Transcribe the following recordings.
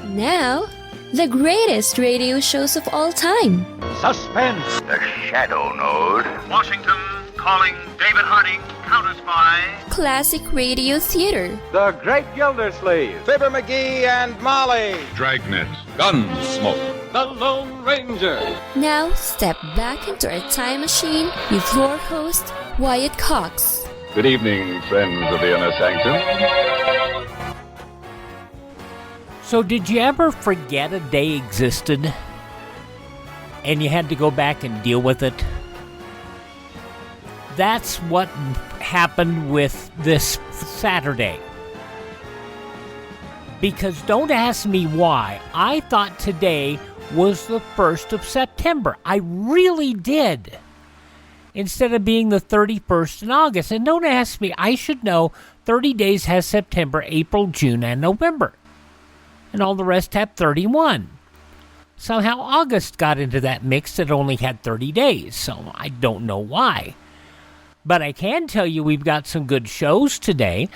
Now, the greatest radio shows of all time. Suspense. The Shadow Node. Washington calling David Harding, counter-spy. Classic radio theater. The Great Gildersleeve. Fibber McGee and Molly. Dragnet. Gunsmoke. The Lone Ranger. Now, step back into a time machine with your host, Wyatt Cox. Good evening, friends of the Inner Sanctum. So did you ever forget a day existed and you had to go back and deal with it? That's what happened with this Saturday. Because don't ask me why. I thought today was the 1st of September. I really did. Instead of being the 31st in August. And don't ask me. I should know 30 days has September, April, June, and November. And all the rest have 31. Somehow August got into that mix that only had 30 days, so I don't know why. But I can tell you we've got some good shows today.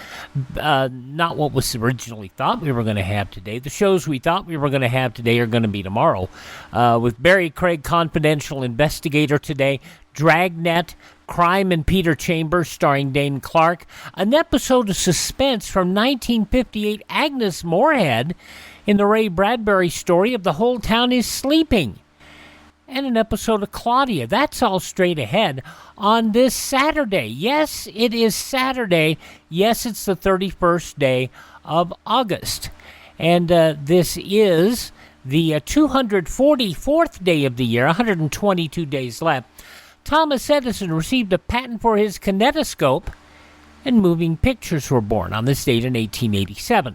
Not what was originally thought we were going to have today. The shows we thought we were going to have today are going to be tomorrow. With Barrie Craig, Confidential Investigator today. Dragnet, Crime and Peter Chambers starring Dane Clark. An episode of Suspense from 1958, Agnes Moorehead, in the Ray Bradbury story of The Whole Town is Sleeping. And an episode of Claudia. That's all straight ahead on this Saturday. Yes, it is Saturday. Yes, it's the 31st day of August. And this is the 244th day of the year, 122 days left. Thomas Edison received a patent for his kinetoscope, and moving pictures were born on this date in 1887.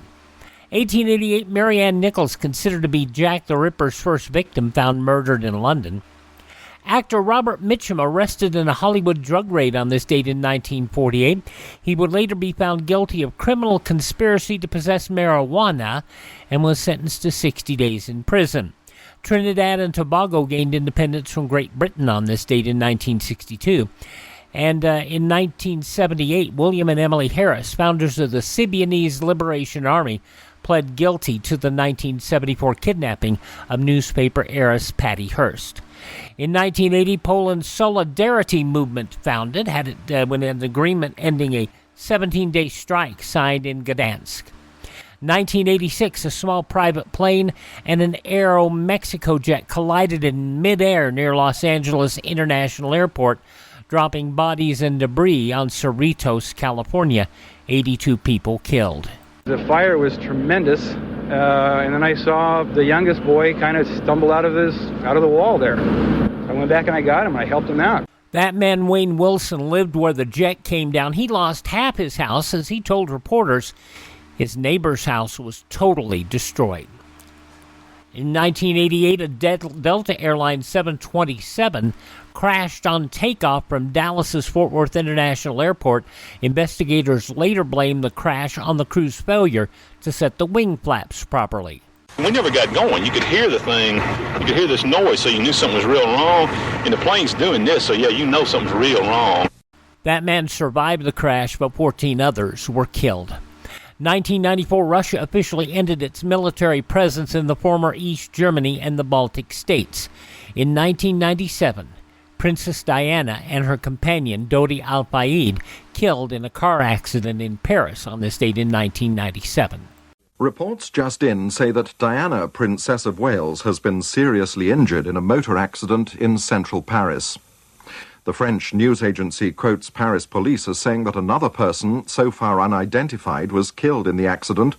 1888, Mary Ann Nichols, considered to be Jack the Ripper's first victim, found murdered in London. Actor Robert Mitchum arrested in a Hollywood drug raid on this date in 1948. He would later be found guilty of criminal conspiracy to possess marijuana and was sentenced to 60 days in prison. Trinidad and Tobago gained independence from Great Britain on this date in 1962. And in 1978, William and Emily Harris, founders of the Symbionese Liberation Army, pled guilty to the 1974 kidnapping of newspaper heiress Patty Hearst. In 1980, Poland's Solidarity Movement founded, had when an agreement ending a 17-day strike signed in Gdansk. 1986, a small private plane and an Aeromexico jet collided in midair near Los Angeles International Airport, dropping bodies and debris on Cerritos, California. 82 people killed. The fire was tremendous, and then I saw the youngest boy kind of stumble out of the wall there. I went back and I got him. I helped him out. That man, Wayne Wilson, lived where the jet came down. He lost half his house, as he told reporters his neighbor's house was totally destroyed. In 1988, a Delta Airlines 727 crashed on takeoff from Dallas's Fort Worth International Airport. Investigators later blamed the crash on the crew's failure to set the wing flaps properly. We never got going. You could hear the thing. You could hear this noise, so you knew something was real wrong. And the plane's doing this, so yeah, you know something's real wrong. That man survived the crash, but 14 others were killed. 1994, Russia officially ended its military presence in the former East Germany and the Baltic states. In 1997, Princess Diana and her companion, Dodi Al-Fayed, killed in a car accident in Paris on this date in 1997. Reports just in say that Diana, Princess of Wales, has been seriously injured in a motor accident in central Paris. The French news agency quotes Paris police as saying that another person, so far unidentified, was killed in the accident,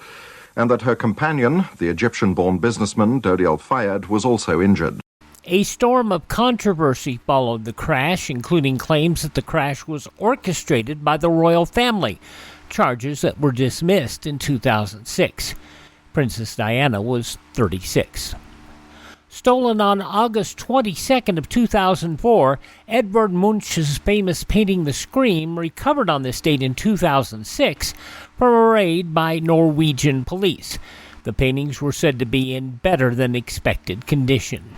and that her companion, the Egyptian-born businessman Dodi Al-Fayed, was also injured. A storm of controversy followed the crash, including claims that the crash was orchestrated by the royal family, charges that were dismissed in 2006. Princess Diana was 36. Stolen on August 22nd of 2004, Edvard Munch's famous painting The Scream, recovered on this date in 2006 from a raid by Norwegian police. The paintings were said to be in better than expected condition.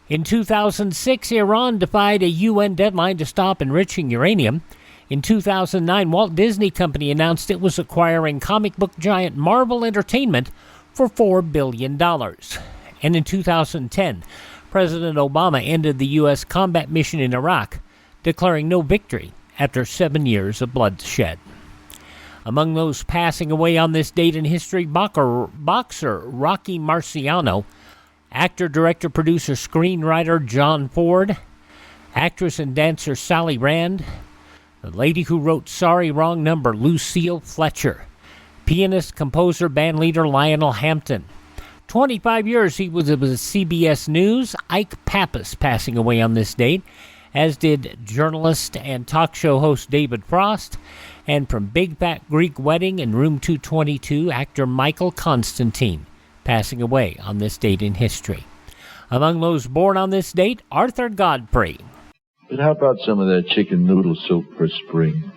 In 2006, Iran defied a UN deadline to stop enriching uranium. In 2009, Walt Disney Company announced it was acquiring comic book giant Marvel Entertainment for $4 billion. And in 2010, President Obama ended the U.S. combat mission in Iraq, declaring no victory after 7 years of bloodshed. Among those passing away on this date in history, boxer Rocky Marciano, actor, director, producer, screenwriter John Ford, actress and dancer Sally Rand, the lady who wrote Sorry, Wrong Number, Lucille Fletcher, pianist, composer, bandleader Lionel Hampton. 25 years he was with CBS News. Ike Pappas passing away on this date, as did journalist and talk show host David Frost. And from Big Fat Greek Wedding and Room 222, actor Michael Constantine, passing away on this date in history. Among those born on this date, Arthur Godfrey. But how about some of that chicken noodle soup for spring?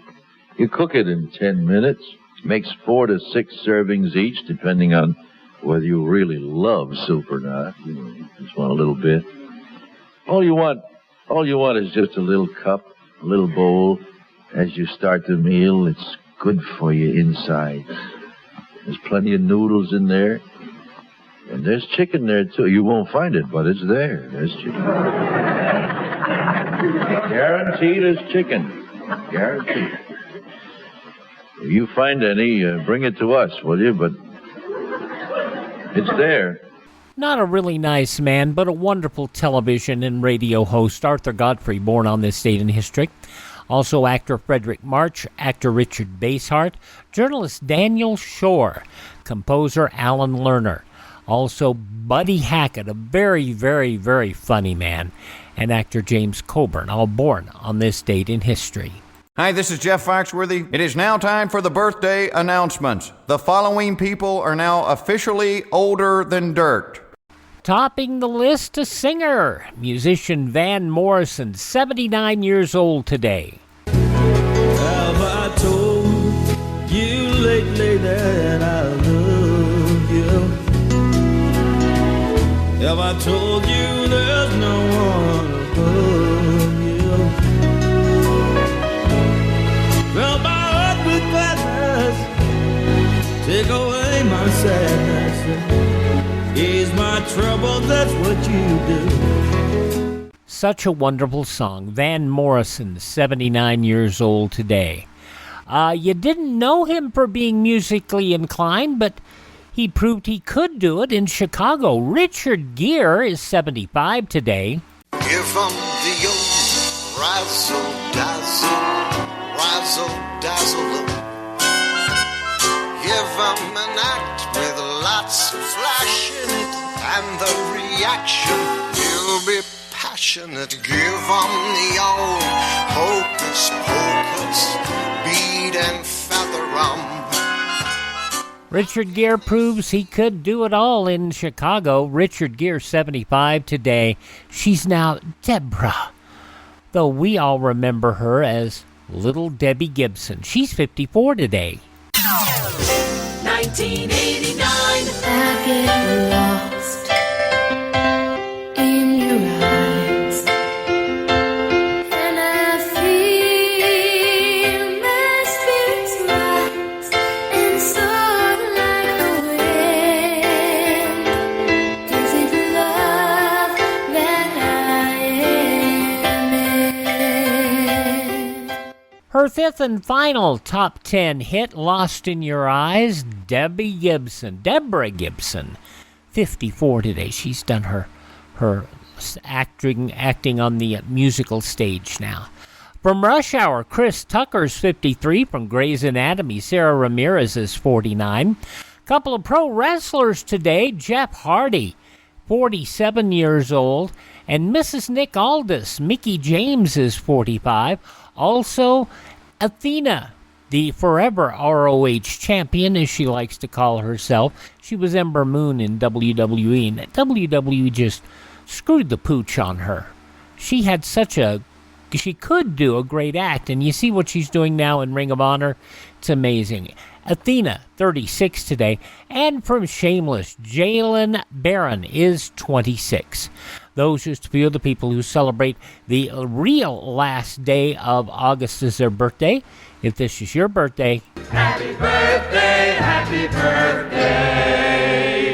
You cook it in 10 minutes. Makes 4 to 6 servings each, depending on whether you really love soup or not. You just want a little bit. All you want is just a little cup, a little bowl. As you start the meal, it's good for you inside. There's plenty of noodles in there. And there's chicken there, too. You won't find it, but it's there. There's chicken. Guaranteed there's chicken. Guaranteed. If you find any, bring it to us, will you? But it's there. Not a really nice man, but a wonderful television and radio host, Arthur Godfrey, born on this date in history. Also actor Frederick March, actor Richard Basehart, journalist Daniel Shore, composer Alan Lerner. Also Buddy Hackett, a very, very, very funny man, and actor James Coburn, all born on this date in history. Hi, this is Jeff Foxworthy. It is now time for the birthday announcements. The following people are now officially older than dirt. Topping the list, a singer, musician Van Morrison, 79 years old today. Have I told you lately that I love you? Have I told you there's no one above you? Fill my heart with gladness, take away my sadness. Ease my trouble, that's what you do. Such a wonderful song. Van Morrison, 79 years old today. You didn't know him for being musically inclined, but he proved he could do it in Chicago. Richard Gere is 75 today. Here from the old razzle-dazzle. Here from an act with lots of flash in it, and the reaction will be passionate. Give 'em the old hocus pocus, bead and feather 'em. Richard Gere proves he could do it all in Chicago. Richard Gere, 75 today. She's now Deborah, though we all remember her as Little Debbie Gibson. She's 54 today. 1989, I get lost in your eyes, and I feel my spirits rise, and soar like the wind. Is it love that I am in? Her fifth and final top 10 hit, Lost in Your Eyes, Deborah Gibson, 54 today. She's done her acting on the musical stage now. From Rush Hour, Chris Tucker's 53. From Grey's Anatomy, Sarah Ramirez is 49. Couple of pro wrestlers today, Jeff Hardy, 47 years old, and Mrs. Nick Aldis, Mickey James is 45. Also, Athena, the forever ROH champion, as she likes to call herself. She was Ember Moon in WWE, and WWE just screwed the pooch on her. She could do a great act, and you see what she's doing now in Ring of Honor. It's amazing. Athena, 36 today. And from Shameless, Jalen Barron is 26. Those are just a few of the people who celebrate the real last day of August as their birthday. If this is your birthday, Happy birthday, happy birthday.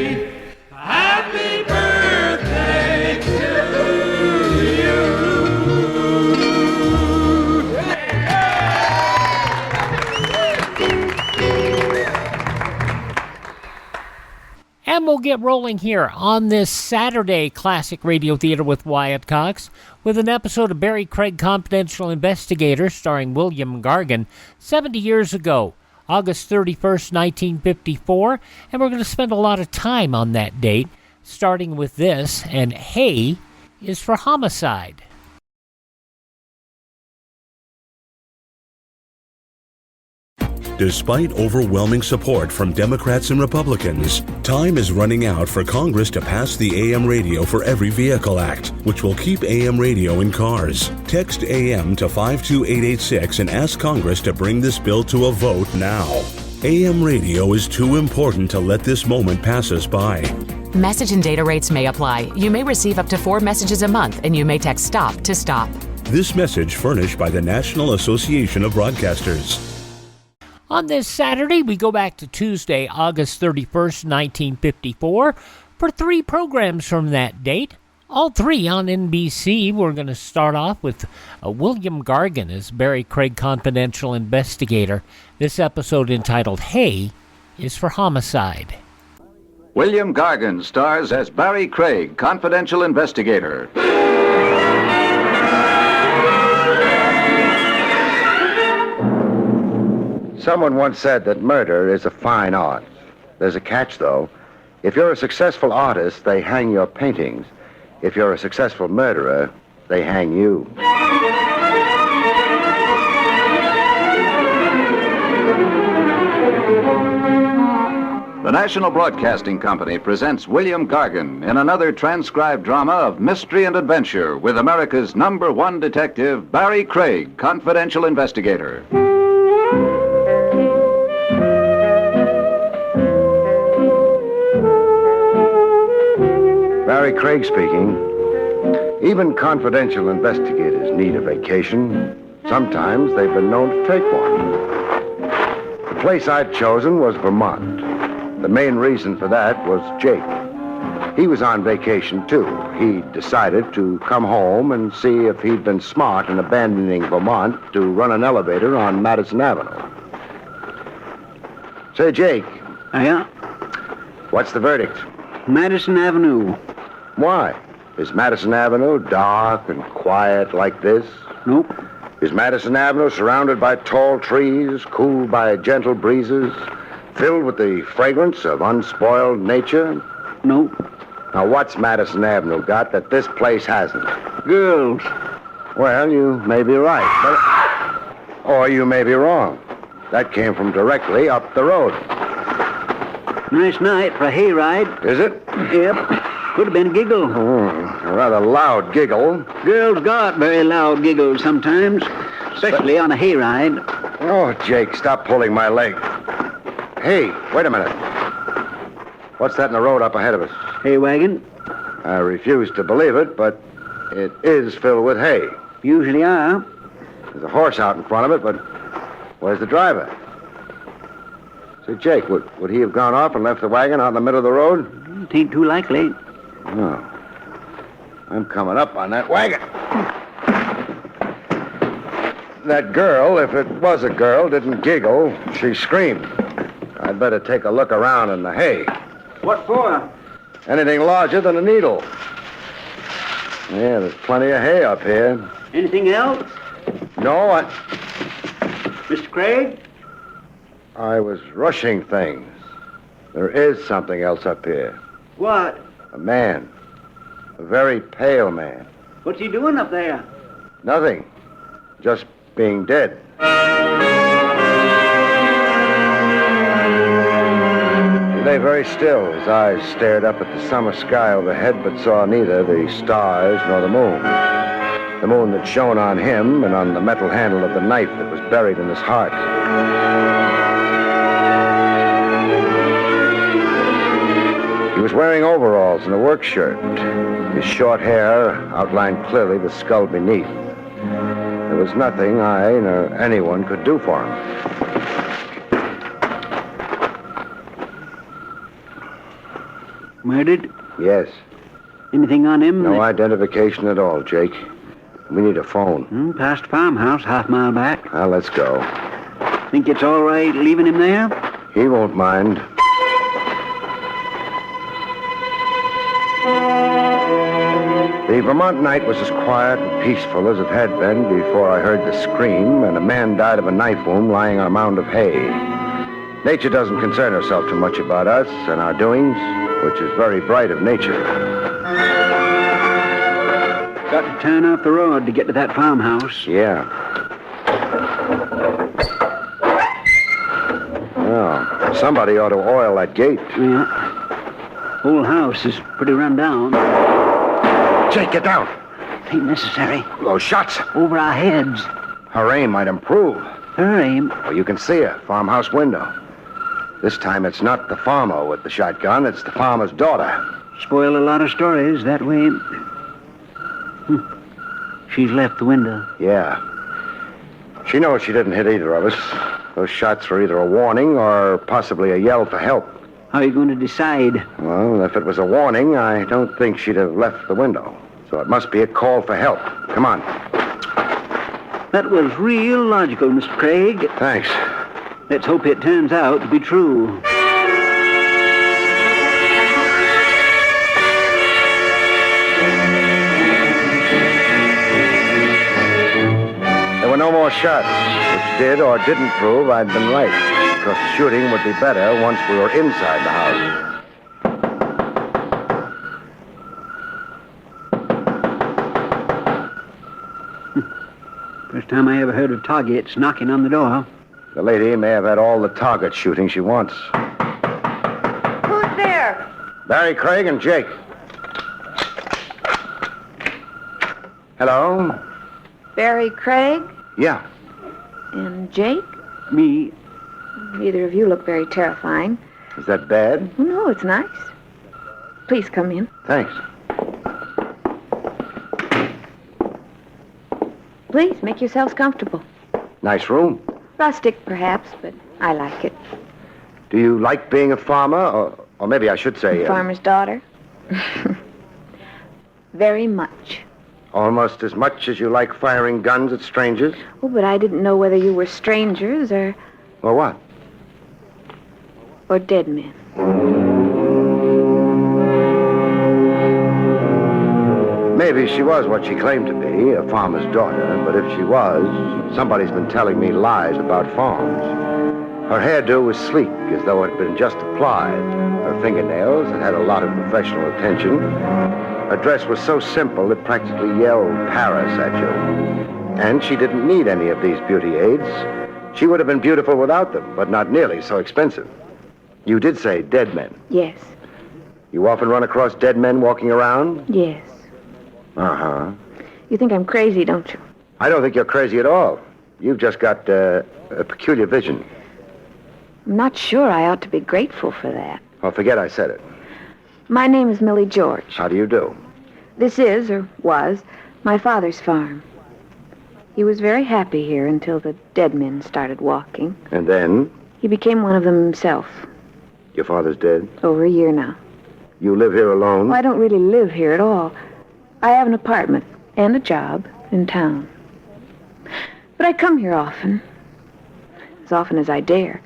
get rolling here on this Saturday Classic Radio Theater with Wyatt Cox with an episode of Barrie Craig Confidential Investigator starring William Gargan 70 years ago, August 31st, 1954, and we're going to spend a lot of time on that date, starting with this, and Hay is for Homicide. Despite overwhelming support from Democrats and Republicans, time is running out for Congress to pass the AM Radio for Every Vehicle Act, which will keep AM radio in cars. Text AM to 52886 and ask Congress to bring this bill to a vote now. AM radio is too important to let this moment pass us by. Message and data rates may apply. You may receive up to 4 messages a month, and you may text STOP to stop. This message furnished by the National Association of Broadcasters. On this Saturday, we go back to Tuesday, August 31st, 1954, for 3 programs from that date, all 3 on NBC. We're going to start off with William Gargan as Barrie Craig Confidential Investigator. This episode entitled Hay is for Homicide. William Gargan stars as Barrie Craig, Confidential Investigator. Someone once said that murder is a fine art. There's a catch, though. If you're a successful artist, they hang your paintings. If you're a successful murderer, they hang you. The National Broadcasting Company presents William Gargan in another transcribed drama of mystery and adventure with America's #1 detective, Barrie Craig, Confidential Investigator. Barrie Craig speaking. Even confidential investigators need a vacation. Sometimes they've been known to take one. The place I'd chosen was Vermont. The main reason for that was Jake. He was on vacation, too. He decided to come home and see if he'd been smart in abandoning Vermont to run an elevator on Madison Avenue. Say, Jake. Yeah? What's the verdict? Madison Avenue. Why? Is Madison Avenue dark and quiet like this? Nope. Is Madison Avenue surrounded by tall trees, cooled by gentle breezes, filled with the fragrance of unspoiled nature? Nope. Now, what's Madison Avenue got that this place hasn't? Girls. Well, you may be right, but... Or you may be wrong. That came from directly up the road. Nice night for a hayride. Is it? Yep. Could have been a giggle. A rather loud giggle. Girls got very loud giggles sometimes, especially on a hayride. Oh, Jake, stop pulling my leg. Hey, wait a minute. What's that in the road up ahead of us? Hay wagon. I refuse to believe it, but it is filled with hay. Usually are. There's a horse out in front of it, but where's the driver? Say, Jake, would he have gone off and left the wagon out in the middle of the road? It ain't too likely. No. I'm coming up on that wagon. That girl, if it was a girl, didn't giggle. She screamed. I'd better take a look around in the hay. What for? Anything larger than a needle. Yeah, there's plenty of hay up here. Anything else? No, Mr. Craig? I was rushing things. There is something else up here. What? A man. A very pale man. What's he doing up there? Nothing. Just being dead. He lay very still. His eyes stared up at the summer sky overhead, but saw neither the stars nor the moon. The moon that shone on him and on the metal handle of the knife that was buried in his heart. He was wearing overalls and a work shirt. His short hair outlined clearly the skull beneath. There was nothing I nor anyone could do for him. Murdered? Yes. Anything on him? No identification at all, Jake. We need a phone. Past farmhouse, half mile back. Now, let's go. Think it's all right leaving him there? He won't mind. Vermont night was as quiet and peaceful as it had been before I heard the scream and a man died of a knife wound lying on a mound of hay. Nature doesn't concern herself too much about us and our doings, which is very bright of nature. Got to turn off the road to get to that farmhouse. Yeah. Well, somebody ought to oil that gate. Yeah. Whole house is pretty run down. Jake, get down. Ain't necessary. Those shots. Over our heads. Her aim might improve. Her aim? Well, you can see her. Farmhouse window. This time it's not the farmer with the shotgun, it's the farmer's daughter. Spoil a lot of stories that way. She's left the window. Yeah. She knows she didn't hit either of us. Those shots were either a warning or possibly a yell for help. How are you going to decide? Well, if it was a warning, I don't think she'd have left the window. So it must be a call for help. Come on. That was real logical, Mr. Craig. Thanks. Let's hope it turns out to be true. There were no more shots, which did or didn't prove I'd been right. Because the shooting would be better once we were inside the house. First time I ever heard of targets knocking on the door. The lady may have had all the target shooting she wants. Who's there? Barrie Craig and Jake. Hello? Barrie Craig Yeah. and Jake? Me. Neither of you look very terrifying. Is that bad? Oh, no, it's nice. Please come in. Thanks. Please, make yourselves comfortable. Nice room. Rustic, perhaps, but I like it. Do you like being a farmer? Or maybe I should say... Farmer's daughter? Very much. Almost as much as you like firing guns at strangers? Oh, but I didn't know whether you were strangers or what? Or dead men. Maybe she was what she claimed to be, a farmer's daughter, but if she was, somebody's been telling me lies about farms. Her hairdo was sleek, as though it had been just applied. Her fingernails had had a lot of professional attention. Her dress was so simple it practically yelled Paris at you. And she didn't need any of these beauty aids. She would have been beautiful without them, but not nearly so expensive. You did say dead men. Yes. You often run across dead men walking around? Yes. Uh-huh. You think I'm crazy, don't you? I don't think you're crazy at all. You've just got a peculiar vision. I'm not sure I ought to be grateful for that. Oh, forget I said it. My name is Millie George. How do you do? This is, or was, my father's farm. He was very happy here until the dead men started walking. And then? He became one of them himself. Your father's dead? Over a year now. You live here alone? Well, I don't really live here at all. I have an apartment and a job in town. But I come here often as I dare.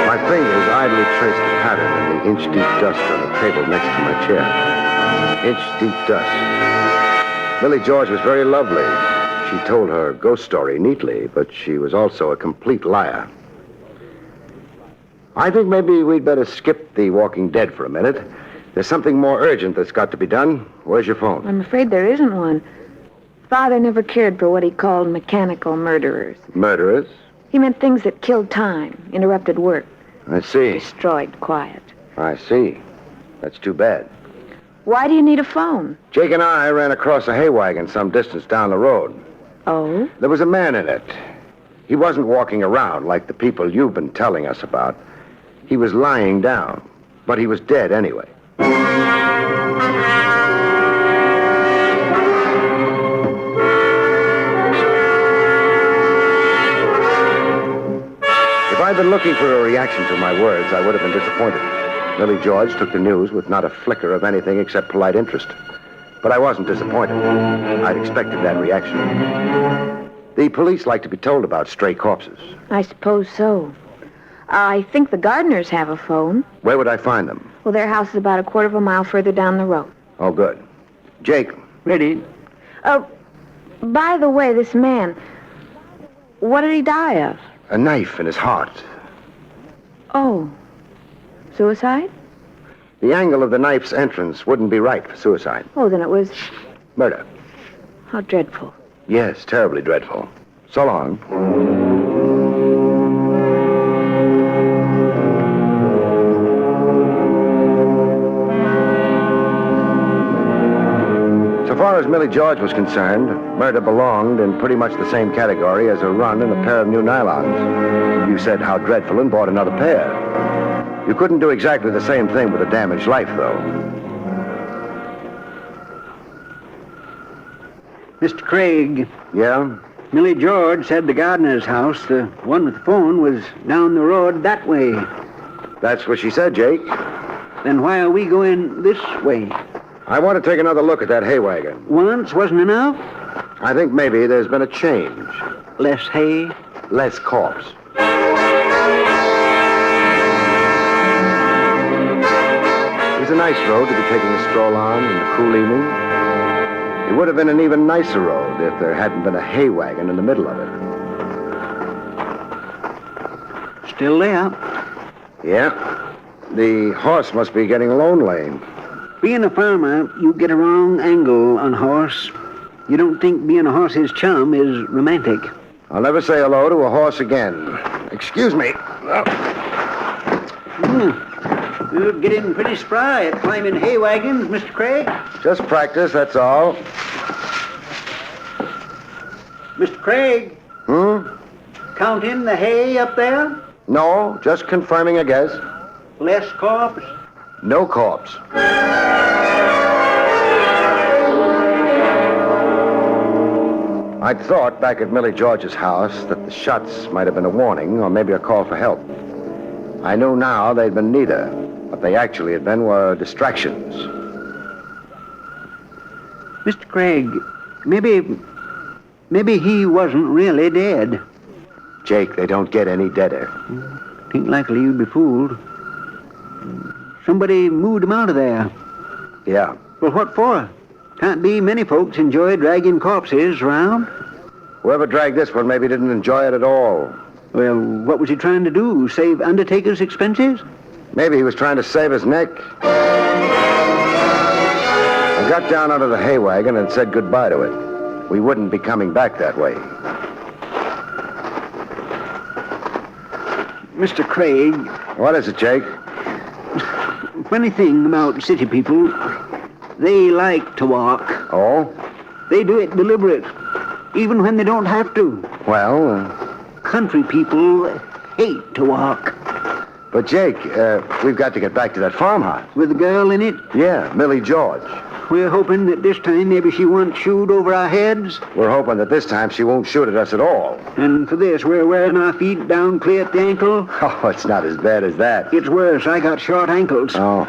My fingers idly traced the pattern in the inch-deep dust on the table next to my chair. Inch-deep dust. Millie George was very lovely. She told her ghost story neatly, but she was also a complete liar. I think maybe we'd better skip the Walking Dead for a minute. There's something more urgent that's got to be done. Where's your phone? I'm afraid there isn't one. Father never cared for what he called mechanical murderers. Murderers? He meant things that killed time, interrupted work. I see. Destroyed quiet. I see. That's too bad. Why do you need a phone? Jake and I ran across a hay wagon some distance down the road. Oh? There was a man in it. He wasn't walking around like the people you've been telling us about. He was lying down, but he was dead anyway. If I'd been looking for a reaction to my words, I would have been disappointed. Millie George took the news with not a flicker of anything except polite interest. But I wasn't disappointed. I'd expected that reaction. The police like to be told about stray corpses. I suppose so. I think the gardeners have a phone. Where would I find them? Well, their house is about a quarter of a mile further down the road. Oh, good. Jake. Ready? By the way, this man, what did he die of? A knife in his heart. Oh, suicide? The angle of the knife's entrance wouldn't be right for suicide. Oh, then it was... Murder. How dreadful. Yes, terribly dreadful. So long. So far as Millie George was concerned, murder belonged in pretty much the same category as a run in a pair of new nylons. You said how dreadful and bought another pair. You couldn't do exactly the same thing with a damaged life, though. Mr. Craig. Yeah? Millie George said the gardener's house, the one with the phone, was down the road that way. That's what she said, Jake. Then why are we going this way? I want to take another look at that hay wagon. Once wasn't enough? I think maybe there's been a change. Less hay? Less corpse. It's a nice road to be taking a stroll on in the cool evening. It would have been an even nicer road if there hadn't been a hay wagon in the middle of it. Still there? Yeah. The horse must be getting lonely. Being a farmer, you get a wrong angle on a horse. You don't think being a horse's chum is romantic. I'll never say hello to a horse again. Excuse me. You're getting pretty spry at climbing hay wagons, Mr. Craig. Just practice, that's all. Mr. Craig? Counting the hay up there? No, just confirming a guess. Less corpse? No corpse. I'd thought back at Millie George's house that the shots might have been a warning or maybe a call for help. I knew now they'd been neither. What they actually had been were distractions. Mr. Craig, maybe he wasn't really dead. Jake, they don't get any deader. Ain't likely you'd be fooled. Somebody moved him out of there. Yeah. Well, what for? Can't be many folks enjoy dragging corpses around. Whoever dragged this one maybe didn't enjoy it at all. Well, what was he trying to do? Save undertaker's expenses? Maybe he was trying to save his neck. I got down under the hay wagon and said goodbye to it. We wouldn't be coming back that way. Mr. Craig. What is it, Jake? Funny thing about city people, they like to walk. Oh? They do it deliberate, even when they don't have to. Well, Country people hate to walk. But, Jake, we've got to get back to that farmhouse. With the girl in it? Yeah, Millie George. We're hoping that this time maybe she won't shoot over our heads. We're hoping that this time she won't shoot at us at all. And for this, we're wearing our feet down clear at the ankle. Oh, it's not as bad as that. It's worse. I got short ankles. Oh.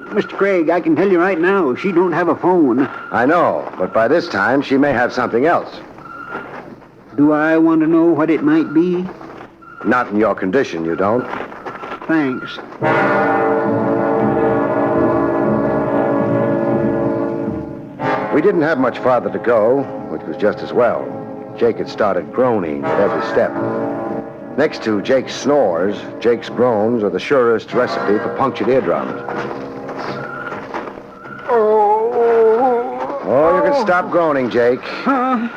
Mr. Craig, I can tell you right now, she don't have a phone. I know, but by this time, she may have something else. Do I want to know what it might be? Not in your condition, you don't. Thanks. We didn't have much farther to go, which was just as well. Jake had started groaning at every step. Next to Jake's snores, Jake's groans are the surest recipe for punctured eardrums. Oh, you can stop groaning, Jake.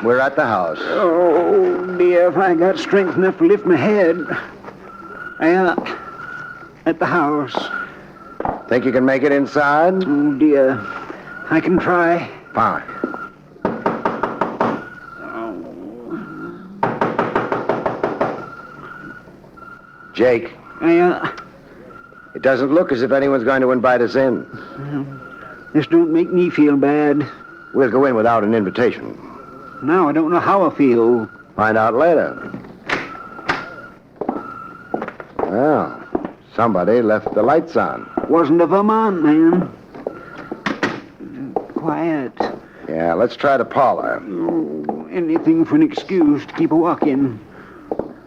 We're at the house. Oh, dear, if I got strength enough to lift my head. At the house. Think you can make it inside? Oh, dear. I can try. Fine. Jake. It doesn't look as if anyone's going to invite us in. This don't make me feel bad. We'll go in without an invitation. Now I don't know how I feel. Find out later. Well, somebody left the lights on. Wasn't a Vermont man. Quiet. Yeah, let's try the parlor. Oh, anything for an excuse to keep a walking.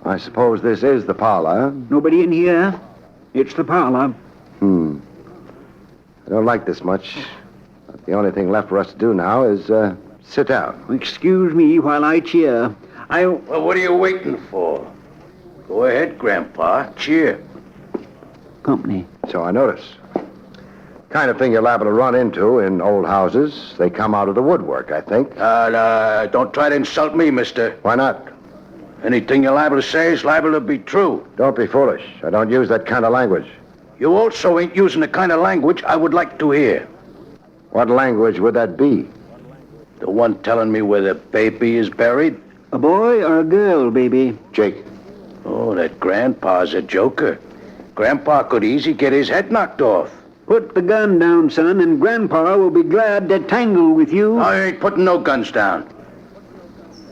I suppose this is the parlor. Nobody in here. It's the parlor. I don't like this much. But the only thing left for us to do now is sit down. Excuse me while I cheer. Well, what are you waiting for? Go ahead, Grandpa. Cheer. Company. So I notice. Kind of thing you're liable to run into in old houses. They come out of the woodwork, I think. Don't try to insult me, mister. Why not? Anything you're liable to say is liable to be true. Don't be foolish. I don't use that kind of language. You also ain't using the kind of language I would like to hear. What language would that be? The one telling me where the baby is buried? A boy or a girl, baby? Jake. Oh, that Grandpa's a joker. Grandpa could easy get his head knocked off. Put the gun down, son, and Grandpa will be glad to tangle with you. I ain't putting no guns down.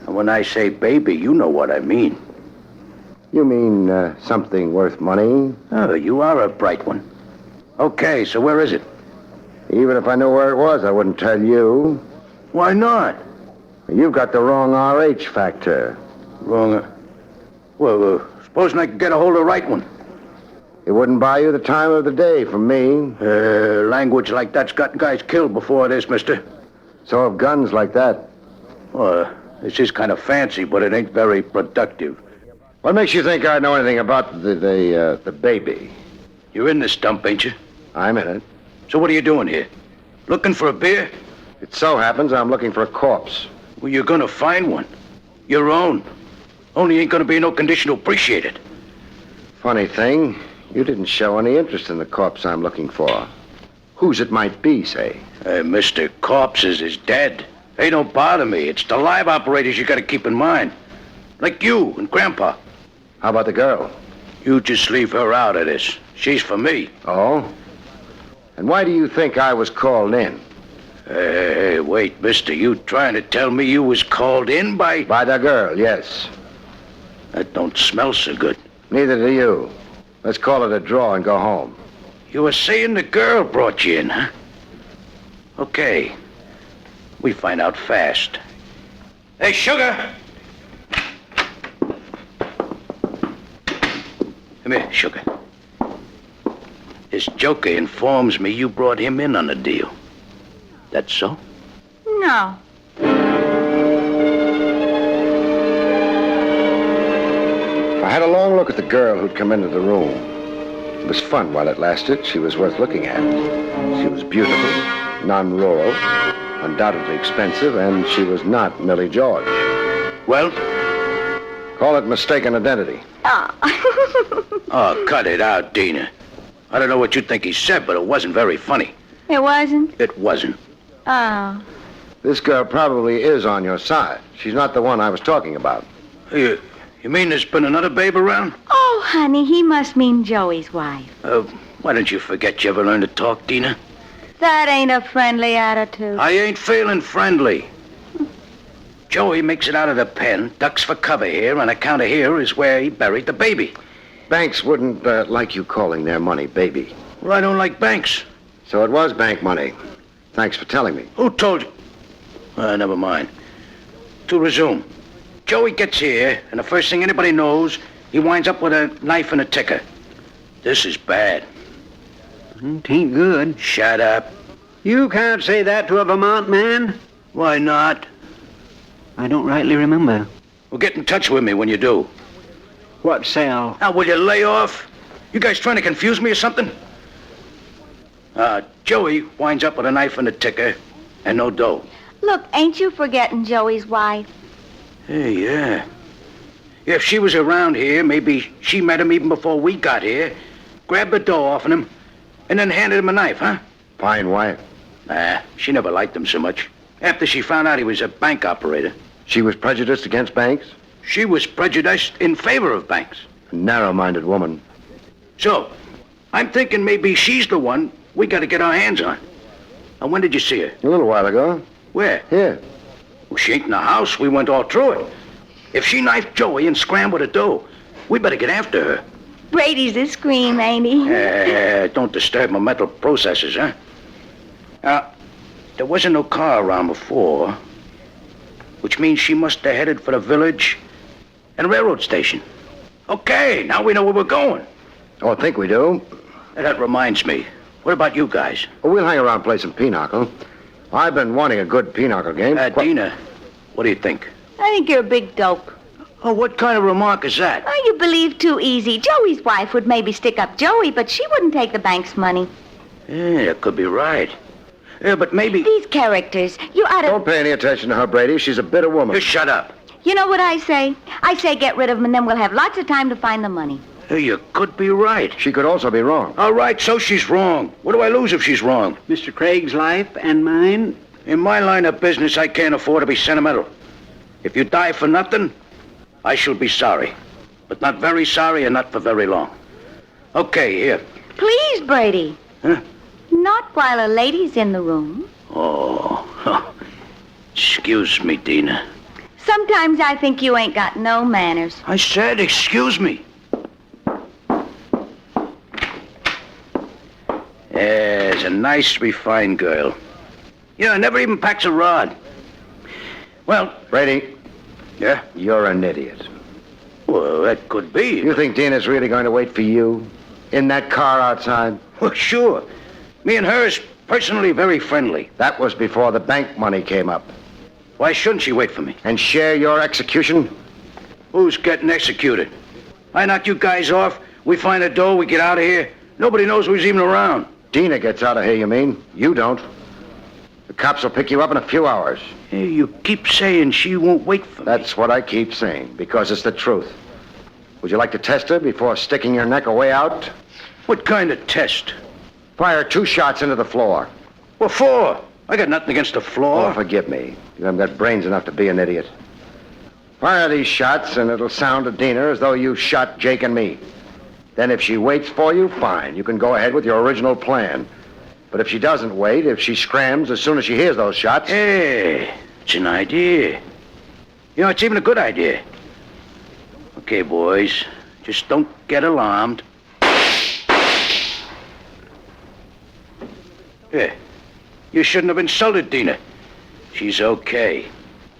And when I say baby, you know what I mean. You mean something worth money? Oh, you are a bright one. Okay, so where is it? Even if I knew where it was, I wouldn't tell you. Why not? You've got the wrong RH factor. Wrong? Well, supposing I could get a hold of the right one. It wouldn't buy you the time of the day from me. Language like that's gotten guys killed before this, mister. So have guns like that. Well, this is kind of fancy, but it ain't very productive. What makes you think I know anything about the baby? You're in this stump, ain't you? I'm in it. So what are you doing here? Looking for a beer? It so happens I'm looking for a corpse. Well, you're gonna find one. Your own. Only ain't gonna be in no condition to appreciate it. Funny thing, you didn't show any interest in the corpse I'm looking for. Whose it might be, say. Mr. Corpses is dead. They don't bother me. It's the live operators you gotta keep in mind. Like you and Grandpa. How about the girl? You just leave her out of this. She's for me. Oh? And why do you think I was called in? Hey, wait, mister. You trying to tell me you was called in by... By the girl, yes. That don't smell so good. Neither do you. Let's call it a draw and go home. You were saying the girl brought you in, huh? Okay. We find out fast. Hey, Sugar! Come here, Sugar. This joker informs me you brought him in on the deal. That so? No. I had a long look at the girl who'd come into the room. It was fun while it lasted. She was worth looking at. She was beautiful, non-rural, undoubtedly expensive, and she was not Millie George. Well? Call it mistaken identity. Oh, cut it out, Dina. I don't know what you think he said, but it wasn't very funny. It wasn't? It wasn't. Oh. This girl probably is on your side. She's not the one I was talking about. You mean there's been another babe around? Oh, honey, he must mean Joey's wife. Why don't you forget you ever learned to talk, Dina? That ain't a friendly attitude. I ain't feeling friendly. Joey makes it out of the pen, ducks for cover here, on account of here is where he buried the baby. Banks wouldn't like you calling their money baby. Well, I don't like banks. So it was bank money. Thanks for telling me. Who told you? Never mind. To resume. Joey gets here, and the first thing anybody knows, he winds up with a knife and a ticker. This is bad. Tain't good. Shut up. You can't say that to a Vermont man. Why not? I don't rightly remember. Well, get in touch with me when you do. What cell? Now, will you lay off? You guys trying to confuse me or something? Joey winds up with a knife and a ticker and no dough. Look, ain't you forgetting Joey's wife? Hey, yeah. If she was around here, maybe she met him even before we got here, grabbed the dough off of him, and then handed him a knife, huh? Fine wife. Nah, she never liked him so much. After she found out he was a bank operator. She was prejudiced against banks? She was prejudiced in favor of banks. A narrow-minded woman. So, I'm thinking maybe she's the one we got to get our hands on. And when did you see her? A little while ago. Where? Here. Well, she ain't in the house. We went all through it. If she knifed Joey and scrambled the dough, we better get after her. Brady's a scream, ain't he? Don't disturb my mental processes, huh? There wasn't no car around before, which means she must have headed for the village and railroad station. Okay, now we know where we're going. Oh, I think we do. That reminds me. What about you guys? Well, we'll hang around and play some pinochle. I've been wanting a good pinochle game. Dina, what do you think? I think you're a big dope. Oh, what kind of remark is that? Oh, you believe too easy. Joey's wife would maybe stick up Joey, but she wouldn't take the bank's money. Yeah, that could be right. Yeah, but maybe... These characters, you ought to... Don't pay any attention to her, Brady. She's a bitter woman. Just shut up. You know what I say? I say get rid of them, and then we'll have lots of time to find the money. Yeah, you could be right. She could also be wrong. All right, so she's wrong. What do I lose if she's wrong? Mr. Craig's life and mine? In my line of business, I can't afford to be sentimental. If you die for nothing, I shall be sorry. But not very sorry and not for very long. Okay, here. Please, Brady. Huh? Not while a lady's in the room. Oh, excuse me, Dina. Sometimes I think you ain't got no manners. I said excuse me. There's a nice, refined girl. Yeah, never even packs a rod. Well... Brady. Yeah? You're an idiot. Well, that could be. You think Dina's really going to wait for you? In that car outside? Well, sure. Me and her is personally very friendly. That was before the bank money came up. Why shouldn't she wait for me? And share your execution? Who's getting executed? I knock you guys off, we find a dough, we get out of here. Nobody knows who's even around. Dina gets out of here, you mean? You don't. The cops will pick you up in a few hours. Hey, you keep saying she won't wait for me. That's what I keep saying, because it's the truth. Would you like to test her before sticking your neck away out? What kind of test? Fire 2 shots into the floor. What for? I got nothing against the floor. Oh, forgive me. You haven't got brains enough to be an idiot. Fire these shots, and it'll sound to Dina as though you shot Jake and me. Then if she waits for you, fine. You can go ahead with your original plan. But if she doesn't wait, if she scrams as soon as she hears those shots... Hey, it's an idea. You know, it's even a good idea. Okay, boys, just don't get alarmed. Yeah, you shouldn't have insulted Dina. She's okay.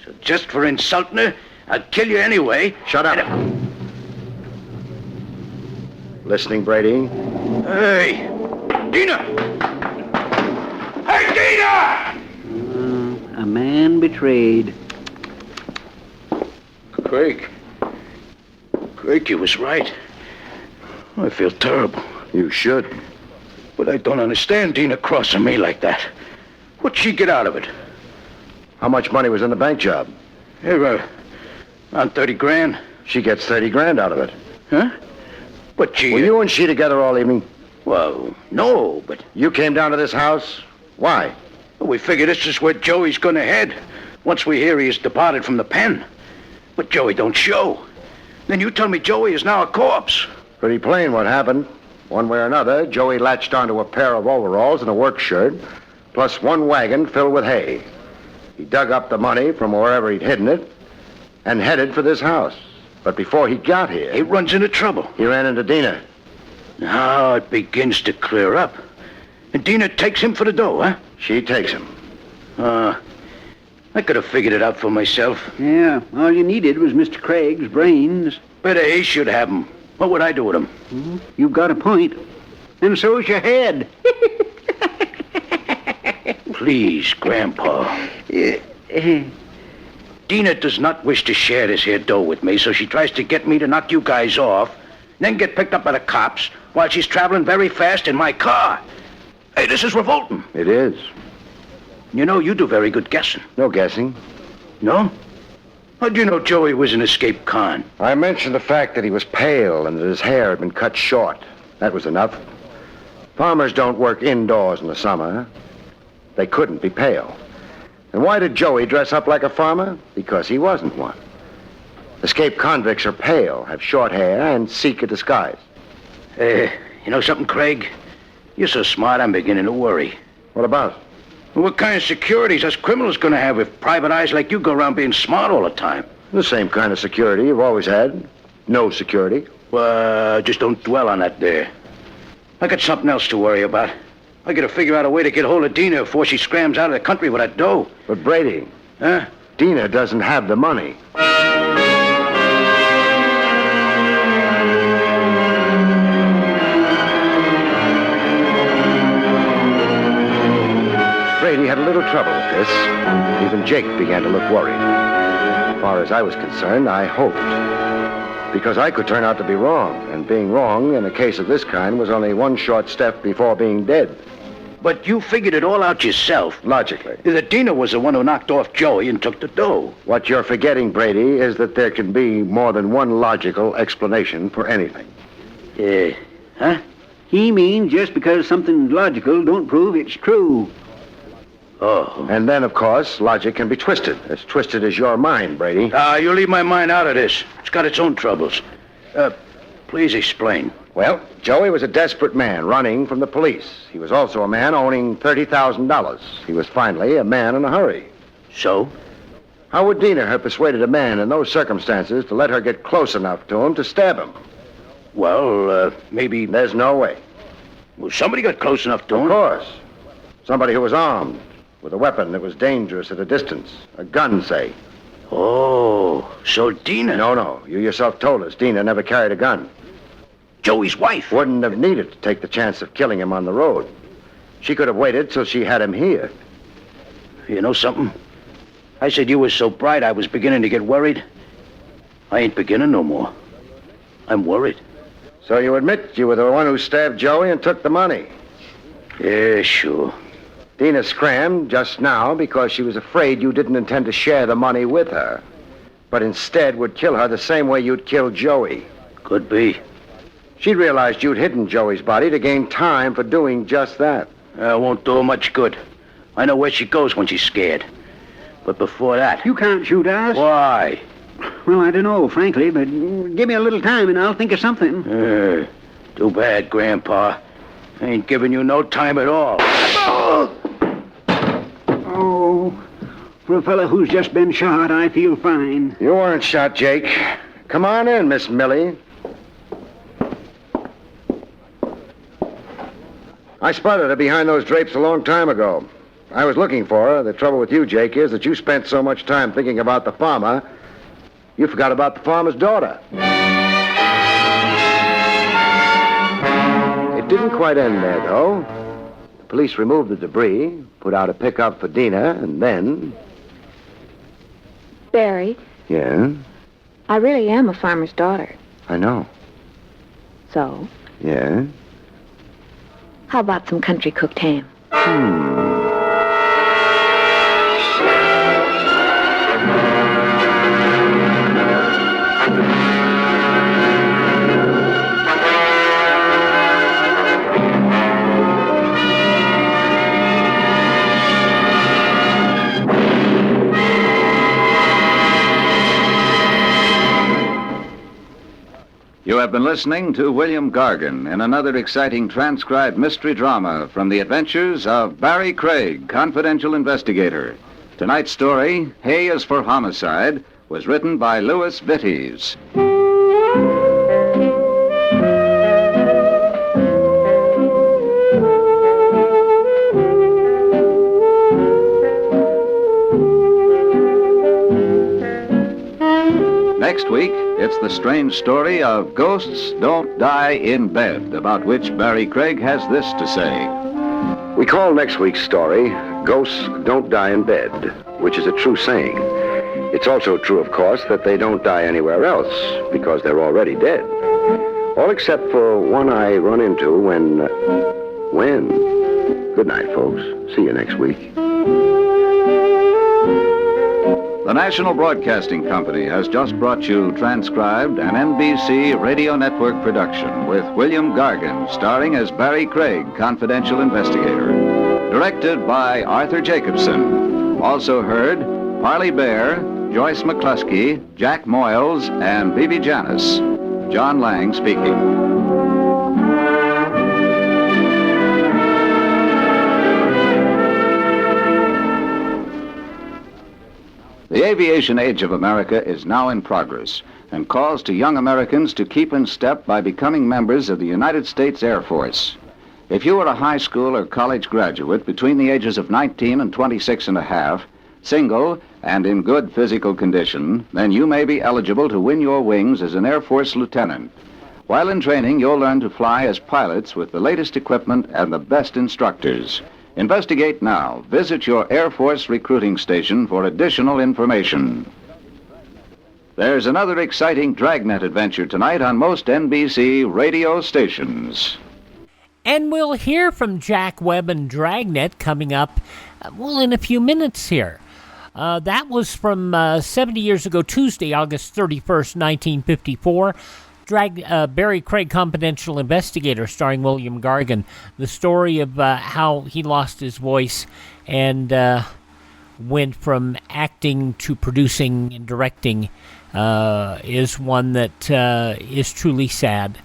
So just for insulting her, I'll kill you anyway. Shut up. Listening, Brady? Hey, Dina! Hey, Dina! A man betrayed. Craig, you was right. I feel terrible. You should. But I don't understand Dina crossing me like that. What'd she get out of it? How much money was in the bank job? Here, around 30 grand. She gets 30 grand out of it. Huh? But she... Were you and she together all evening? Well, no, but... You came down to this house? Why? Well, we figure this is where Joey's gonna head, once we hear he has departed from the pen. But Joey don't show. Then you tell me Joey is now a corpse. Pretty plain what happened. One way or another, Joey latched onto a pair of overalls and a work shirt, plus 1 wagon filled with hay. He dug up the money from wherever he'd hidden it and headed for this house. But before he got here... He runs into trouble. He ran into Dina. Now it begins to clear up. And Dina takes him for the dough, huh? She takes him. I could have figured it out for myself. Yeah, all you needed was Mr. Craig's brains. Better he should have them. What would I do with them? You've got a point. And so's your head. Please, Grandpa. Dina does not wish to share this here dough with me, so she tries to get me to knock you guys off, then get picked up by the cops while she's traveling very fast in my car. Hey, this is revolting. It is. You know, you do very good guessing. No guessing. No? How'd you know Joey was an escaped con? I mentioned the fact that he was pale and that his hair had been cut short. That was enough. Farmers don't work indoors in the summer. They couldn't be pale. And why did Joey dress up like a farmer? Because he wasn't one. Escaped convicts are pale, have short hair, and seek a disguise. You know something, Craig? You're so smart, I'm beginning to worry. What about? Well, what kind of securities us criminals gonna have if private eyes like you go around being smart all the time? The same kind of security you've always had. No security. Well, just don't dwell on that there. I got something else to worry about. I gotta figure out a way to get hold of Dina before she scrams out of the country with that dough. But Brady... Huh? Dina doesn't have the money. afraid he had a little trouble with this. Even Jake began to look worried. As far as I was concerned, I hoped. Because I could turn out to be wrong, and being wrong in a case of this kind was only one short step before being dead. But you figured it all out yourself. Logically. That Dina was the one who knocked off Joey and took the dough. What you're forgetting, Brady, is that there can be more than one logical explanation for anything. Huh? He means just because something's logical don't prove it's true. Oh. And then, of course, logic can be twisted. As twisted as your mind, Brady. You leave my mind out of this. It's got its own troubles. Please explain. Well, Joey was a desperate man running from the police. He was also a man owning $30,000. He was finally a man in a hurry. So? How would Dina have persuaded a man in those circumstances to let her get close enough to him to stab him? Well, maybe... There's no way. Well, somebody got close enough to him. Of course. Somebody who was armed, with a weapon that was dangerous at a distance. A gun, say. Oh, so Dina... No. You yourself told us Dina never carried a gun. Joey's wife. Wouldn't have needed to take the chance of killing him on the road. She could have waited till she had him here. You know something? I said you were so bright I was beginning to get worried. I ain't beginning no more. I'm worried. So you admit you were the one who stabbed Joey and took the money? Yeah, sure. Dina scrammed just now because she was afraid you didn't intend to share the money with her, but instead would kill her the same way you'd killed Joey. Could be. She realized you'd hidden Joey's body to gain time for doing just that. Won't do her much good. I know where she goes when she's scared. But before that... You can't shoot us. Why? Well, I don't know, frankly, but give me a little time and I'll think of something. Too bad, Grandpa. I ain't giving you no time at all. Oh, for a fellow who's just been shot, I feel fine. You weren't shot, Jake. Come on in, Miss Millie. I spotted her behind those drapes a long time ago. I was looking for her. The trouble with you, Jake, is that you spent so much time thinking about the farmer, you forgot about the farmer's daughter. It didn't quite end there, though. The police removed the debris, put out a pickup for Dina, and then... Barrie, Yeah? I really am a farmer's daughter. I know. So, Yeah? how about some country cooked ham? You have been listening to William Gargan in another exciting transcribed mystery drama from the adventures of Barrie Craig, confidential investigator. Tonight's story, Hay is for Homicide, was written by Louis Vittes. Next week, it's the strange story of Ghosts Don't Die in Bed, about which Barrie Craig has this to say. We call next week's story, Ghosts Don't Die in Bed, which is a true saying. It's also true, of course, that they don't die anywhere else, because they're already dead. All except for one I run into when... Good night, folks. See you next week. The National Broadcasting Company has just brought you transcribed an NBC Radio Network production with William Gargan starring as Barrie Craig, confidential investigator. Directed by Arthur Jacobson. Also heard Parley Bear, Joyce McCluskey, Jack Moyles, and Bibi Janis. John Lang speaking. The aviation age of America is now in progress and calls to young Americans to keep in step by becoming members of the United States Air Force. If you are a high school or college graduate between the ages of 19 and 26 and a half, single and in good physical condition, then you may be eligible to win your wings as an Air Force lieutenant. While in training, you'll learn to fly as pilots with the latest equipment and the best instructors. Investigate now. Visit your Air Force recruiting station for additional information. There's another exciting Dragnet adventure tonight on most NBC radio stations. And we'll hear from Jack Webb and Dragnet coming up, in a few minutes here. That was from 70 years ago, Tuesday, August 31st, 1954. Barrie Craig, Confidential Investigator, starring William Gargan. The story of how he lost his voice and went from acting to producing and directing is one that is truly sad.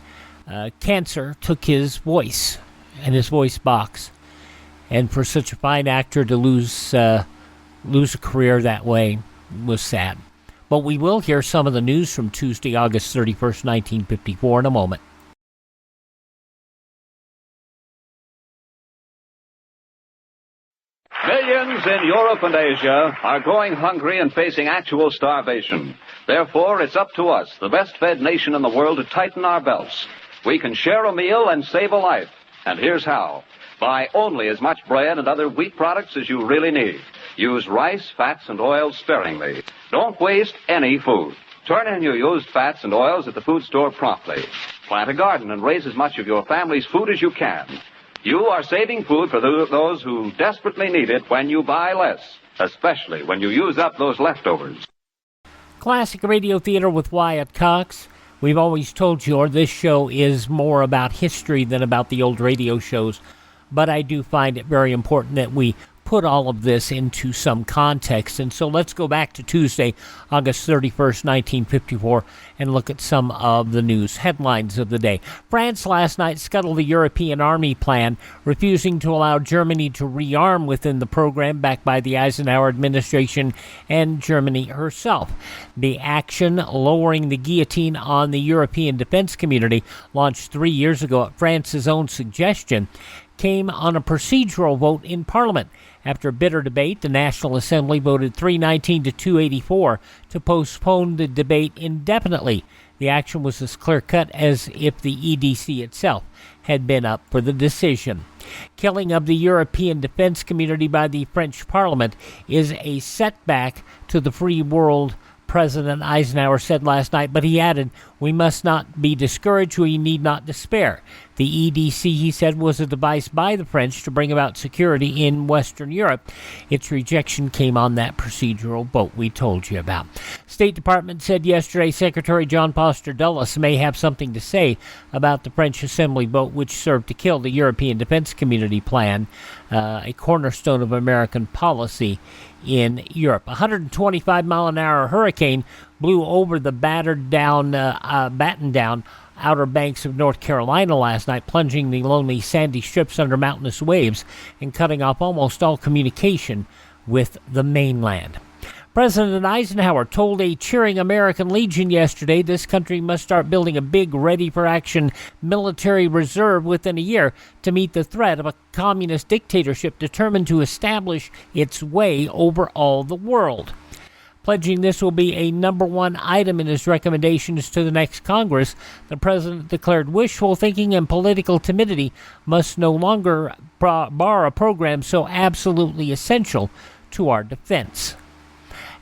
Cancer took his voice and his voice box. And for such a fine actor to lose a career that way was sad. But we will hear some of the news from Tuesday, August 31st, 1954 in a moment. Millions in Europe and Asia are going hungry and facing actual starvation. Therefore, it's up to us, the best-fed nation in the world, to tighten our belts. We can share a meal and save a life. And here's how. Buy only as much bread and other wheat products as you really need. Use rice, fats, and oils sparingly. Don't waste any food. Turn in your used fats and oils at the food store promptly. Plant a garden and raise as much of your family's food as you can. You are saving food for those who desperately need it when you buy less, especially when you use up those leftovers. Classic Radio Theater with Wyatt Cox. We've always told you this show is more about history than about the old radio shows, but I do find it very important that we put all of this into some context. And so let's go back to Tuesday, August 31st, 1954, and look at some of the news headlines of the day. France last night scuttled the European Army plan, refusing to allow Germany to rearm within the program backed by the Eisenhower administration and Germany herself. The action, lowering the guillotine on the European defense community, launched 3 years ago at France's own suggestion, came on a procedural vote in Parliament. After bitter debate, the National Assembly voted 319 to 284 to postpone the debate indefinitely. The action was as clear-cut as if the EDC itself had been up for the decision. Killing of the European defense community by the French Parliament is a setback to the free world, President Eisenhower said last night, but he added, "We must not be discouraged, we need not despair." The EDC, he said, was a device by the French to bring about security in Western Europe. Its rejection came on that procedural vote we told you about. State Department said yesterday Secretary John Foster Dulles may have something to say about the French Assembly vote which served to kill the European Defense Community Plan, a cornerstone of American policy in Europe. A 125-mile-an-hour hurricane blew over the battened down Outer Banks of North Carolina last night, plunging the lonely sandy strips under mountainous waves and cutting off almost all communication with the mainland. President Eisenhower told a cheering American Legion yesterday this country must start building a big, ready-for-action military reserve within a year to meet the threat of a communist dictatorship determined to establish its way over all the world. Pledging this will be a number one item in his recommendations to the next Congress, the president declared wishful thinking and political timidity must no longer bar a program so absolutely essential to our defense.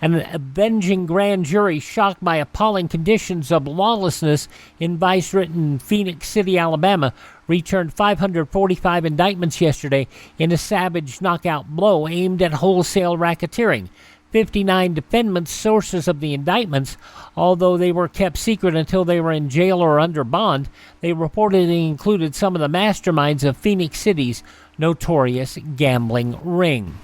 An avenging grand jury shocked by appalling conditions of lawlessness in vice-ridden Phoenix City, Alabama, returned 545 indictments yesterday in a savage knockout blow aimed at wholesale racketeering. 59 defendants, sources of the indictments, although they were kept secret until they were in jail or under bond, they reportedly included some of the masterminds of Phoenix City's notorious gambling ring.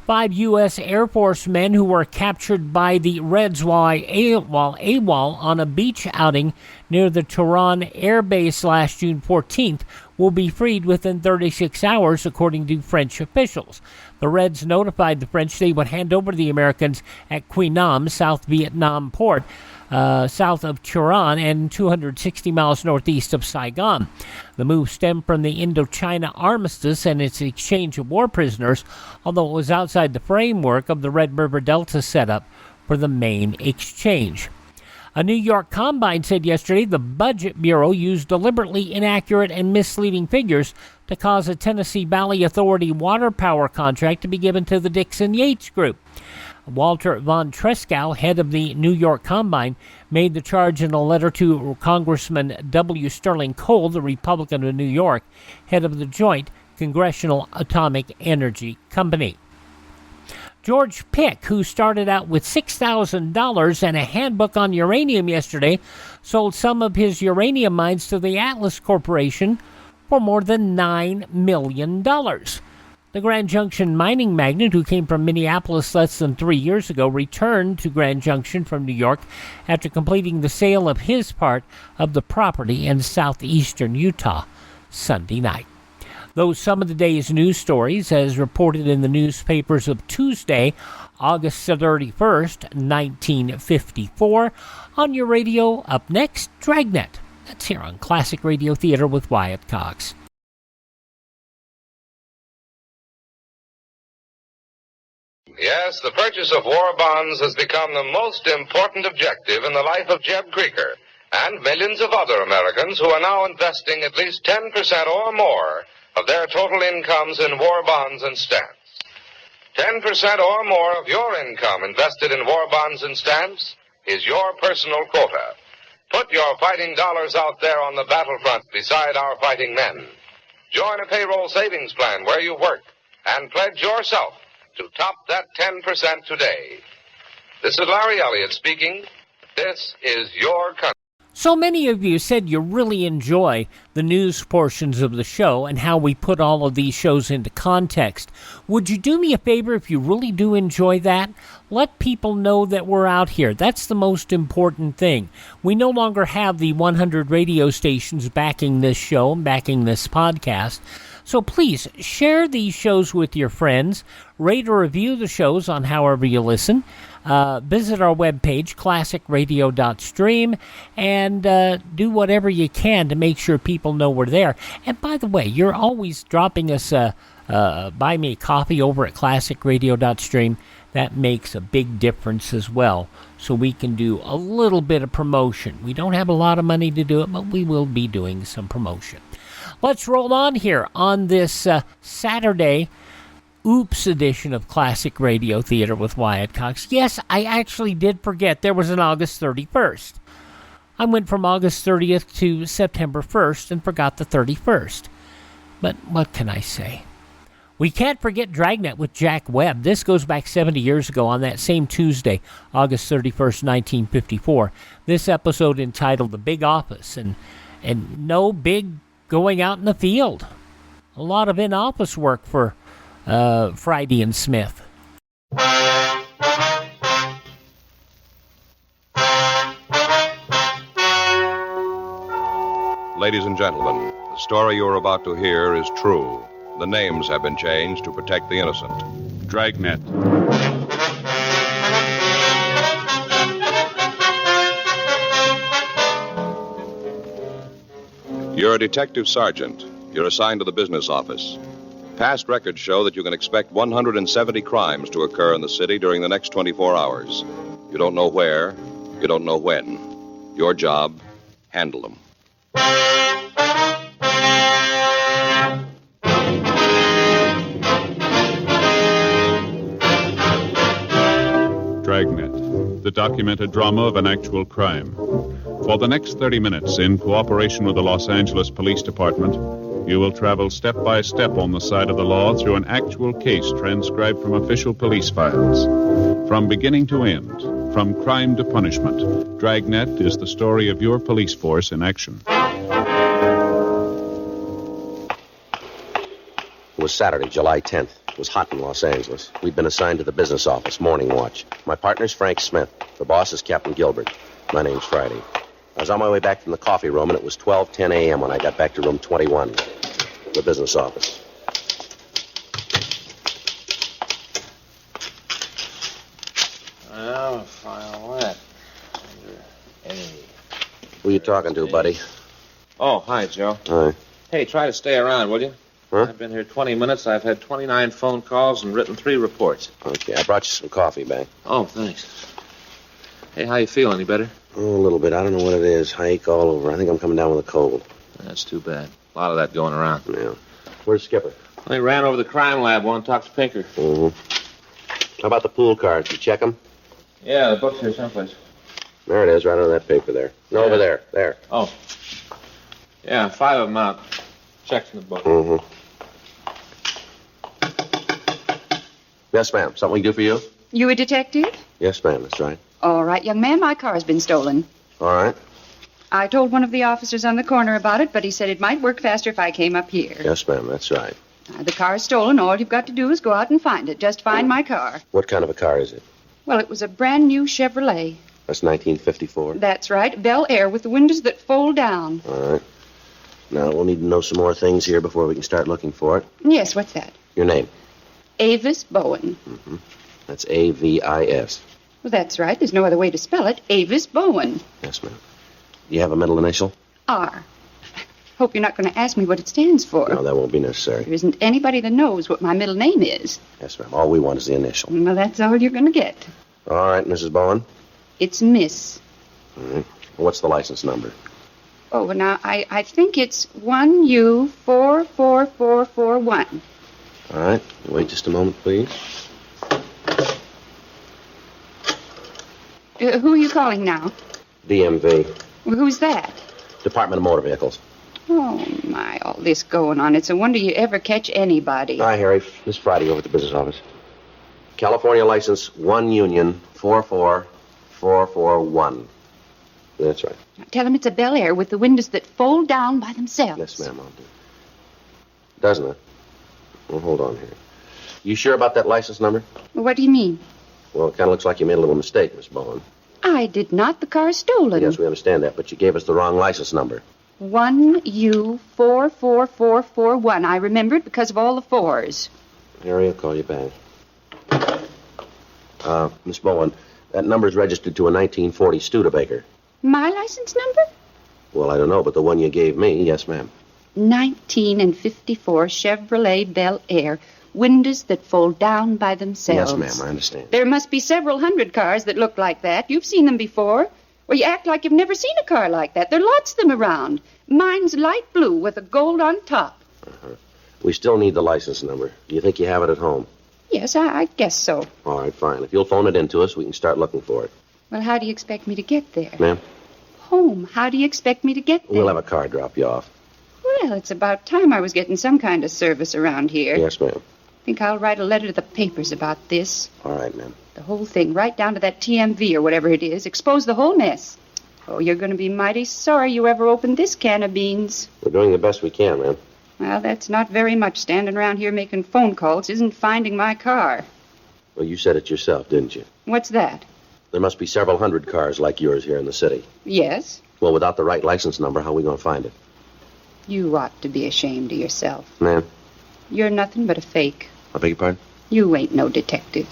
5 U.S. Air Force men who were captured by the Reds while AWOL on a beach outing near the Tehran Air Base last June 14th will be freed within 36 hours, according to French officials. The Reds notified the French they would hand over the Americans at Quy Nham, South Vietnam port, south of Tehran and 260 miles northeast of Saigon. The move stemmed from the Indochina armistice and its exchange of war prisoners, although it was outside the framework of the Red River Delta setup for the Maine exchange. A New York Combine said yesterday the Budget Bureau used deliberately inaccurate and misleading figures to cause a Tennessee Valley Authority water power contract to be given to the Dixon Yates Group. Walter von Tresckow, head of the New York Combine, made the charge in a letter to Congressman W. Sterling Cole, the Republican of New York, head of the Joint Congressional Atomic Energy Company. George Pick, who started out with $6,000 and a handbook on uranium yesterday, sold some of his uranium mines to the Atlas Corporation for more than $9 million. The Grand Junction mining magnate, who came from Minneapolis less than 3 years ago, returned to Grand Junction from New York after completing the sale of his part of the property in southeastern Utah Sunday night. Those some of the day's news stories, as reported in the newspapers of Tuesday, August 31st, 1954. On your radio, up next, Dragnet. That's here on Classic Radio Theater with Wyatt Cox. Yes, the purchase of war bonds has become the most important objective in the life of Jeb Creaker and millions of other Americans who are now investing at least 10% or more of their total incomes in war bonds and stamps. 10% or more of your income invested in war bonds and stamps is your personal quota. Put your fighting dollars out there on the battlefront beside our fighting men. Join a payroll savings plan where you work and pledge yourself to top that 10% today. This is Larry Elliott speaking. This is your country. So many of you said you really enjoy the news portions of the show and how we put all of these shows into context. Would you do me a favor if you really do enjoy that? Let people know that we're out here. That's the most important thing. We no longer have the 100 radio stations backing this show, backing this podcast. So please share these shows with your friends. Rate or review the shows on however you listen. Visit our webpage, classicradio.stream, and do whatever you can to make sure people know we're there. And by the way, you're always dropping us buy me a coffee over at classicradio.stream. That makes a big difference as well, so we can do a little bit of promotion. We don't have a lot of money to do it, but we will be doing some promotion. Let's roll on here on this Saturday Oops edition of Classic Radio Theater with Wyatt Cox. Yes, I actually did forget there was an August 31st. I went from August 30th to September 1st and forgot the 31st. But what can I say? We can't forget Dragnet with Jack Webb. This goes back 70 years ago on that same Tuesday, August 31st, 1954. This episode entitled The Big Office, and no big going out in the field. A lot of in-office work for Friday and Smith. Ladies and gentlemen, the story you are about to hear is true. The names have been changed to protect the innocent. Dragnet. You're a detective sergeant. You're assigned to the business office. Past records show that you can expect 170 crimes to occur in the city during the next 24 hours. You don't know where. You don't know when. Your job, handle them. Dragnet, the documented drama of an actual crime. For the next 30 minutes, in cooperation with the Los Angeles Police Department, you will travel step by step on the side of the law through an actual case transcribed from official police files. From beginning to end, from crime to punishment, Dragnet is the story of your police force in action. It was Saturday, July 10th. It was hot in Los Angeles. We'd been assigned to the business office, morning watch. My partner's Frank Smith. The boss is Captain Gilbert. My name's Friday. I was on my way back from the coffee room, and it was 12:10 a.m. when I got back to room 21, the business office. Well, file that. Under A. Who you talking to, buddy? Oh, hi, Joe. Hi. Hey, try to stay around, will you? Huh? I've been here 20 minutes. I've had 29 phone calls and written 3 reports. Okay, I brought you some coffee back. Oh, thanks. Hey, how you feel? Any better? Oh, a little bit. I don't know what it is. I ache all over. I think I'm coming down with a cold. That's too bad. A lot of that going around. Yeah. Where's Skipper? They ran over to the crime lab. Want to talk to Pinker. Mm-hmm. How about the pool cards? You check them? Yeah, the book's here someplace. There it is, right on that paper there. No, over there. There. Oh. Yeah, 5 of them out. Checks in the book. Mm-hmm. Yes, ma'am. Something we can do for you? You a detective? Yes, ma'am. That's right. All right, young man, my car's been stolen. All right. I told one of the officers on the corner about it, but he said it might work faster if I came up here. Yes, ma'am. That's right. The car's stolen. All you've got to do is go out and find it. Just find my car. What kind of a car is it? Well, it was a brand new Chevrolet. That's 1954. That's right. Bel Air with the windows that fold down. All right. Now, we'll need to know some more things here before we can start looking for it. Yes, what's that? Your name? Avis Bowen. Mm-hmm. That's A-V-I-S. Well, that's right. There's no other way to spell it. Avis Bowen. Yes, ma'am. Do you have a middle initial? R. Hope you're not going to ask me what it stands for. No, that won't be necessary. There isn't anybody that knows what my middle name is. Yes, ma'am. All we want is the initial. Well, that's all you're going to get. All right, Mrs. Bowen. It's Miss. All right. What's the license number? Oh, well, now, I think it's 1U44441. All right. Wait just a moment, please. Who are you calling now? DMV. Well, who's that? Department of Motor Vehicles. Oh, my, all this going on. It's a wonder you ever catch anybody. Hi, Harry. This Friday over at the business office. California license 1 Union 44441. That's right. Tell him it's a Bel Air with the windows that fold down by themselves. Yes, ma'am, I'll do. Doesn't it? Well, hold on here. You sure about that license number? What do you mean? Well, it kind of looks like you made a little mistake, Miss Bowen. I did not. The car's stolen. Yes, we understand that, but you gave us the wrong license number. 1U44441. I remember it because of all the fours. Harry, I'll call you back. Miss Bowen, that number's registered to a 1940 Studebaker. My license number? Well, I don't know, but the one you gave me, yes, ma'am. 1954 Chevrolet Bel Air. Windows that fold down by themselves. Yes, ma'am, I understand. There must be several hundred cars that look like that. You've seen them before. Well, you act like you've never seen a car like that. There are lots of them around. Mine's light blue with a gold on top. Uh-huh. We still need the license number. Do you think you have it at home? Yes, I guess so. All right, fine. If you'll phone it in to us, we can start looking for it. Well, how do you expect me to get there? Ma'am? Home. How do you expect me to get there? We'll have a car drop you off. Well, it's about time I was getting some kind of service around here. Yes, ma'am. I think I'll write a letter to the papers about this. All right, ma'am. The whole thing, right down to that TMV or whatever it is. Expose the whole mess. Oh, you're going to be mighty sorry you ever opened this can of beans. We're doing the best we can, ma'am. Well, that's not very much. Standing around here making phone calls isn't finding my car. Well, you said it yourself, didn't you? What's that? There must be several hundred cars like yours here in the city. Yes. Well, without the right license number, how are we going to find it? You ought to be ashamed of yourself. Ma'am? You're nothing but a fake. I beg your pardon? You ain't no detective.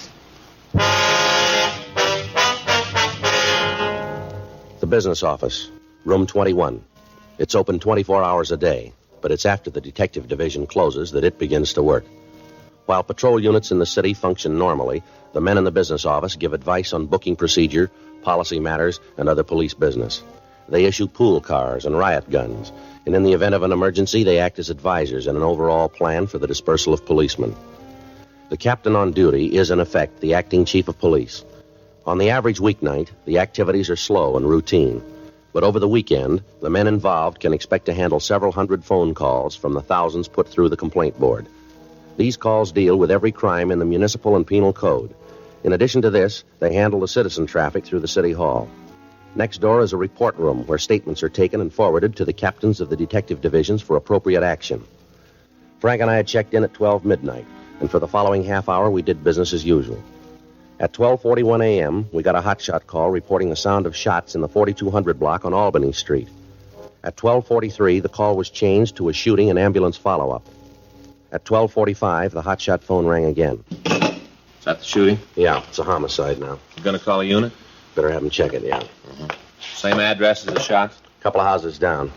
The business office, room 21. It's open 24 hours a day, but it's after the detective division closes that it begins to work. While patrol units in the city function normally, the men in the business office give advice on booking procedure, policy matters, and other police business. They issue pool cars and riot guns, and in the event of an emergency, they act as advisors in an overall plan for the dispersal of policemen. The captain on duty is, in effect, the acting chief of police. On the average weeknight, the activities are slow and routine. But over the weekend, the men involved can expect to handle several hundred phone calls from the thousands put through the complaint board. These calls deal with every crime in the municipal and penal code. In addition to this, they handle the citizen traffic through the city hall. Next door is a report room where statements are taken and forwarded to the captains of the detective divisions for appropriate action. Frank and I had checked in at 12 midnight, and for the following half hour, we did business as usual. At 12:41 a.m., we got a hotshot call reporting the sound of shots in the 4200 block on Albany Street. At 12:43, the call was changed to a shooting and ambulance follow-up. At 12:45, the hotshot phone rang again. Is that the shooting? Yeah, it's a homicide now. You gonna call a unit? Better have them check it, yeah. Mm-hmm. Same address as the shots? Couple of houses down.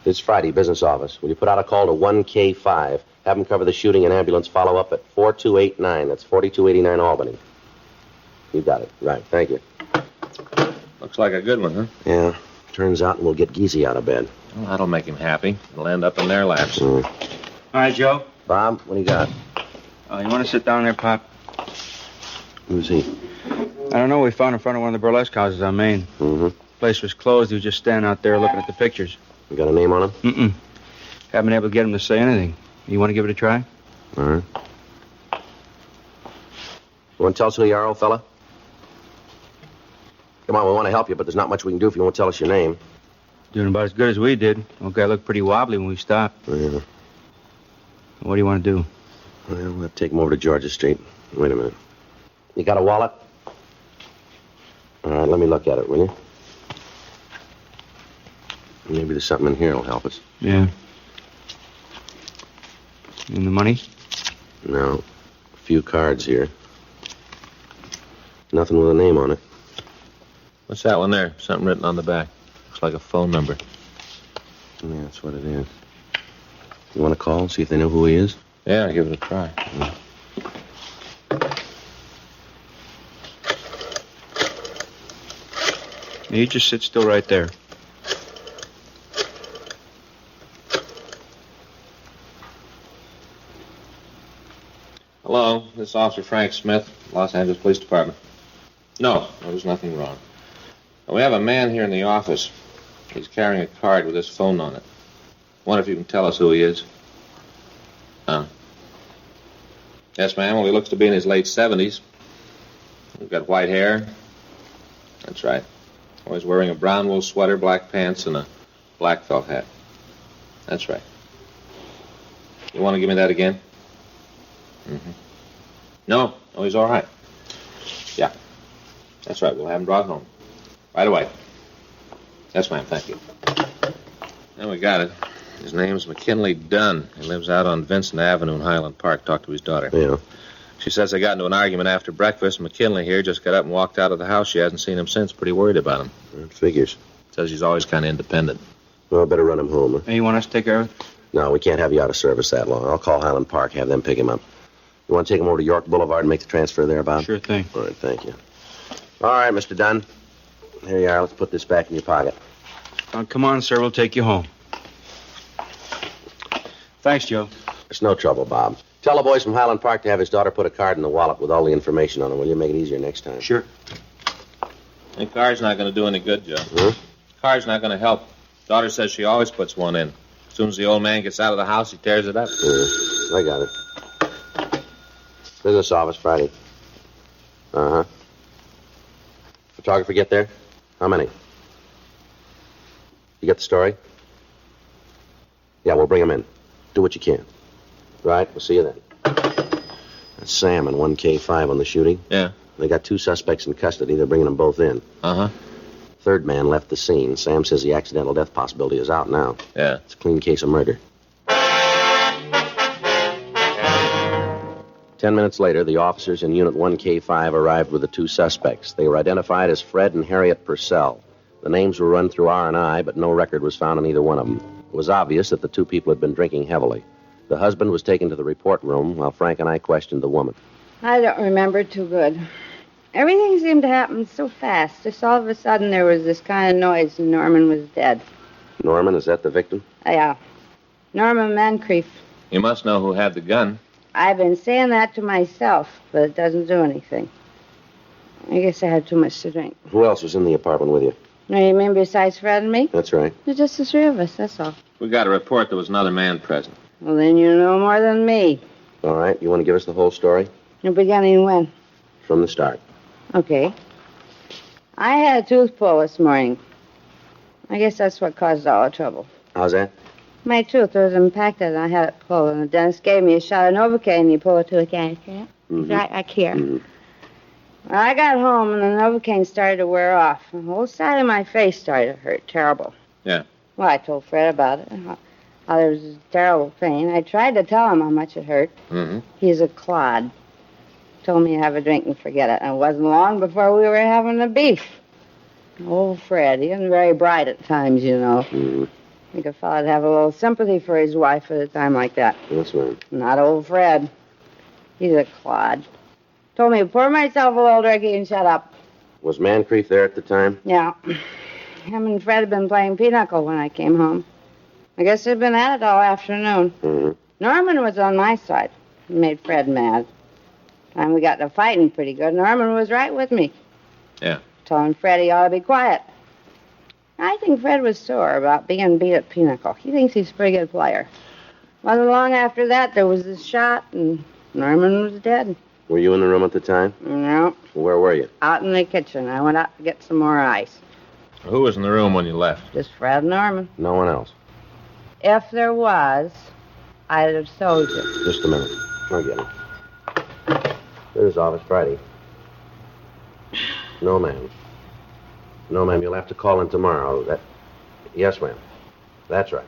This Friday, business office. Will you put out a call to 1K5? Have them cover the shooting and ambulance follow-up at 4289. That's 4289 Albany. You got it. Right. Thank you. Looks like a good one, huh? Yeah. Turns out we'll get Geezy out of bed. Well, that'll make him happy. He'll end up in their laps. Mm. All right, Joe. Bob, what do you got? You want to sit down there, Pop? Who's he? I don't know. We found in front of one of the burlesque houses on Maine. Mm-hmm. Place was closed. He was just standing out there looking at the pictures. You got a name on him? Mm-mm. Haven't been able to get him to say anything. You want to give it a try? All right. You want to tell us who you are, old fella? Come on, we want to help you, but there's not much we can do if you won't tell us your name. Doing about as good as we did. Old guy looked pretty wobbly when we stopped. Yeah. What do you want to do? Well, we'll take him over to Georgia Street. Wait a minute. You got a wallet? All right, let me look at it, will you? Maybe there's something in here that'll help us. Yeah. And the money? No. A few cards here. Nothing with a name on it. What's that one there? Something written on the back. Looks like a phone number. Yeah, that's what it is. You want to call and see if they know who he is? Yeah, give it a try. Yeah. Now, you just sit still right there. Hello, this is Officer Frank Smith, Los Angeles Police Department. No, there's nothing wrong. We have a man here in the office. He's carrying a card with his phone on it. Wonder if you can tell us who he is. Yes, ma'am. Well, he looks to be in his late 70s. He's got white hair. That's right. Always wearing a brown wool sweater, black pants, and a black felt hat. That's right. You want to give me that again? Mm-hmm. No, he's all right. Yeah. That's right. We'll have him brought home. Right away. Yes, ma'am. Thank you. Now we got it. His name's McKinley Dunn. He lives out on Vincent Avenue in Highland Park. Talked to his daughter. Yeah. She says they got into an argument after breakfast. McKinley here just got up and walked out of the house. She hasn't seen him since. Pretty worried about him. It figures. Says he's always kind of independent. Well, I better run him home. Huh? Hey, you want us to take care of it? No, we can't have you out of service that long. I'll call Highland Park, have them pick him up. You want to take him over to York Boulevard and make the transfer there, Bob? Sure thing. All right, thank you. All right, Mr. Dunn. Here you are. Let's put this back in your pocket. Come on, sir. We'll take you home. Thanks, Joe. It's no trouble, Bob. Tell the boys from Highland Park to have his daughter put a card in the wallet with all the information on it. Will you make it easier next time? Sure. The card's not going to do any good, Joe. Huh? The card's not going to help. Daughter says she always puts one in. As soon as the old man gets out of the house, he tears it up. Yeah, I got it. Business office, Friday. Uh-huh. Photographer get there? How many? You get the story? Yeah, we'll bring him in. Do what you can. Right, we'll see you then. That's Sam and 1K5 on the shooting. Yeah. They got 2 suspects in custody. They're bringing them both in. Uh-huh. Third man left the scene. Sam says the accidental death possibility is out now. Yeah. It's a clean case of murder. 10 minutes later, the officers in Unit 1K5 arrived with the 2 suspects. They were identified as Fred and Harriet Purcell. The names were run through R&I, but no record was found on either one of them. It was obvious that the 2 people had been drinking heavily. The husband was taken to the report room while Frank and I questioned the woman. I don't remember too good. Everything seemed to happen so fast. Just all of a sudden there was this kind of noise and Norman was dead. Norman, is that the victim? Yeah. Norman Moncrief. You must know who had the gun. I've been saying that to myself, but it doesn't do anything. I guess I had too much to drink. Who else was in the apartment with you? Now, you mean besides Fred and me? That's right. It's just the 3 of us, that's all. We got a report there was another man present. Well, then you know more than me. All right, you want to give us the whole story? The beginning when? From the start. Okay. I had a tooth pull this morning. I guess that's what caused all the trouble. How's that? My tooth was impacted and I had it pulled, and the dentist gave me a shot of Novocaine and he pulled it to a can. Right here. Mm-hmm. Well, I got home and the Novocaine started to wear off. The whole side of my face started to hurt terrible. Yeah. Well, I told Fred about it. How there was terrible pain. I tried to tell him how much it hurt. Mm-hmm. He's a clod. Told me to have a drink and forget it. And it wasn't long before we were having a beef. Old Fred, he wasn't very bright at times, you know. Mm-hmm. think a fella'd have a little sympathy for his wife at a time like that. That's right. Not old Fred. He's a clod. Told me to pour myself a little drinky and shut up. Was Moncrief there at the time? Yeah. Him and Fred had been playing pinochle when I came home. I guess they'd been at it all afternoon. Mm-hmm. Norman was on my side. He made Fred mad. Time we got to fighting pretty good, Norman was right with me. Yeah. Telling Fred he ought to be quiet. I think Fred was sore about being beat at pinochle. He thinks he's a pretty good player. Wasn't long after that, there was this shot, and Norman was dead. Were you in the room at the time? No. Where were you? Out in the kitchen. I went out to get some more ice. Who was in the room when you left? Just Fred and Norman. No one else. If there was, I'd have told you. Just a minute. I'll get him. This is office Friday. No, ma'am. No, ma'am. You'll have to call in tomorrow. Yes, ma'am. That's right.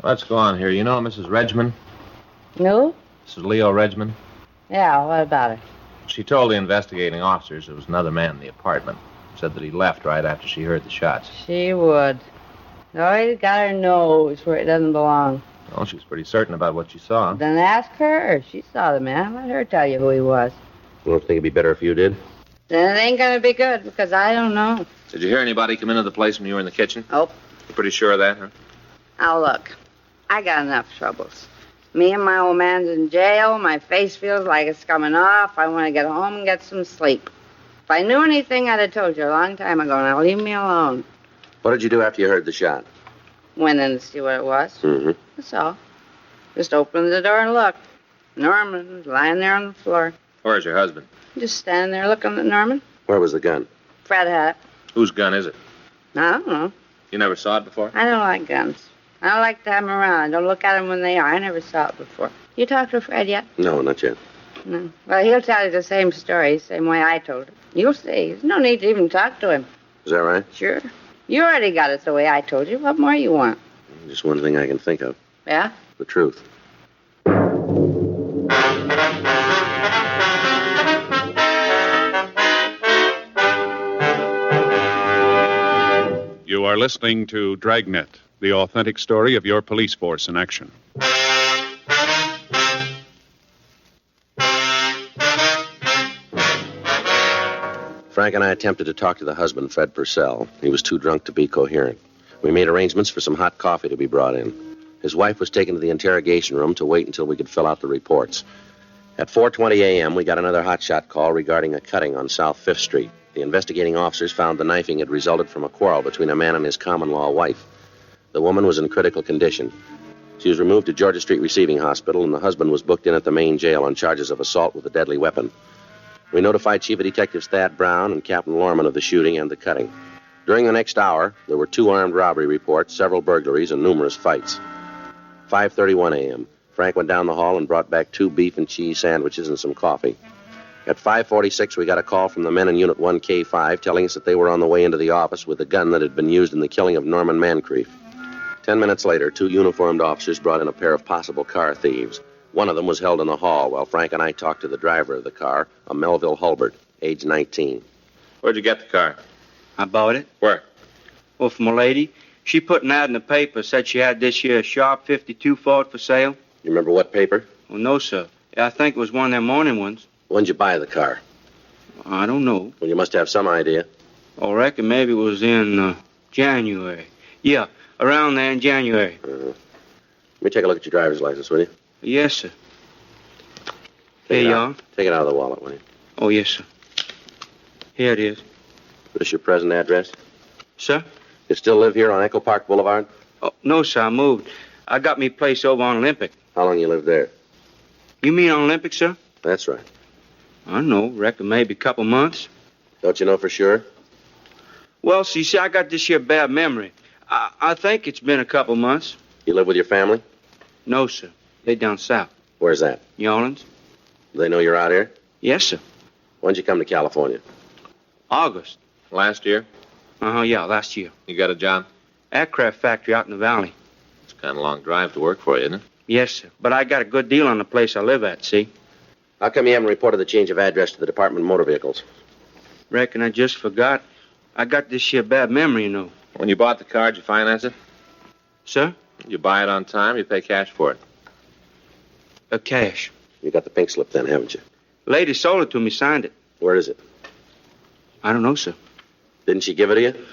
Let's go on here. You know Mrs. Regman? No? Mrs. Leo Regman? Yeah, what about her? She told the investigating officers there was another man in the apartment. Said that he left right after she heard the shots. She would. Always got her nose where it doesn't belong. Well, she was pretty certain about what she saw. Then ask her. She saw the man. Let her tell you who he was. You don't think it'd be better if you did? Then it ain't gonna be good, because I don't know. Did you hear anybody come into the place when you were in the kitchen? Nope. You pretty sure of that, huh? Now look, I got enough troubles. Me and my old man's in jail. My face feels like it's coming off. I want to get home and get some sleep. If I knew anything, I'd have told you a long time ago. Now leave me alone. What did you do after you heard the shot? Went in to see what it was. Mm-hmm. That's all. Just opened the door and looked. Norman was lying there on the floor. Where's your husband? Just standing there looking at Norman. Where was the gun? Fred had it. Whose gun is it? I don't know. You never saw it before? I don't like guns. I don't like to have them around. I don't look at them when they are. I never saw it before. You talked to Fred yet? No, not yet. No. Well, he'll tell you the same story, same way I told it. You'll see. There's no need to even talk to him. Is that right? Sure. You already got it the way I told you. What more you want? Just one thing I can think of. Yeah? The truth. You are listening to Dragnet, the authentic story of your police force in action. Frank and I attempted to talk to the husband, Fred Purcell. He was too drunk to be coherent. We made arrangements for some hot coffee to be brought in. His wife was taken to the interrogation room to wait until we could fill out the reports. At 4:20 a.m., we got another hotshot call regarding a cutting on South 5th Street. The investigating officers found the knifing had resulted from a quarrel between a man and his common-law wife. The woman was in critical condition. She was removed to Georgia Street Receiving Hospital, and the husband was booked in at the Maine jail on charges of assault with a deadly weapon. We notified Chief of Detectives Thad Brown and Captain Lorman of the shooting and the cutting. During the next hour, there were 2 armed robbery reports, several burglaries, and numerous fights. 5:31 a.m., Frank went down the hall and brought back 2 beef and cheese sandwiches and some coffee. At 5:46, we got a call from the men in Unit 1K5 telling us that they were on the way into the office with the gun that had been used in the killing of Norman Moncrief. 10 minutes later, 2 uniformed officers brought in a pair of possible car thieves. One of them was held in the hall while Frank and I talked to the driver of the car, a Melville Hulbert, age 19. Where'd you get the car? I bought it. Where? Well, from a lady. She put an ad in the paper, said she had this here Sharp 52 Ford for sale. You remember what paper? Well, no, sir. I think it was one of them morning ones. When'd you buy the car? I don't know. Well, you must have some idea. I reckon maybe it was in January. Yeah, around there in January. Let me take a look at your driver's license, will you? Yes, sir. Here you are. Take it out of the wallet, will you? Oh, yes, sir. Here it is. This your present address? Sir? You still live here on Echo Park Boulevard? Oh, no, sir, I moved. I got me place over on Olympic. How long you lived there? You mean on Olympic, sir? That's right. I don't know. Reckon maybe a couple months. Don't you know for sure? Well, see, I got this here bad memory. I think it's been a couple months. You live with your family? No, sir. They down south. Where's that? New Orleans. Do they know you're out here? Yes, sir. When'd you come to California? August. Last year? Yeah, last year. You got a job? Aircraft factory out in the valley. It's kind of a long drive to work for you, isn't it? Yes, sir. But I got a good deal on the place I live at, see? How come you haven't reported the change of address to the Department of Motor Vehicles? Reckon I just forgot. I got this here bad memory, you know. When you bought the car, did you finance it? Sir? You buy it on time, you pay cash for it. Cash. You got the pink slip then, haven't you? Lady sold it to me, signed it. Where is it? I don't know, sir. Didn't she give it to you?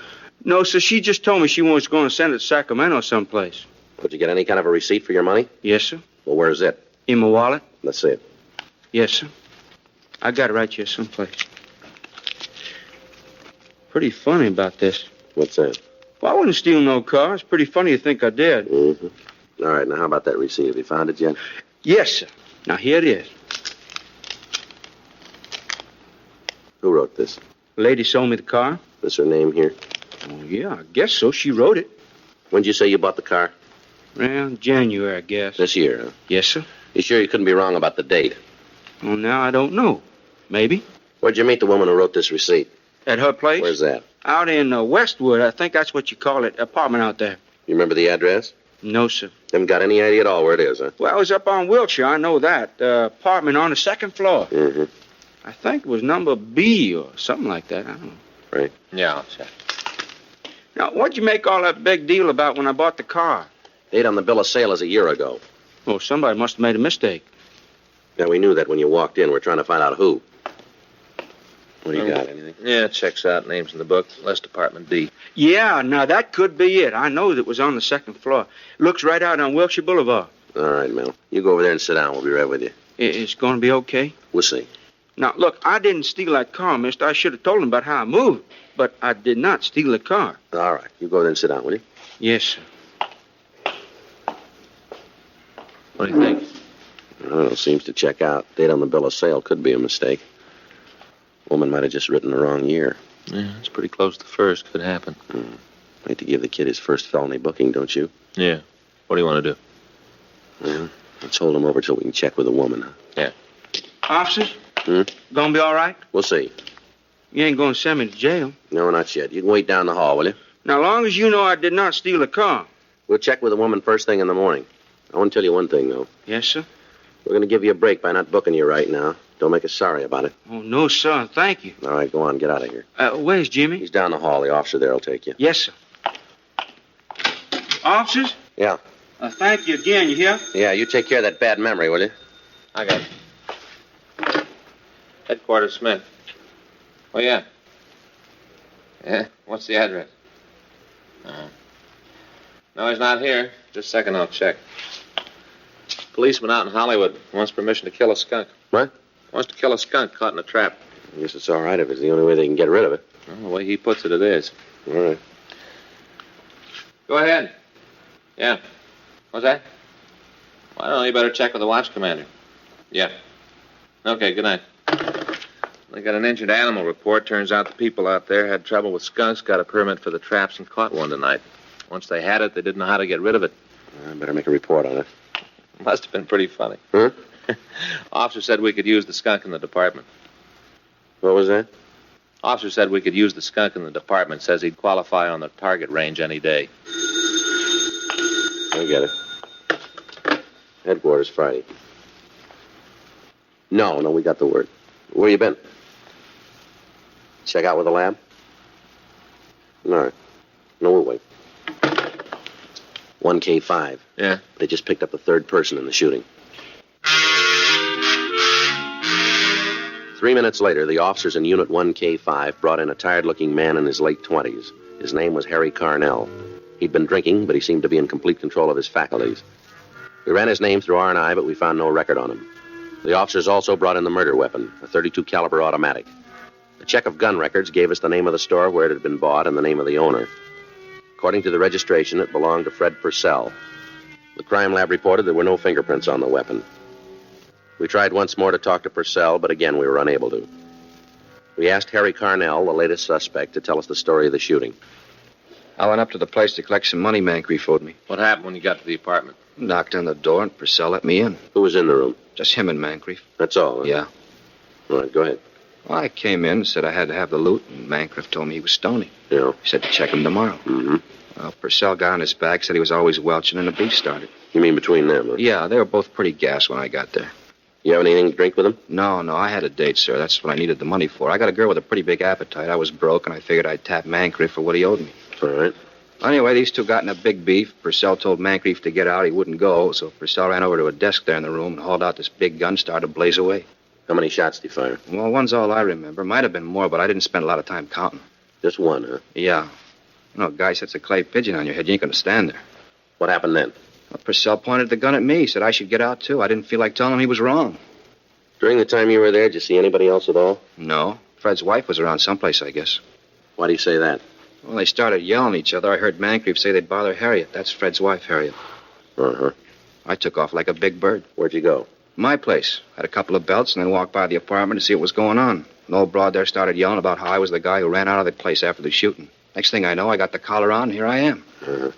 No, sir, she just told me she was going to send it to Sacramento someplace. Did you get any kind of a receipt for your money? Yes, sir. Well, where's it? In my wallet? Let's see it. Yes, sir. I got it right here someplace. Pretty funny about this. What's that? Well, I wouldn't steal no car. It's pretty funny you think I did. Mm-hmm. All right, now how about that receipt? Have you found it yet? Yes, sir. Now, here it is. Who wrote this? The lady sold me the car. Is her name here? Oh, yeah, I guess so. She wrote it. When'd you say you bought the car? Well, January, I guess. This year, huh? Yes, sir. You sure you couldn't be wrong about the date? Well, now I don't know. Maybe. Where'd you meet the woman who wrote this receipt? At her place? Where's that? Out in Westwood. I think that's what you call it. Apartment out there. You remember the address? No, sir. Haven't got any idea at all where it is, huh? Well, it was up on Wilshire. I know that. Apartment on the second floor. Mm-hmm. I think it was number B or something like that. I don't know. Right. Yeah, I'll check. Now, what'd you make all that big deal about when I bought the car? Date on the bill of sale is a year ago. Oh, somebody must have made a mistake. Yeah, we knew that when you walked in. We're trying to find out who. What do you got, anything? Yeah, it checks out. Names in the book. List Department D. Yeah, now that could be it. I know that it was on the second floor. Looks right out on Wilshire Boulevard. All right, Mel. You go over there and sit down. We'll be right with you. It's going to be okay? We'll see. Now, look, I didn't steal that car, mister. I should have told him about how I moved. But I did not steal the car. All right. You go over there and sit down, will you? Yes, sir. What do you think? Well, it seems to check out. Date on the bill of sale could be a mistake. Woman might have just written the wrong year. Yeah, it's pretty close to first. Could happen. Hate to give the kid his first felony booking, don't you? Yeah. What do you want to do? Well, let's hold him over till we can check with the woman, huh? Yeah. Officers? Gonna be all right? We'll see. You ain't gonna send me to jail. No, not yet. You can wait down the hall, will you? Now, long as you know I did not steal the car. We'll check with the woman first thing in the morning. I want to tell you one thing, though. Yes, sir? We're going to give you a break by not booking you right now. Don't make us sorry about it. Oh, no, sir. Thank you. All right, go on. Get out of here. Where's Jimmy? He's down the hall. The officer there will take you. Yes, sir. Officers? Yeah. Thank you again. You hear? Yeah, you take care of that bad memory, will you? I got it. Headquarters, Smith. Oh, yeah. Yeah? What's the address? No, he's not here. Just a second, I'll check. Policeman out in Hollywood wants permission to kill a skunk. What? Wants to kill a skunk caught in a trap. I guess it's all right if it's the only way they can get rid of it. Well, the way he puts it, it is. All right. Go ahead. Yeah. What's that? Well, I don't know. You better check with the watch commander. Yeah. Okay, good night. They got an injured animal report. Turns out the people out there had trouble with skunks, got a permit for the traps, and caught one tonight. Once they had it, they didn't know how to get rid of it. I better make a report on it. Must have been pretty funny. Huh? Officer said we could use the skunk in the department. What was that? Officer said we could use the skunk in the department. Says he'd qualify on the target range any day. I get it. Headquarters Friday. No, we got the word. Where you been? Check out with the lab? All right. No, we'll wait. 1K5. Yeah? They just picked up a third person in the shooting. 3 minutes later, the officers in Unit 1K5 brought in a tired-looking man in his late 20s. His name was Harry Carnell. He'd been drinking, but he seemed to be in complete control of his faculties. We ran his name through R&I, but we found no record on him. The officers also brought in the murder weapon, a .32 caliber automatic. A check of gun records gave us the name of the store where it had been bought and the name of the owner. According to the registration, it belonged to Fred Purcell. The crime lab reported there were no fingerprints on the weapon. We tried once more to talk to Purcell, but again we were unable to. We asked Harry Carnell, the latest suspect, to tell us the story of the shooting. I went up to the place to collect some money Mancreef owed me. What happened when you got to the apartment? Knocked on the door and Purcell let me in. Who was in the room? Just him and Mancreef. That's all, huh? Yeah. All right, go ahead. Well, I came in and said I had to have the loot, and Mancreef told me he was stony. Yeah. He said to check him tomorrow. Mm-hmm. Well, Purcell got on his back, said he was always welching, and the beef started. You mean between them, huh? Yeah, they were both pretty gassed when I got there. You have anything to drink with them? No, I had a date, sir. That's what I needed the money for. I got a girl with a pretty big appetite. I was broke, and I figured I'd tap Mancreef for what he owed me. All right. Anyway, these two got in a big beef. Purcell told Moncrief to get out. He wouldn't go, so Purcell ran over to a desk there in the room and hauled out this big gun, started to blaze away. How many shots did he fire? Well, one's all I remember. Might have been more, but I didn't spend a lot of time counting. Just one, huh? Yeah. You know, a guy sets a clay pigeon on your head, you ain't gonna stand there. What happened then? Well, Purcell pointed the gun at me. He said I should get out, too. I didn't feel like telling him he was wrong. During the time you were there, did you see anybody else at all? No. Fred's wife was around someplace, I guess. Why do you say that? Well, they started yelling at each other. I heard Moncrief say they'd bother Harriet. That's Fred's wife, Harriet. Uh-huh. I took off like a big bird. Where'd you go? My place. Had a couple of belts and then walked by the apartment to see what was going on. An old broad there started yelling about how I was the guy who ran out of the place after the shooting. Next thing I know, I got the collar on, and here I am. Uh-huh.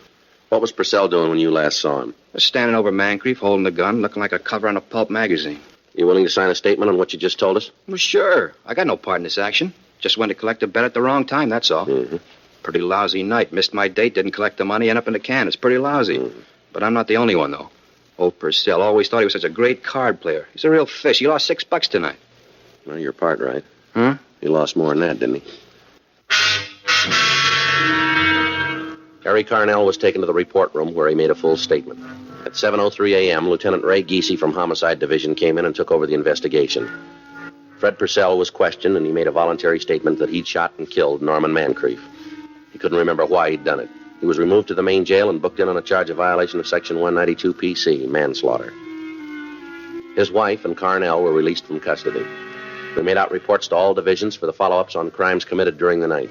What was Purcell doing when you last saw him? I was standing over Moncrief, holding the gun, looking like a cover on a pulp magazine. You willing to sign a statement on what you just told us? Well, sure. I got no part in this action. Just went to collect a bet at the wrong time, that's all. Mm-hmm. Pretty lousy night. Missed my date, didn't collect the money, end up in the can. It's pretty lousy. Mm-hmm. But I'm not the only one, though. Old Purcell always thought he was such a great card player. He's a real fish. He lost $6 tonight. Well, your part right. Huh? He lost more than that, didn't he? Harry Carnell was taken to the report room where he made a full statement. At 7:03 a.m., Lieutenant Ray Giese from Homicide Division came in and took over the investigation. Fred Purcell was questioned, and he made a voluntary statement that he'd shot and killed Norman Moncrief. He couldn't remember why he'd done it. He was removed to the Maine jail and booked in on a charge of violation of Section 192 PC, manslaughter. His wife and Carnell were released from custody. They made out reports to all divisions for the follow-ups on crimes committed during the night.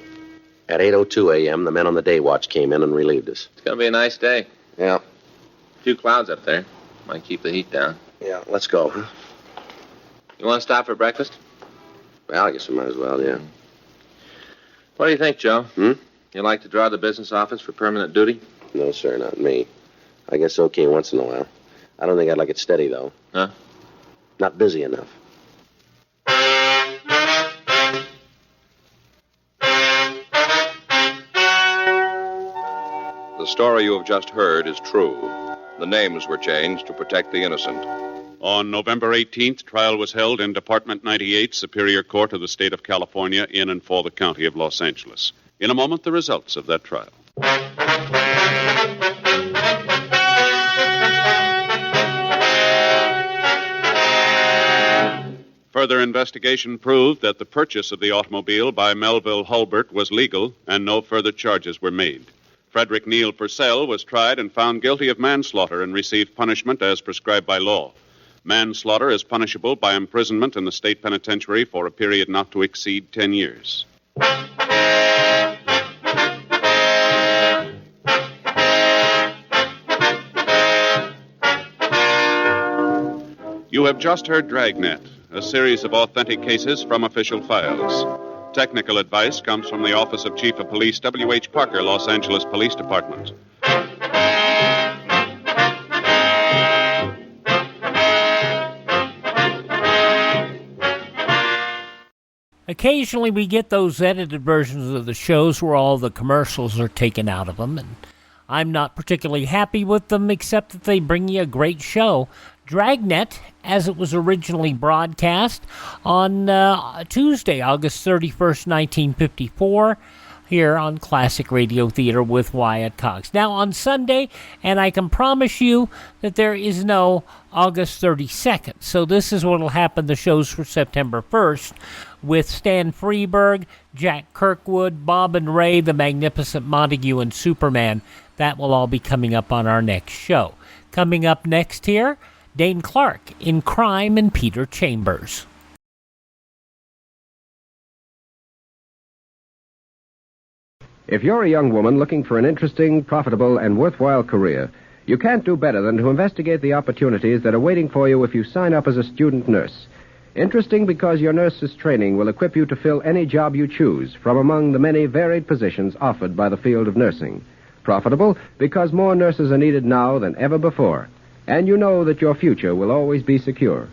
At 8:02 a.m., the men on the day watch came in and relieved us. It's going to be a nice day. Yeah. A few clouds up there. Might keep the heat down. Yeah, let's go. You want to stop for breakfast? Well, I guess we might as well, yeah. What do you think, Joe? You like to draw the business office for permanent duty? No, sir, not me. I guess okay once in a while. I don't think I'd like it steady, though. Huh? Not busy enough. The story you have just heard is true. The names were changed to protect the innocent. On November 18th, trial was held in Department 98, Superior Court of the State of California, in and for the County of Los Angeles. In a moment, the results of that trial. Further investigation proved that the purchase of the automobile by Melville Hulbert was legal, and no further charges were made. Frederick Neal Purcell was tried and found guilty of manslaughter and received punishment as prescribed by law. Manslaughter is punishable by imprisonment in the state penitentiary for a period not to exceed 10 years. You have just heard Dragnet, a series of authentic cases from official files. Technical advice comes from the Office of Chief of Police W.H. Parker, Los Angeles Police Department. Occasionally we get those edited versions of the shows where all the commercials are taken out of them, and I'm not particularly happy with them, except that they bring you a great show. Dragnet, as it was originally broadcast on Tuesday, August 31st, 1954, here on Classic Radio Theater with Wyatt Cox. Now on Sunday, and I can promise you that there is no August 32nd, so this is what will happen, the shows for September 1st, with Stan Freeberg, Jack Kirkwood, Bob and Ray, the Magnificent Montague, and Superman. That will all be coming up on our next show. Coming up next here, Dane Clark in Crime and Peter Chambers. If you're a young woman looking for an interesting, profitable, and worthwhile career, you can't do better than to investigate the opportunities that are waiting for you if you sign up as a student nurse. Interesting because your nurse's training will equip you to fill any job you choose from among the many varied positions offered by the field of nursing. Profitable because more nurses are needed now than ever before, and you know that your future will always be secure.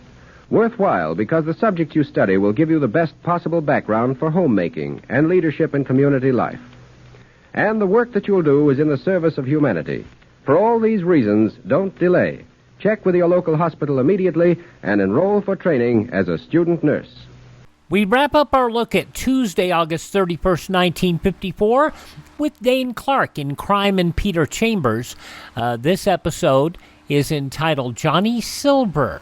Worthwhile because the subject you study will give you the best possible background for homemaking and leadership in community life. And the work that you'll do is in the service of humanity. For all these reasons, don't delay. Check with your local hospital immediately and enroll for training as a student nurse. We wrap up our look at Tuesday, August 31st, 1954, with Dane Clark in Crime and Peter Chambers. This episode is entitled Johnny Silver.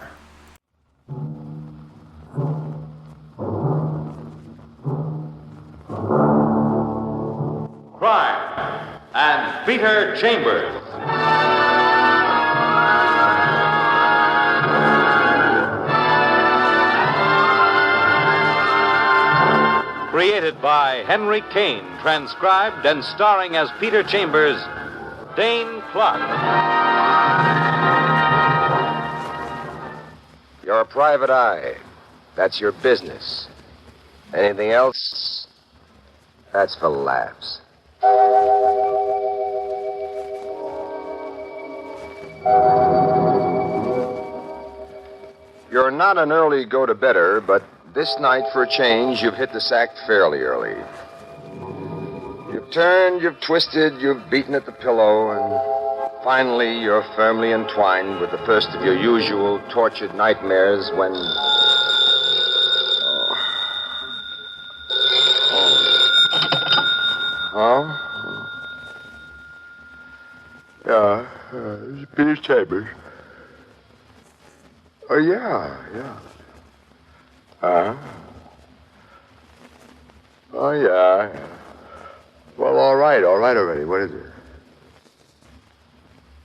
Crime and Peter Chambers. Created by Henry Kane, transcribed and starring as Peter Chambers, Dane Clark. You're a private eye. That's your business. Anything else? That's for laughs. You're not an early go-to-bedder, but this night, for a change, you've hit the sack fairly early. You've turned, you've twisted, you've beaten at the pillow, and finally you're firmly entwined with the first of your usual tortured nightmares when... Oh? Yeah, this is Peter Chambers. Oh, yeah. Oh, yeah. Well, all right already. What is it?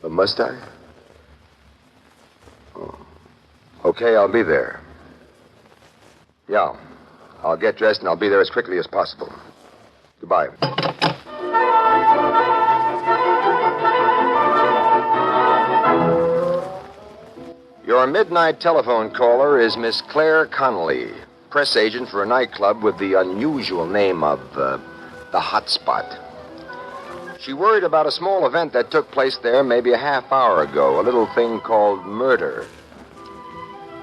A Mustang? Oh. Okay, I'll be there. Yeah. I'll get dressed and I'll be there as quickly as possible. Goodbye. Your midnight telephone caller is Miss Claire Connolly, press agent for a nightclub with the unusual name of the Hot Spot. She worried about a small event that took place there maybe a half hour ago, a little thing called murder.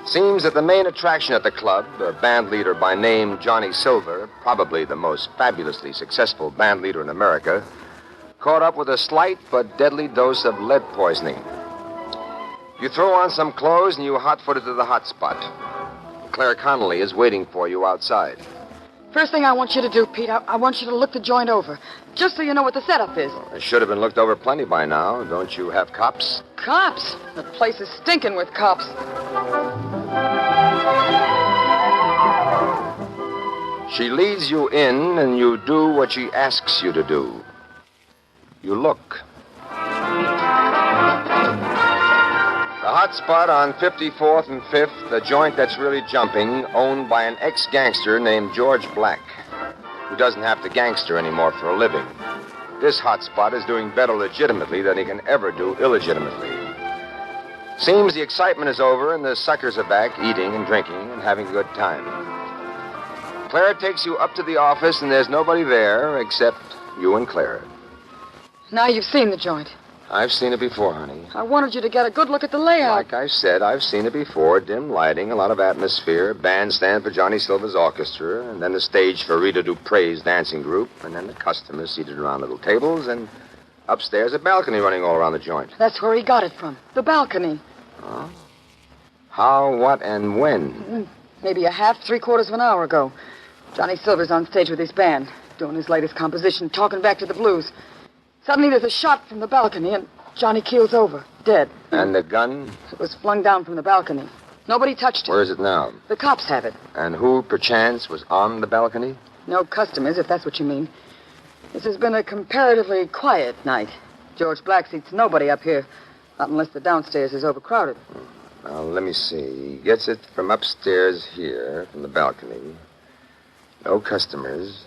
Seems that the main attraction at the club, a band leader by name Johnny Silver, probably the most fabulously successful band leader in America, caught up with a slight but deadly dose of lead poisoning. You throw on some clothes and you hot-footed to the Hot Spot. Claire Connolly is waiting for you outside. First thing I want you to do, Pete, I want you to look the joint over, just so you know what the setup is. It should have been looked over plenty by now. Don't you have cops? Cops? The place is stinking with cops. She leads you in, and you do what she asks you to do. You look. The Hot Spot on 54th and 5th, the joint that's really jumping, owned by an ex-gangster named George Black, who doesn't have to gangster anymore for a living. This Hot Spot is doing better legitimately than he can ever do illegitimately. Seems the excitement is over and the suckers are back eating and drinking and having a good time. Claire takes you up to the office and there's nobody there except you and Claire. Now you've seen the joint. I've seen it before, honey. I wanted you to get a good look at the layout. Like I said, I've seen it before. Dim lighting, a lot of atmosphere, bandstand for Johnny Silver's orchestra, and then the stage for Rita Dupre's dancing group, and then the customers seated around little tables, and upstairs a balcony running all around the joint. That's where he got it from, the balcony. Oh? How, what, and when? Maybe a half, three-quarters of an hour ago. Johnny Silver's on stage with his band, doing his latest composition, talking back to the blues. Suddenly there's a shot from the balcony, and Johnny keels over, dead. And the gun? It was flung down from the balcony. Nobody touched it. Where is it now? The cops have it. And who, perchance, was on the balcony? No customers, if that's what you mean. This has been a comparatively quiet night. George Black seats nobody up here, not unless the downstairs is overcrowded. Now, let me see. He gets it from upstairs here, from the balcony. No customers.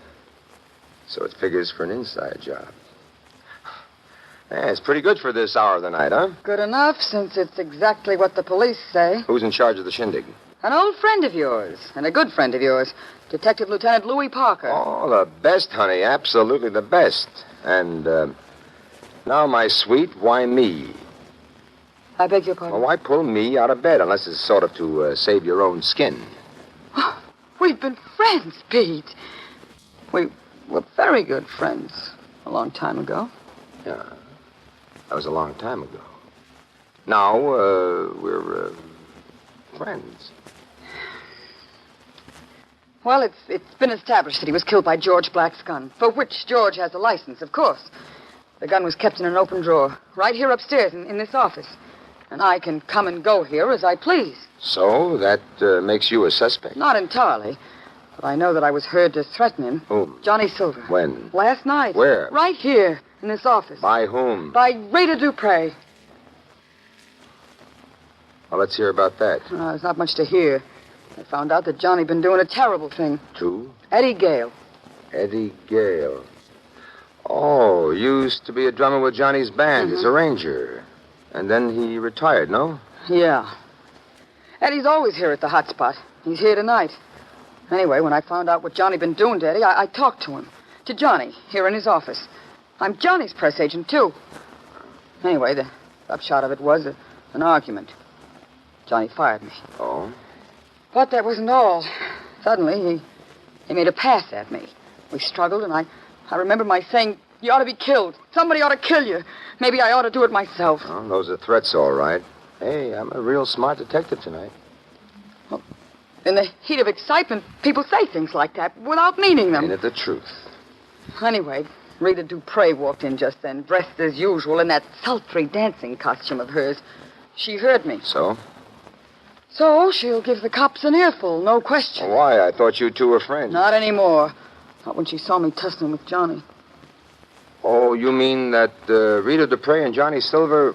So it figures for an inside job. Yeah, it's pretty good for this hour of the night, huh? Good enough, since it's exactly what the police say. Who's in charge of the shindig? An old friend of yours, and a good friend of yours, Detective Lieutenant Louis Parker. Oh, the best, honey. Absolutely the best. And, now, my sweet, why me? I beg your pardon? Well, why pull me out of bed, unless it's sort of to save your own skin? We've been friends, Pete. We were very good friends a long time ago. Yeah. That was a long time ago. Now, we're friends. Well, it's been established that he was killed by George Black's gun, for which George has a license, of course. The gun was kept in an open drawer, right here upstairs in this office. And I can come and go here as I please. So, that makes you a suspect? Not entirely. But I know that I was heard to threaten him. Whom? Johnny Silver. When? Last night. Where? Right here, in this office. By whom? By Rita Dupre. Well, let's hear about that. There's not much to hear. I found out that Johnny'd been doing a terrible thing. To? Eddie Gale. Eddie Gale. Oh, used to be a drummer with Johnny's band as a ranger. And then he retired, no? Yeah. Eddie's always here at the hot spot. He's here tonight. Anyway, when I found out what Johnny'd been doing to Eddie, I talked to him. To Johnny, here in his office. I'm Johnny's press agent, too. Anyway, the upshot of it was an argument. Johnny fired me. Oh? But that wasn't all. Suddenly, he made a pass at me. We struggled, and I remember my saying, "You ought to be killed. Somebody ought to kill you. Maybe I ought to do it myself." Well, those are threats, all right. Hey, I'm a real smart detective tonight. Well, in the heat of excitement, people say things like that without meaning them. Ain't it the truth? Anyway, Rita Dupre walked in just then, dressed as usual in that sultry dancing costume of hers. She heard me. So? So she'll give the cops an earful, no question. Well, why? I thought you two were friends. Not anymore. Not when she saw me tussling with Johnny. Oh, you mean that Rita Dupre and Johnny Silver...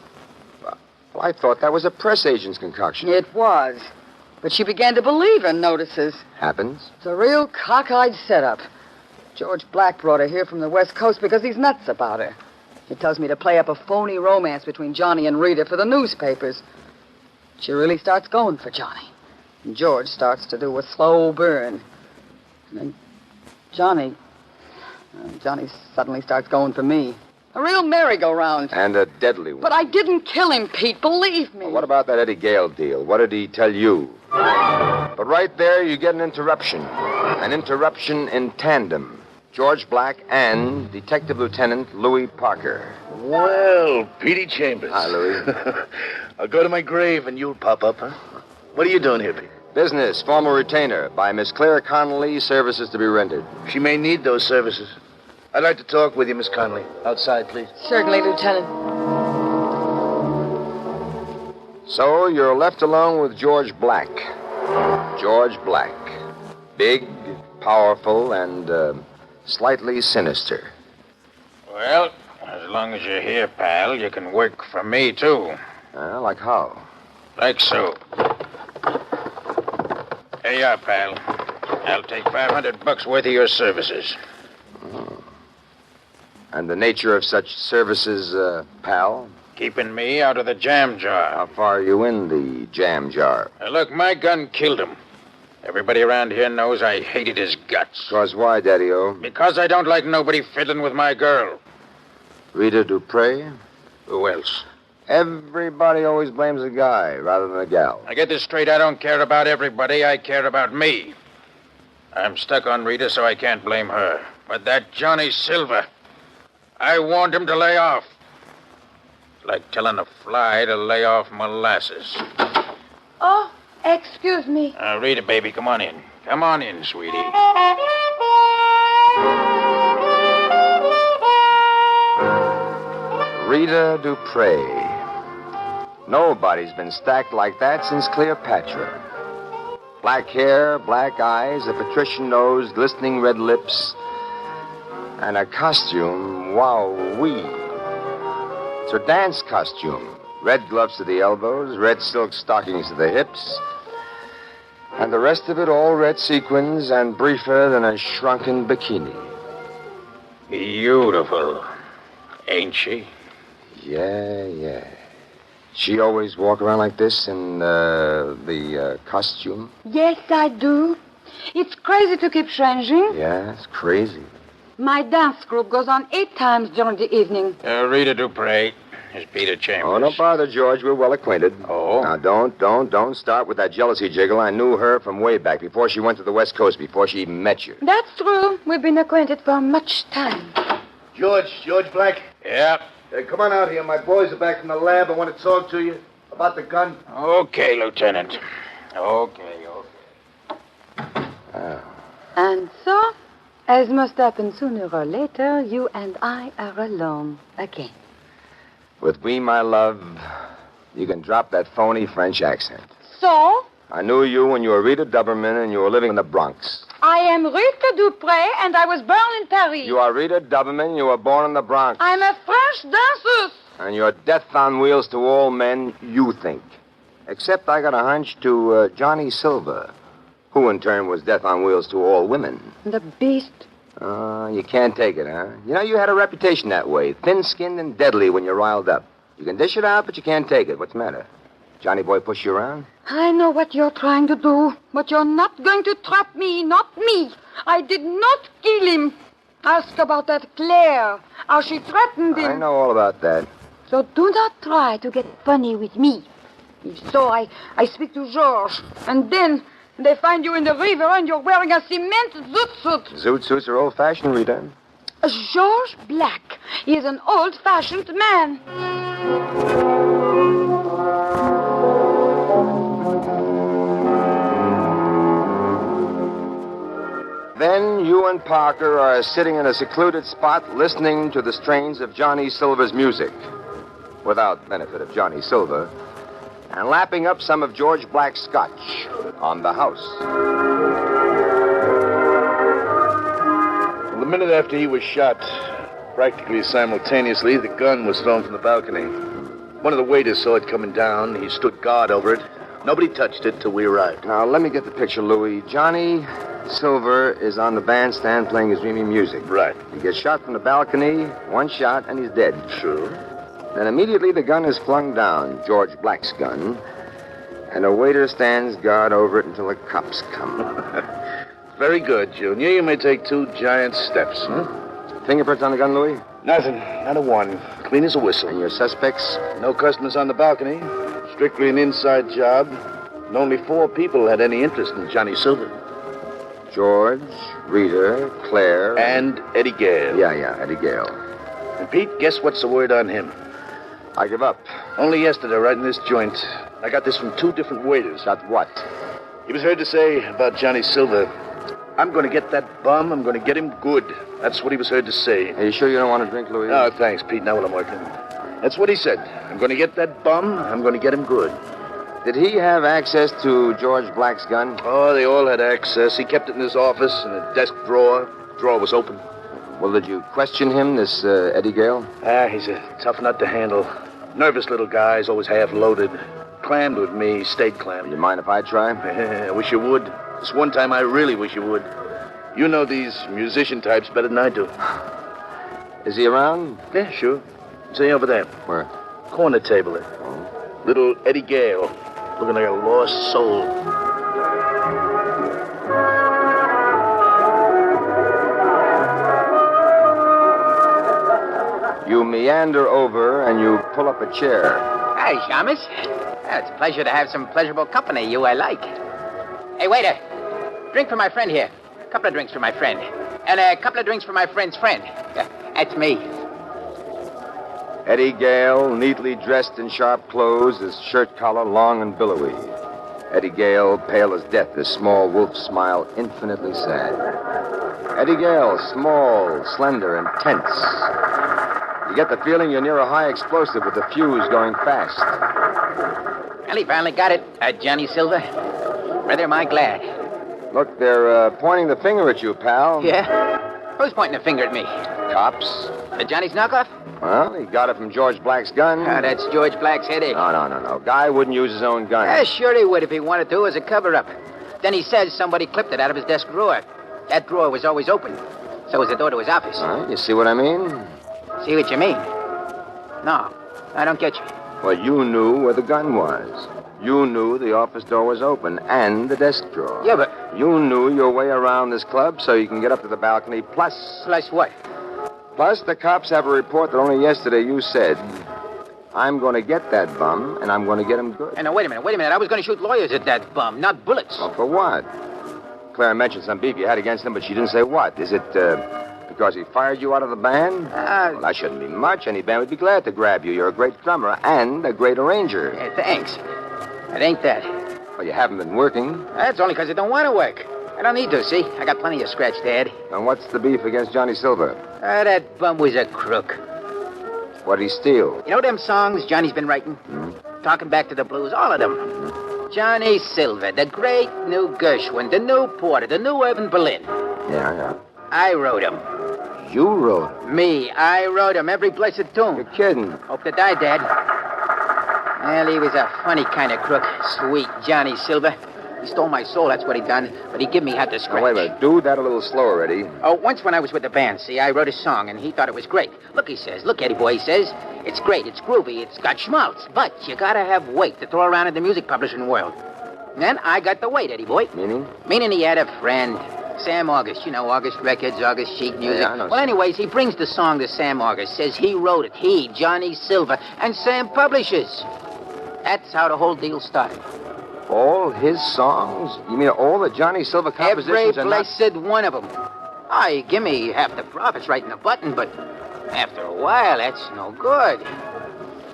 Well, I thought that was a press agent's concoction. It was. But she began to believe in notices. Happens. It's a real cockeyed setup. George Black brought her here from the West Coast because he's nuts about her. He tells me to play up a phony romance between Johnny and Rita for the newspapers. She really starts going for Johnny. And George starts to do a slow burn. And then Johnny suddenly starts going for me. A real merry-go-round. And a deadly one. But I didn't kill him, Pete. Believe me. Well, what about that Eddie Gale deal? What did he tell you? But right there, you get an interruption. An interruption in tandem. George Black and Detective Lieutenant Louis Parker. Well, Petey Chambers. Hi, Louis. I'll go to my grave and you'll pop up, huh? What are you doing here, Pete? Business, former retainer by Miss Claire Connolly, services to be rendered. She may need those services. I'd like to talk with you, Miss Connolly. Outside, please. Certainly, Lieutenant. So you're left alone with George Black. George Black. Big, powerful, and slightly sinister. Well, as long as you're here, pal, you can work for me, too. Like how? Like so. Here you are, pal. I'll take $500 worth of your services. Oh. And the nature of such services, pal? Keeping me out of the jam jar. How far are you in the jam jar? Look, my gun killed him. Everybody around here knows I hated his guts. 'Cause why, Daddy-O? Because I don't like nobody fiddling with my girl. Rita Dupre? Who else? Everybody always blames a guy rather than a gal. I get this straight, I don't care about everybody, I care about me. I'm stuck on Rita, so I can't blame her. But that Johnny Silver, I warned him to lay off. It's like telling a fly to lay off molasses. Oh, excuse me. Rita, baby, come on in. Come on in, sweetie. Rita Dupre. Nobody's been stacked like that since Cleopatra. Black hair, black eyes, a patrician nose, glistening red lips, and a costume, wow-wee. It's her dance costume. Red gloves to the elbows, red silk stockings to the hips, and the rest of it all red sequins and briefer than a shrunken bikini. Beautiful, ain't she? Yeah. She always walk around like this in the costume? Yes, I do. It's crazy to keep changing. Yeah, it's crazy. My dance group goes on 8 times during the evening. Rita Dupre. Here's Peter Chambers. Oh, don't bother, George. We're well acquainted. Oh? Now, don't start with that jealousy jiggle. I knew her from way back, before she went to the West Coast, before she met you. That's true. We've been acquainted for much time. George Black? Yeah? Come on out here. My boys are back from the lab. I want to talk to you about the gun. Okay, Lieutenant. Okay. Oh. And so, as must happen sooner or later, you and I are alone again. With we, my love, you can drop that phony French accent. So, I knew you when you were Rita Duberman and you were living in the Bronx. I am Rita Dupré, and I was born in Paris. You are Rita Duberman, you were born in the Bronx. I'm a French danseuse. And you're death on wheels to all men, you think. Except I got a hunch to Johnny Silver, who in turn was death on wheels to all women. The beast. You can't take it, huh? You know, you had a reputation that way, thin-skinned and deadly when you're riled up. You can dish it out, but you can't take it. What's the matter? Johnny boy push you around? I know what you're trying to do, but you're not going to trap me, not me. I did not kill him. Ask about that Claire, how she threatened him. I know all about that. So do not try to get funny with me. If so, I speak to Georges, and then they find you in the river and you're wearing a cement zoot suit. Zoot suits are old-fashioned, Rita. Georges Black is an old-fashioned man. Then you and Parker are sitting in a secluded spot listening to the strains of Johnny Silver's music, without benefit of Johnny Silver, and lapping up some of George Black's scotch on the house. Well, the minute after he was shot, practically simultaneously, the gun was thrown from the balcony. One of the waiters saw it coming down. He stood guard over it. Nobody touched it till we arrived. Now, let me get the picture, Louis. Johnny Silver is on the bandstand playing his dreamy music. Right. He gets shot from the balcony, one shot, and he's dead. True. Then immediately the gun is flung down, George Black's gun, and a waiter stands guard over it until the cops come. Very good, Junior. You may take 2 giant steps, huh? Fingerprints on the gun, Louis? Nothing. Not a one. Clean as a whistle. And your suspects? No customers on the balcony. Strictly an inside job. And only 4 people had any interest in Johnny Silver. George, Rita, Claire... And Eddie Gale. Yeah, Eddie Gale. And Pete, guess what's the word on him? I give up. Only yesterday, right in this joint, I got this from 2 different waiters. Got what? He was heard to say about Johnny Silver, I'm going to get that bum, I'm going to get him good. That's what he was heard to say. Are you sure you don't want to drink, Louis? No, thanks, Pete. Now what I'm working. That's what he said. I'm going to get that bum, I'm going to get him good. Did he have access to George Black's gun? Oh, they all had access. He kept it in his office, in a desk drawer. The drawer was open. Well, did you question him, this Eddie Gale? He's a tough nut to handle. Nervous little guy. He's always half-loaded. Clammed with me. Stayed clammed. You mind if I try? I wish you would. This one time I really wish you would. You know these musician types better than I do. Is he around? Yeah, sure. See over there. Where? Corner table there. Oh. Little Eddie Gale. Looking like a lost soul. You meander over and you pull up a chair. Hi, Shamus. It's a pleasure to have some pleasurable company. You I like. Hey, waiter. Drink for my friend here. A couple of drinks for my friend. And a couple of drinks for my friend's friend. That's me. Eddie Gale, neatly dressed in sharp clothes, his shirt collar long and billowy. Eddie Gale, pale as death, his small wolf smile infinitely sad. Eddie Gale, small, slender, and tense. You get the feeling you're near a high explosive with the fuse going fast. Well, he finally got it, Johnny Silver. Rather am I glad. Look, they're pointing the finger at you, pal. Yeah? Who's pointing a finger at me? Cops. Johnny's knockoff? Well, he got it from George Black's gun. Oh, that's George Black's headache. No. Guy wouldn't use his own gun. Yeah, sure he would if he wanted to as a cover-up. Then he says somebody clipped it out of his desk drawer. That drawer was always open. So was the door to his office. You see what I mean? See what you mean? No, I don't get you. Well, you knew where the gun was. You knew the office door was open and the desk drawer. Yeah, but... You knew your way around this club so you can get up to the balcony, plus... Plus what? Plus, the cops have a report that only yesterday you said, I'm going to get that bum, and I'm going to get him good. Hey, now, wait a minute. I was going to shoot lawyers at that bum, not bullets. Well, for what? Claire mentioned some beef you had against him, but she didn't say what. Is it, because he fired you out of the band? Well, that shouldn't be much. Any band would be glad to grab you. You're a great drummer and a great arranger. Yeah, thanks. It ain't that. Well, you haven't been working. That's only because I don't want to work. I don't need to, see? I got plenty of scratch, Dad. And what's the beef against Johnny Silver? That bum was a crook. What'd he steal? You know them songs Johnny's been writing? Talking back to the blues, all of them. Johnny Silver, the great new Gershwin, the new Porter, the new Irving Berlin. Yeah. I wrote them. You wrote them? Me, I wrote them, every blessed tune. You're kidding. Hope to die, Dad. Well, he was a funny kind of crook. Sweet Johnny Silver. He stole my soul, that's what he done. But he give me half the scratch. Now, wait a minute. Do that a little slower, Eddie. Oh, once when I was with the band, see, I wrote a song, and he thought it was great. Look, he says. Look, Eddie boy, he says. It's great, it's groovy, it's got schmaltz. But you gotta have weight to throw around in the music publishing world. Then I got the weight, Eddie boy. Meaning? Meaning he had a friend. Sam August. You know, August Records, August Sheet Music. Yeah, I know. Well, anyways, he brings the song to Sam August. Says he wrote it. He, Johnny Silver, and Sam publishes. That's how the whole deal started. All his songs? You mean all the Johnny Silver compositions? Every blessed one of them. Oh, give me half the profits writing a button, but after a while, that's no good.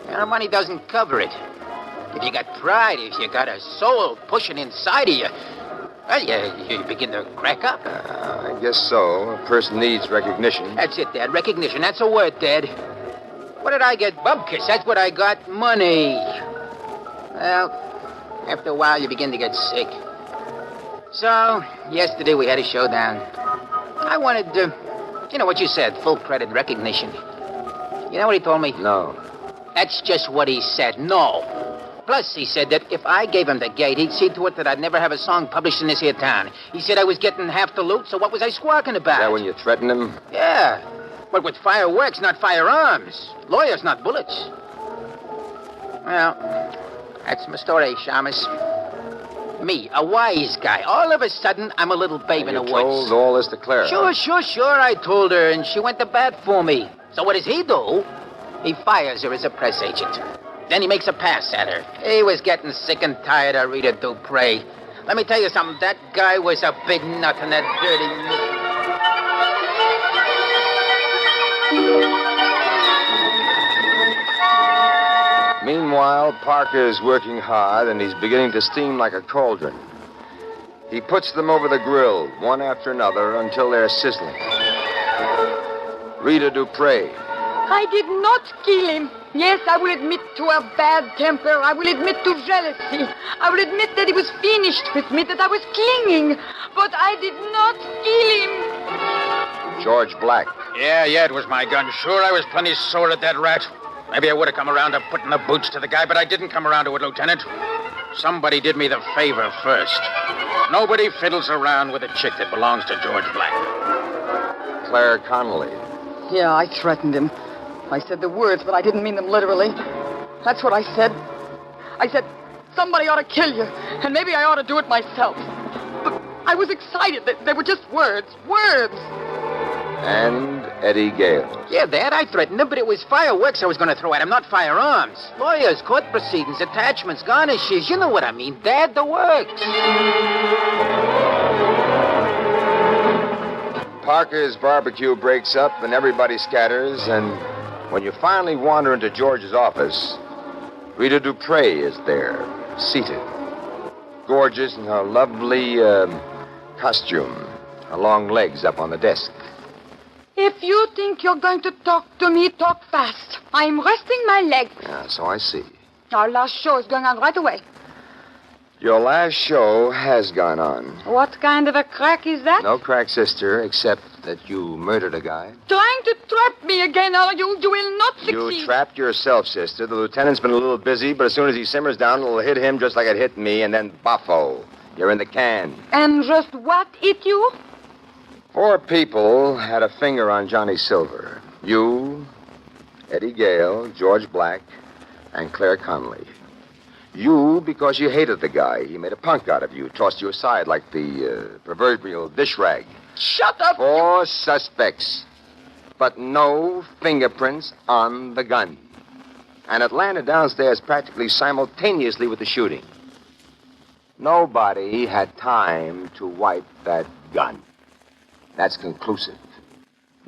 And our money doesn't cover it. If you got pride, if you got a soul pushing inside of you, well, you begin to crack up. I guess so. A person needs recognition. That's it, Dad. Recognition. That's a word, Dad. What did I get? Bubkiss. That's what I got. Money. Well, after a while, you begin to get sick. So, yesterday we had a showdown. I wanted, you know what you said, full credit recognition. You know what he told me? No. That's just what he said. No. Plus, he said that if I gave him the gate, he'd see to it that I'd never have a song published in this here town. He said I was getting half the loot, so what was I squawking about? Is that when you threatened him? Yeah. But with fireworks, not firearms. Lawyers, not bullets. Well, that's my story, Shamus. Me, a wise guy. All of a sudden, I'm a little babe in the woods. You told all this to Clara? Sure, I told her, and she went to bat for me. So what does he do? He fires her as a press agent. Then he makes a pass at her. He was getting sick and tired of Rita Dupre. Let me tell you something. That guy was a big nut in that dirty... Meanwhile, Parker's working hard, and he's beginning to steam like a cauldron. He puts them over the grill, one after another, until they're sizzling. Rita Dupre. I did not kill him. Yes, I will admit to a bad temper. I will admit to jealousy. I will admit that he was finished with me, that I was clinging. But I did not kill him. George Black. Yeah, it was my gun. Sure, I was plenty sore at that rat. Maybe I would have come around to putting the boots to the guy, but I didn't come around to it, Lieutenant. Somebody did me the favor first. Nobody fiddles around with a chick that belongs to George Black. Claire Connolly. Yeah, I threatened him. I said the words, but I didn't mean them literally. That's what I said. I said, somebody ought to kill you, and maybe I ought to do it myself. But I was excited. They were just words. Words. And Eddie Gale. Yeah, Dad, I threatened him, but it was fireworks I was going to throw at him, not firearms. Lawyers, court proceedings, attachments, garnishes. You know what I mean, Dad, the works. Parker's barbecue breaks up, and everybody scatters, and when you finally wander into George's office, Rita Dupre is there, seated. Gorgeous in her lovely costume, her long legs up on the desk. If you think you're going to talk to me, talk fast. I'm resting my legs. Yeah, so I see. Our last show is going on right away. Your last show has gone on. What kind of a crack is that? No crack, sister, except that you murdered a guy. Trying to trap me again, are you? You will not succeed. You trapped yourself, sister. The lieutenant's been a little busy, but as soon as he simmers down, it'll hit him just like it hit me, and then boffo. You're in the can. And just what hit you? 4 people had a finger on Johnny Silver. You, Eddie Gale, George Black, and Claire Connolly. You, because you hated the guy. He made a punk out of you, tossed you aside like the proverbial dish rag. Shut up! 4 suspects, but no fingerprints on the gun. And it landed downstairs practically simultaneously with the shooting. Nobody had time to wipe that gun. That's conclusive.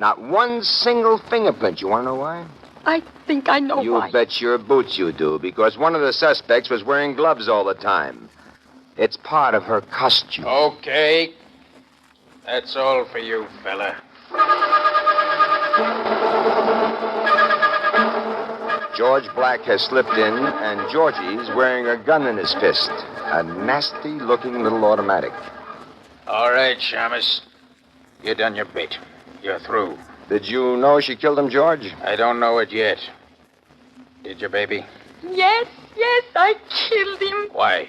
Not one single fingerprint. You want to know why? I think I know why. You bet your boots you do, because one of the suspects was wearing gloves all the time. It's part of her costume. Okay. That's all for you, fella. George Black has slipped in, and Georgie's wearing a gun in his fist. A nasty-looking little automatic. All right, Shamus. You done your bit. You're through. Did you know she killed him, George? I don't know it yet. Did you, baby? Yes, I killed him. Why?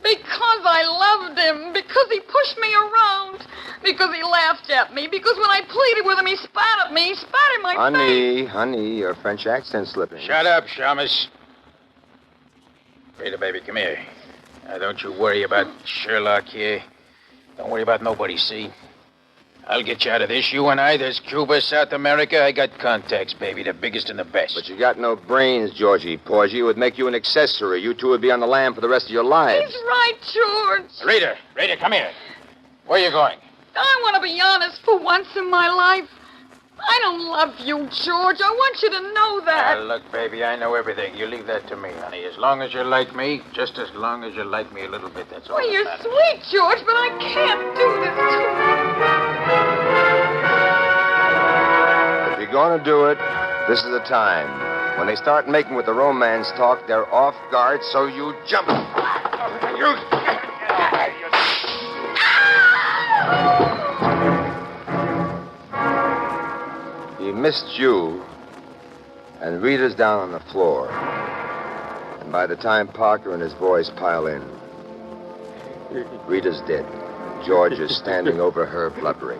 Because I loved him. Because he pushed me around. Because he laughed at me. Because when I pleaded with him, he spat at me. He spat in my face. Honey, your French accent's slipping. Shut up, Shamus. Rita, baby, come here. Now, don't you worry about Sherlock here. Don't worry about nobody, see? I'll get you out of this. You and I, there's Cuba, South America. I got contacts, baby, the biggest and the best. But you got no brains, Georgie. Porgy, it would make you an accessory. You two would be on the lam for the rest of your lives. He's right, George. Rita, come here. Where are you going? I want to be honest for once in my life. I don't love you, George. I want you to know that. Look, baby, I know everything. You leave that to me, honey. As long as you like me, just as long as you like me a little bit, that's all. Well, you're sweet, George, but I can't do this to you. If you're going to do it, this is the time. When they start making with the romance talk, they're off guard, so you jump. He missed you, and Rita's down on the floor. And by the time Parker and his boys pile in, Rita's dead. George is standing over her, blubbering.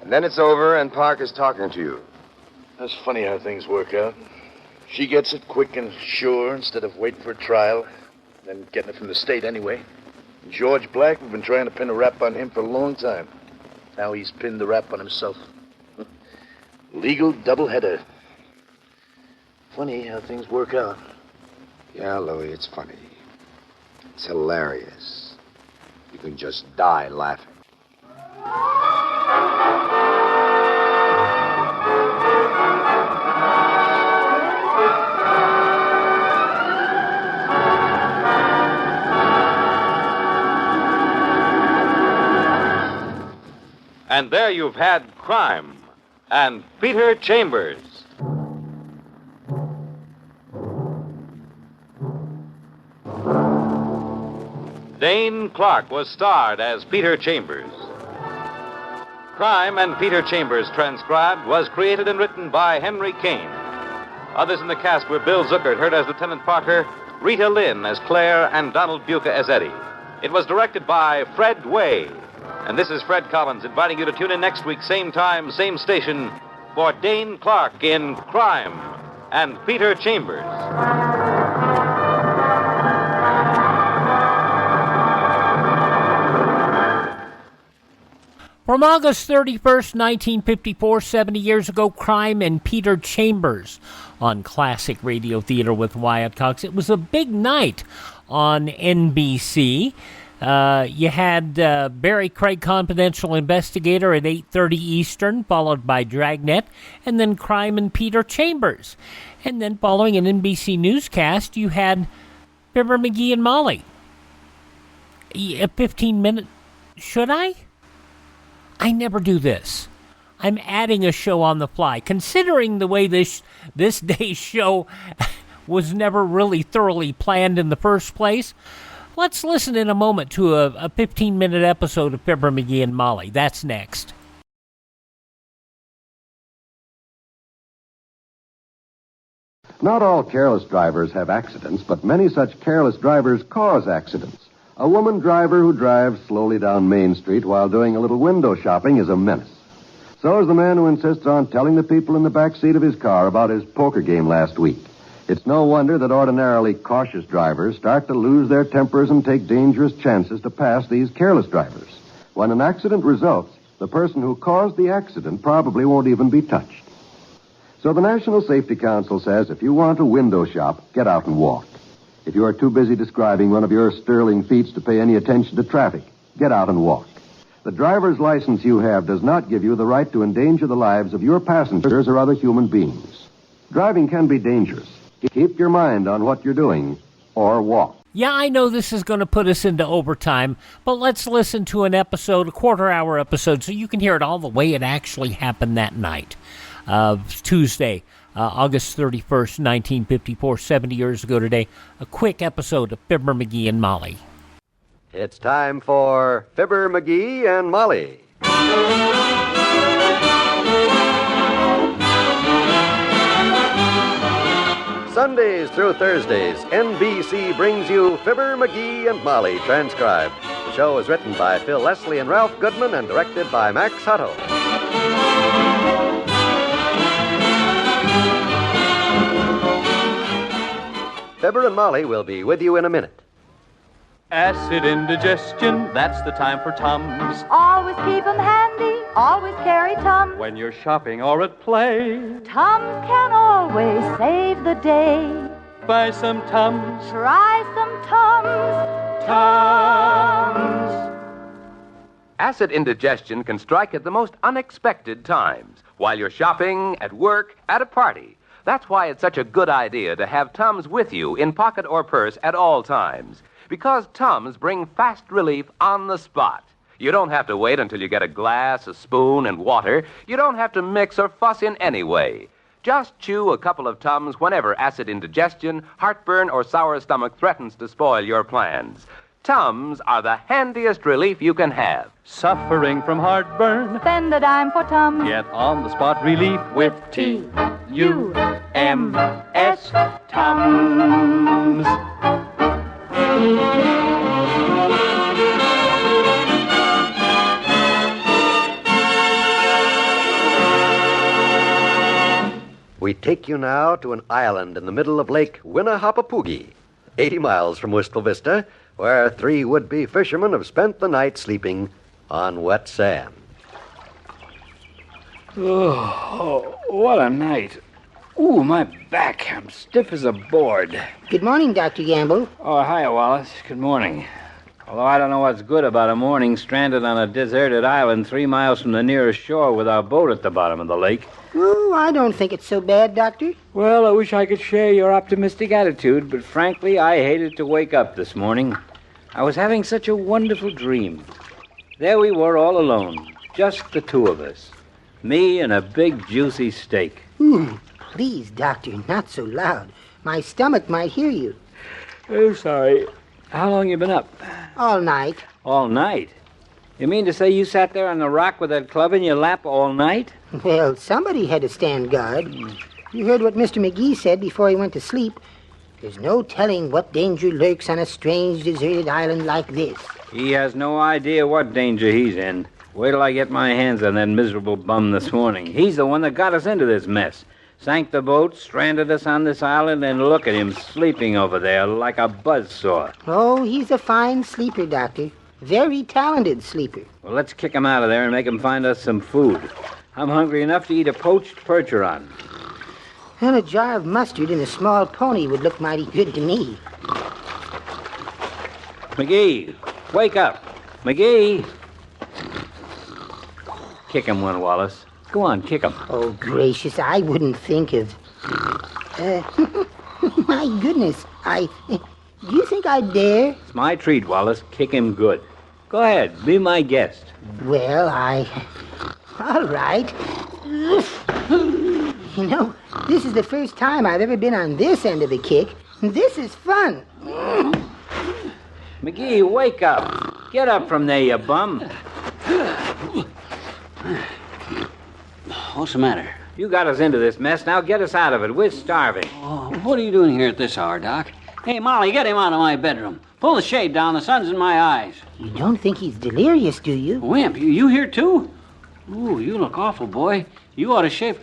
And then it's over, and Parker's talking to you. That's funny how things work out. She gets it quick and sure instead of waiting for a trial, then getting it from the state anyway. And George Black, we've been trying to pin a rap on him for a long time. Now he's pinned the rap on himself. Legal doubleheader. Funny how things work out. Yeah, Louie, it's funny. It's hilarious. You can just die laughing. And there you've had Crime and Peter Chambers. Dane Clark was starred as Peter Chambers. Crime and Peter Chambers, transcribed, was created and written by Henry Kane. Others in the cast were Bill Zuckert, heard as Lieutenant Parker, Rita Lynn as Claire, and Donald Buca as Eddie. It was directed by Fred Way. And this is Fred Collins inviting you to tune in next week, same time, same station, for Dane Clark in Crime and Peter Chambers. From August 31st, 1954, 70 years ago, Crime and Peter Chambers on Classic Radio Theater with Wyatt Cox. It was a big night on NBC. You had Barrie Craig, Confidential Investigator at 8:30 Eastern, followed by Dragnet, and then Crime and Peter Chambers. And then following an NBC newscast, you had Fibber McGee and Molly. A 15-minute... Should I? I never do this. I'm adding a show on the fly. Considering the way this day's show was never really thoroughly planned in the first place, let's listen in a moment to a 15-minute episode of Fibber McGee and Molly. That's next. Not all careless drivers have accidents, but many such careless drivers cause accidents. A woman driver who drives slowly down Main Street while doing a little window shopping is a menace. So is the man who insists on telling the people in the back seat of his car about his poker game last week. It's no wonder that ordinarily cautious drivers start to lose their tempers and take dangerous chances to pass these careless drivers. When an accident results, the person who caused the accident probably won't even be touched. So the National Safety Council says if you want to window shop, get out and walk. If you are too busy describing one of your sterling feats to pay any attention to traffic, get out and walk. The driver's license you have does not give you the right to endanger the lives of your passengers or other human beings. Driving can be dangerous. Keep your mind on what you're doing, or walk. Yeah, I know this is going to put us into overtime, but let's listen to an episode, a quarter-hour episode, so you can hear it all the way it actually happened that night. Tuesday, August 31st, 1954, 70 years ago today. A quick episode of Fibber McGee and Molly. It's time for Fibber McGee and Molly. Sundays through Thursdays, NBC brings you Fibber McGee and Molly transcribed. The show is written by Phil Leslie and Ralph Goodman and directed by Max Hutto. Fibber and Molly will be with you in a minute. Acid indigestion, that's the time for Tums. Always keep 'em handy, always carry Tums. When you're shopping or at play, Tums can always save the day. buy some Tums. Try some Tums. Tums. Acid indigestion can strike at the most unexpected times, while you're shopping, at work, at a party. That's why it's such a good idea to have Tums with you in pocket or purse at all times. Because Tums bring fast relief on the spot. You don't have to wait until you get a glass, a spoon, and water. You don't have to mix or fuss in any way. Just chew a couple of Tums whenever acid indigestion, heartburn, or sour stomach threatens to spoil your plans. Tums are the handiest relief you can have. Suffering from heartburn? Spend a dime for Tums. Get on-the-spot relief with T-U-M-S. Tums. We take you now to an island in the middle of Lake Winnahapapugi, 80 miles from Wistful Vista, where 3 would-be fishermen have spent the night sleeping on wet sand. Oh, what a night. Ooh, my back. I'm stiff as a board. Good morning, Dr. Gamble. Oh, hi, Wallace. Good morning. Although I don't know what's good about a morning stranded on a deserted island 3 miles from the nearest shore with our boat at the bottom of the lake. Oh, I don't think it's so bad, Doctor. Well, I wish I could share your optimistic attitude, but frankly, I hated to wake up this morning. I was having such a wonderful dream. There we were all alone, just the two of us. Me and a big, juicy steak. Please, Doctor, not so loud. My stomach might hear you. Oh, sorry. How long you been up? All night. All night? You mean to say you sat there on the rock with that club in your lap all night? Well, somebody had to stand guard. You heard what Mr. McGee said before he went to sleep. There's no telling what danger lurks on a strange, deserted island like this. He has no idea what danger he's in. Wait till I get my hands on that miserable bum this morning. He's the one that got us into this mess. Sank the boat, stranded us on this island, and look at him sleeping over there like a buzzsaw. Oh, he's a fine sleeper, Doctor. Very talented sleeper. Well, let's kick him out of there and make him find us some food. I'm hungry enough to eat a poached percheron. And a jar of mustard and a small pony would look mighty good to me. McGee, wake up. McGee. Kick him one, Wallace. Go on, kick him. Oh, gracious, I wouldn't think of... my goodness, do you think I'd dare? It's my treat, Wallace. Kick him good. Go ahead, be my guest. Well, all right. You know, this is the first time I've ever been on this end of a kick. This is fun. McGee, wake up. Get up from there, you bum. What's the matter? You got us into this mess. Now get us out of it. We're starving. Oh, what are you doing here at this hour, Doc? Hey, Molly, get him out of my bedroom. Pull the shade down. The sun's in my eyes. You don't think he's delirious, do you? Wimp, you here too? Ooh, you look awful, boy. You ought to shave.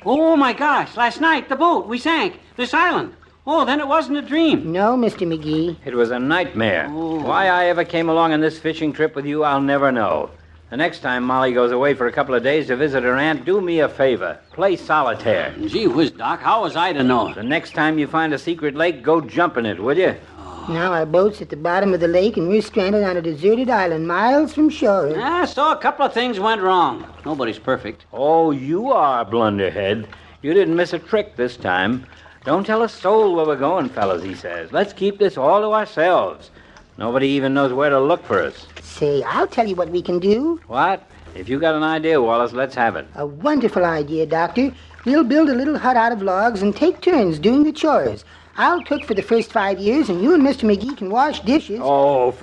Oh, my gosh. Last night, the boat. We sank. This island. Oh, then it wasn't a dream. No, Mr. McGee. It was a nightmare. Why I ever came along on this fishing trip with you, I'll never know. The next time Molly goes away for a couple of days to visit her aunt, do me a favor. Play solitaire. Gee whiz, Doc, how was I to know? The next time you find a secret lake, go jump in it, will you? Now our boat's at the bottom of the lake, and we're stranded on a deserted island miles from shore. So a couple of things went wrong. Nobody's perfect. Oh, you are, blunderhead. You didn't miss a trick this time. Don't tell a soul where we're going, fellas, he says. Let's keep this all to ourselves. Nobody even knows where to look for us. Say, I'll tell you what we can do. What? If you got an idea, Wallace, let's have it. A wonderful idea, Doctor. We'll build a little hut out of logs and take turns doing the chores. I'll cook for the first 5 years, and you and Mr. McGee can wash dishes. Oh,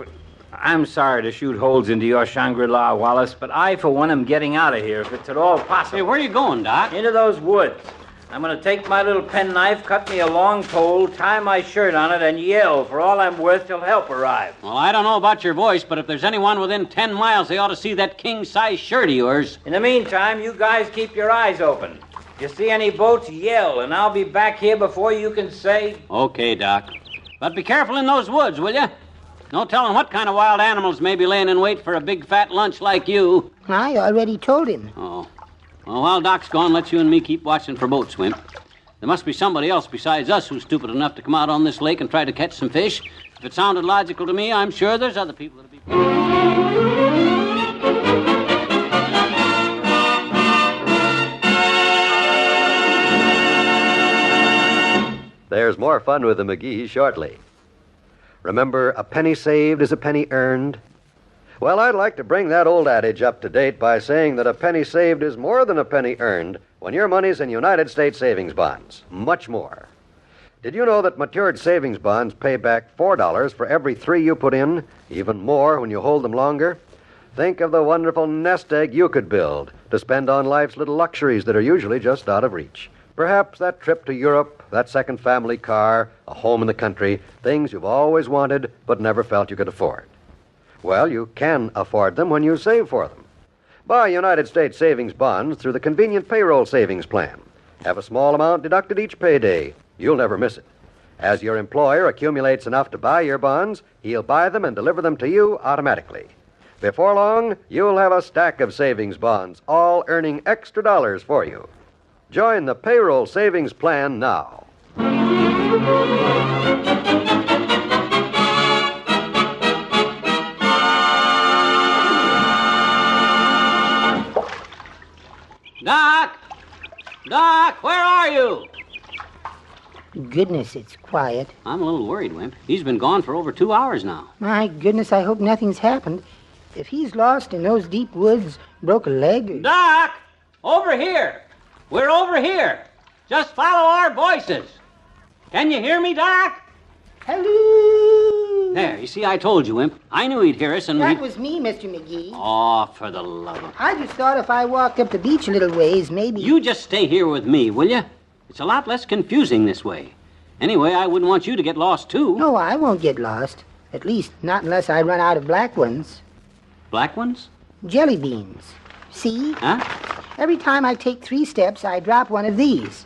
I'm sorry to shoot holes into your Shangri-La, Wallace, but I, for one, am getting out of here if it's at all possible. Hey, where are you going, Doc? Into those woods. I'm going to take my little penknife, cut me a long pole, tie my shirt on it, and yell for all I'm worth till help arrives. Well, I don't know about your voice, but if there's anyone within 10 miles, they ought to see that king-size shirt of yours. In the meantime, you guys keep your eyes open. If you see any boats, yell, and I'll be back here before you can say... Okay, Doc. But be careful in those woods, will you? No telling what kind of wild animals may be laying in wait for a big fat lunch like you. I already told him. Oh. Well, while Doc's gone, let you and me keep watching for boats, Wimp. There must be somebody else besides us who's stupid enough to come out on this lake and try to catch some fish. If it sounded logical to me, I'm sure there's other people that'll be... There's more fun with the McGees shortly. Remember, a penny saved is a penny earned? Well, I'd like to bring that old adage up to date by saying that a penny saved is more than a penny earned when your money's in United States savings bonds. Much more. Did you know that matured savings bonds pay back $4 for every 3 you put in? Even more when you hold them longer? Think of the wonderful nest egg you could build to spend on life's little luxuries that are usually just out of reach. Perhaps that trip to Europe, that second family car, a home in the country, things you've always wanted but never felt you could afford. Well, you can afford them when you save for them. Buy United States savings bonds through the convenient payroll savings plan. Have a small amount deducted each payday. You'll never miss it. As your employer accumulates enough to buy your bonds, he'll buy them and deliver them to you automatically. Before long, you'll have a stack of savings bonds, all earning extra dollars for you. Join the payroll savings plan now. Doc! Doc, where are you? Goodness, it's quiet. I'm a little worried, Wimp. He's been gone for over 2 hours now. My goodness, I hope nothing's happened. If he's lost in those deep woods, broke a leg... or... Doc! Over here! We're over here! Just follow our voices. Can you hear me, Doc? Hello! There, you see, I told you, Wimp. I knew he'd hear us and That was me, Mr. McGee. Oh, for the love of... I just thought if I walked up the beach a little ways, maybe... You just stay here with me, will you? It's a lot less confusing this way. Anyway, I wouldn't want you to get lost, too. No, I won't get lost. At least, not unless I run out of black ones. Black ones? Jelly beans. See? Huh? Every time I take 3 steps, I drop one of these.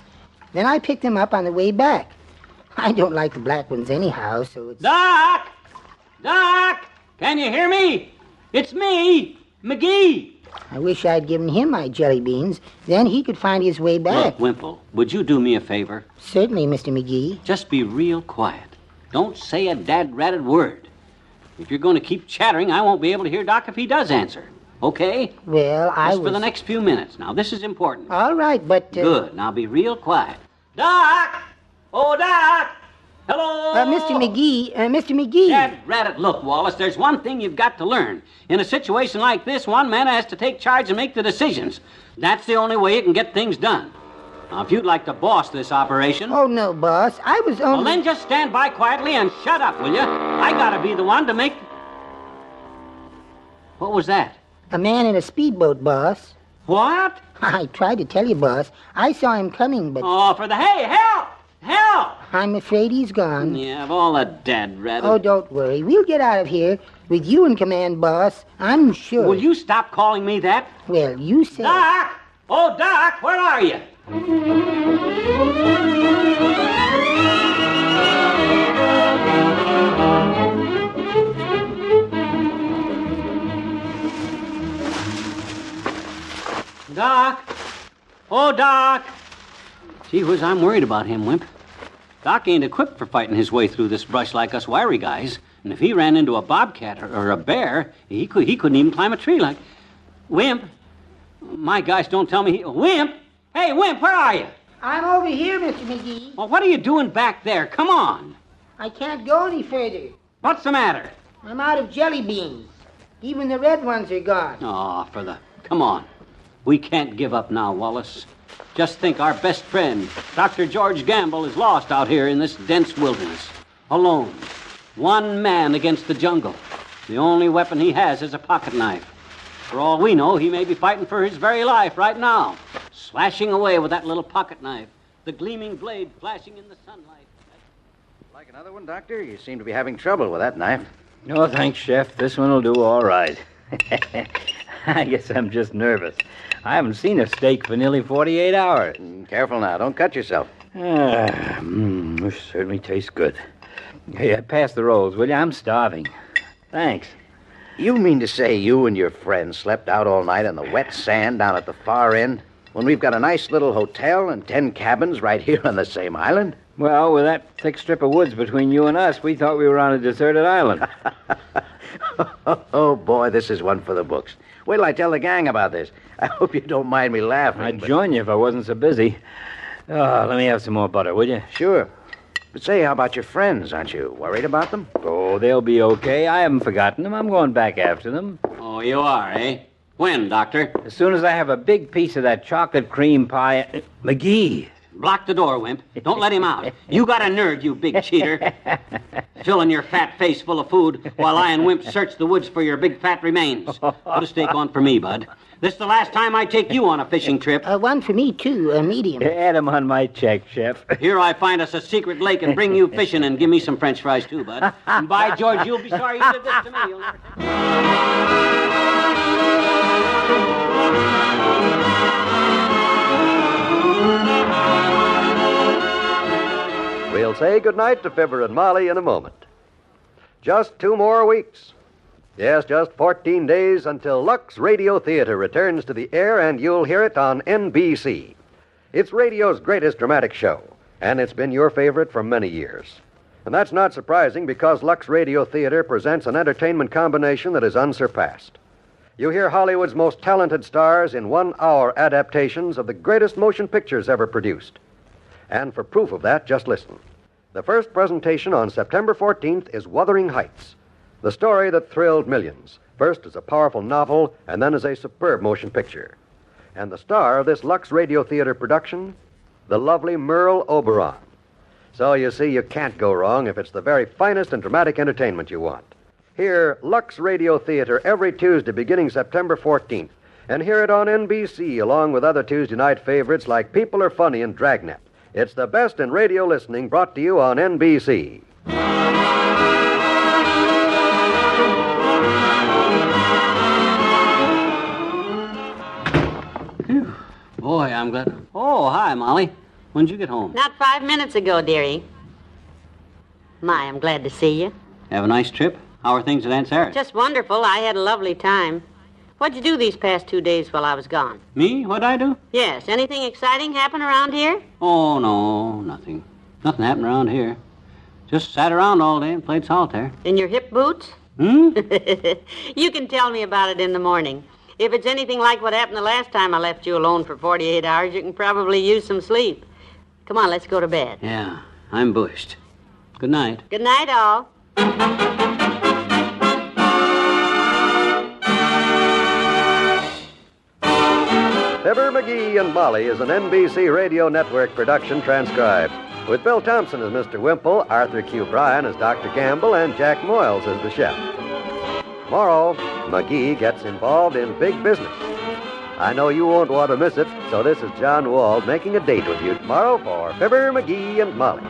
Then I pick them up on the way back. I don't like the black ones anyhow, so it's... Doc! Doc! Can you hear me? It's me, McGee. I wish I'd given him my jelly beans. Then he could find his way back. Look, Wimple, would you do me a favor? Certainly, Mr. McGee. Just be real quiet. Don't say a dad-ratted word. If you're going to keep chattering, I won't be able to hear Doc if he does answer. Okay? Well, Just for the next few minutes. Now, this is important. All right, but... Good. Now, be real quiet. Doc! Oh, Doc! Hello? Mr. McGee. Dad-ratted. Look, Wallace, there's one thing you've got to learn. In a situation like this, one man has to take charge and make the decisions. That's the only way you can get things done. Now, if you'd like to boss this operation... Oh, no, boss. I was only... Well, then just stand by quietly and shut up, will you? I gotta be the one to make... What was that? A man in a speedboat, boss. What? I tried to tell you, boss. I saw him coming, but... Oh, for the... Hey, help! Help! I'm afraid he's gone. Yeah, of all the dad-ratted... Oh, don't worry. We'll get out of here. With you in command, boss, I'm sure. Will you stop calling me that? Well, you said... Doc! Oh, Doc, where are you? Doc! Oh, Doc! Gee whiz, I'm worried about him, Wimp. Doc ain't equipped for fighting his way through this brush like us wiry guys. And if he ran into a bobcat or a bear, he couldn't even climb a tree like... Wimp! My gosh, don't tell me he... Wimp! Hey, Wimp, where are you? I'm over here, Mr. McGee. Well, what are you doing back there? Come on. I can't go any further. What's the matter? I'm out of jelly beans. Even the red ones are gone. Oh, Come on. We can't give up now, Wallace. Just think, our best friend, Dr. George Gamble, is lost out here in this dense wilderness. Alone. One man against the jungle. The only weapon he has is a pocket knife. For all we know, he may be fighting for his very life right now. Slashing away with that little pocket knife. The gleaming blade flashing in the sunlight. Like another one, Doctor? You seem to be having trouble with that knife. No, thanks, Chef. This one will do all right. I guess I'm just nervous. I haven't seen a steak for nearly 48 hours. Careful now. Don't cut yourself. This certainly tastes good. Hey, pass the rolls, will you? I'm starving. Thanks. You mean to say you and your friend slept out all night on the wet sand down at the far end, when we've got a nice little hotel and 10 cabins right here on the same island? Well, with that thick strip of woods between you and us, we thought we were on a deserted island. Oh, boy, this is one for the books. Wait till I tell the gang about this. I hope you don't mind me laughing. I'd join you if I wasn't so busy. Oh, let me have some more butter, will you? Sure. But say, how about your friends? Aren't you worried about them? Oh, they'll be okay. I haven't forgotten them. I'm going back after them. Oh, you are, eh? When, Doctor? As soon as I have a big piece of that chocolate cream pie... McGee! Block the door, Wimp. Don't let him out. You got a nerd, you big cheater. Filling your fat face full of food while I and Wimp search the woods for your big fat remains. Put a steak on for me, bud. This is the last time I take you on a fishing trip. One for me, too, a medium. Add 'em on my check, Chef. Here I find us a secret lake and bring you fishing and give me some French fries, too, bud. And by George, you'll be sorry you did this to me. You'll never... We'll say goodnight to Fibber and Molly in a moment. Just 2 more weeks. Yes, just 14 days until Lux Radio Theater returns to the air, and you'll hear it on NBC. It's radio's greatest dramatic show, and it's been your favorite for many years. And that's not surprising, because Lux Radio Theater presents an entertainment combination that is unsurpassed. You hear Hollywood's most talented stars in 1-hour adaptations of the greatest motion pictures ever produced. And for proof of that, just listen. The first presentation on September 14th is Wuthering Heights, the story that thrilled millions, first as a powerful novel and then as a superb motion picture. And the star of this Lux Radio Theater production, the lovely Merle Oberon. So you see, you can't go wrong if it's the very finest and dramatic entertainment you want. Hear Lux Radio Theater every Tuesday beginning September 14th, and hear it on NBC along with other Tuesday night favorites like People Are Funny and Dragnet. It's the best in radio listening, brought to you on NBC. Boy, I'm glad. Oh, hi, Molly. When'd you get home? Not 5 minutes ago, dearie. My, I'm glad to see you. Have a nice trip? How are things at Aunt Sarah's? Just wonderful. I had a lovely time. What'd you do these past 2 days while I was gone? Me? What'd I do? Yes. Anything exciting happen around here? Oh, no, nothing. Nothing happened around here. Just sat around all day and played solitaire. In your hip boots? Hmm? You can tell me about it in the morning. If it's anything like what happened the last time I left you alone for 48 hours, you can probably use some sleep. Come on, let's go to bed. Yeah, I'm bushed. Good night. Good night, all. Fibber McGee and Molly is an NBC Radio Network production, transcribed, with Bill Thompson as Mr. Wimple, Arthur Q. Bryan as Dr. Gamble, and Jack Moyles as the chef. Tomorrow, McGee gets involved in big business. I know you won't want to miss it, so this is John Wald making a date with you tomorrow for Fibber, McGee, and Molly.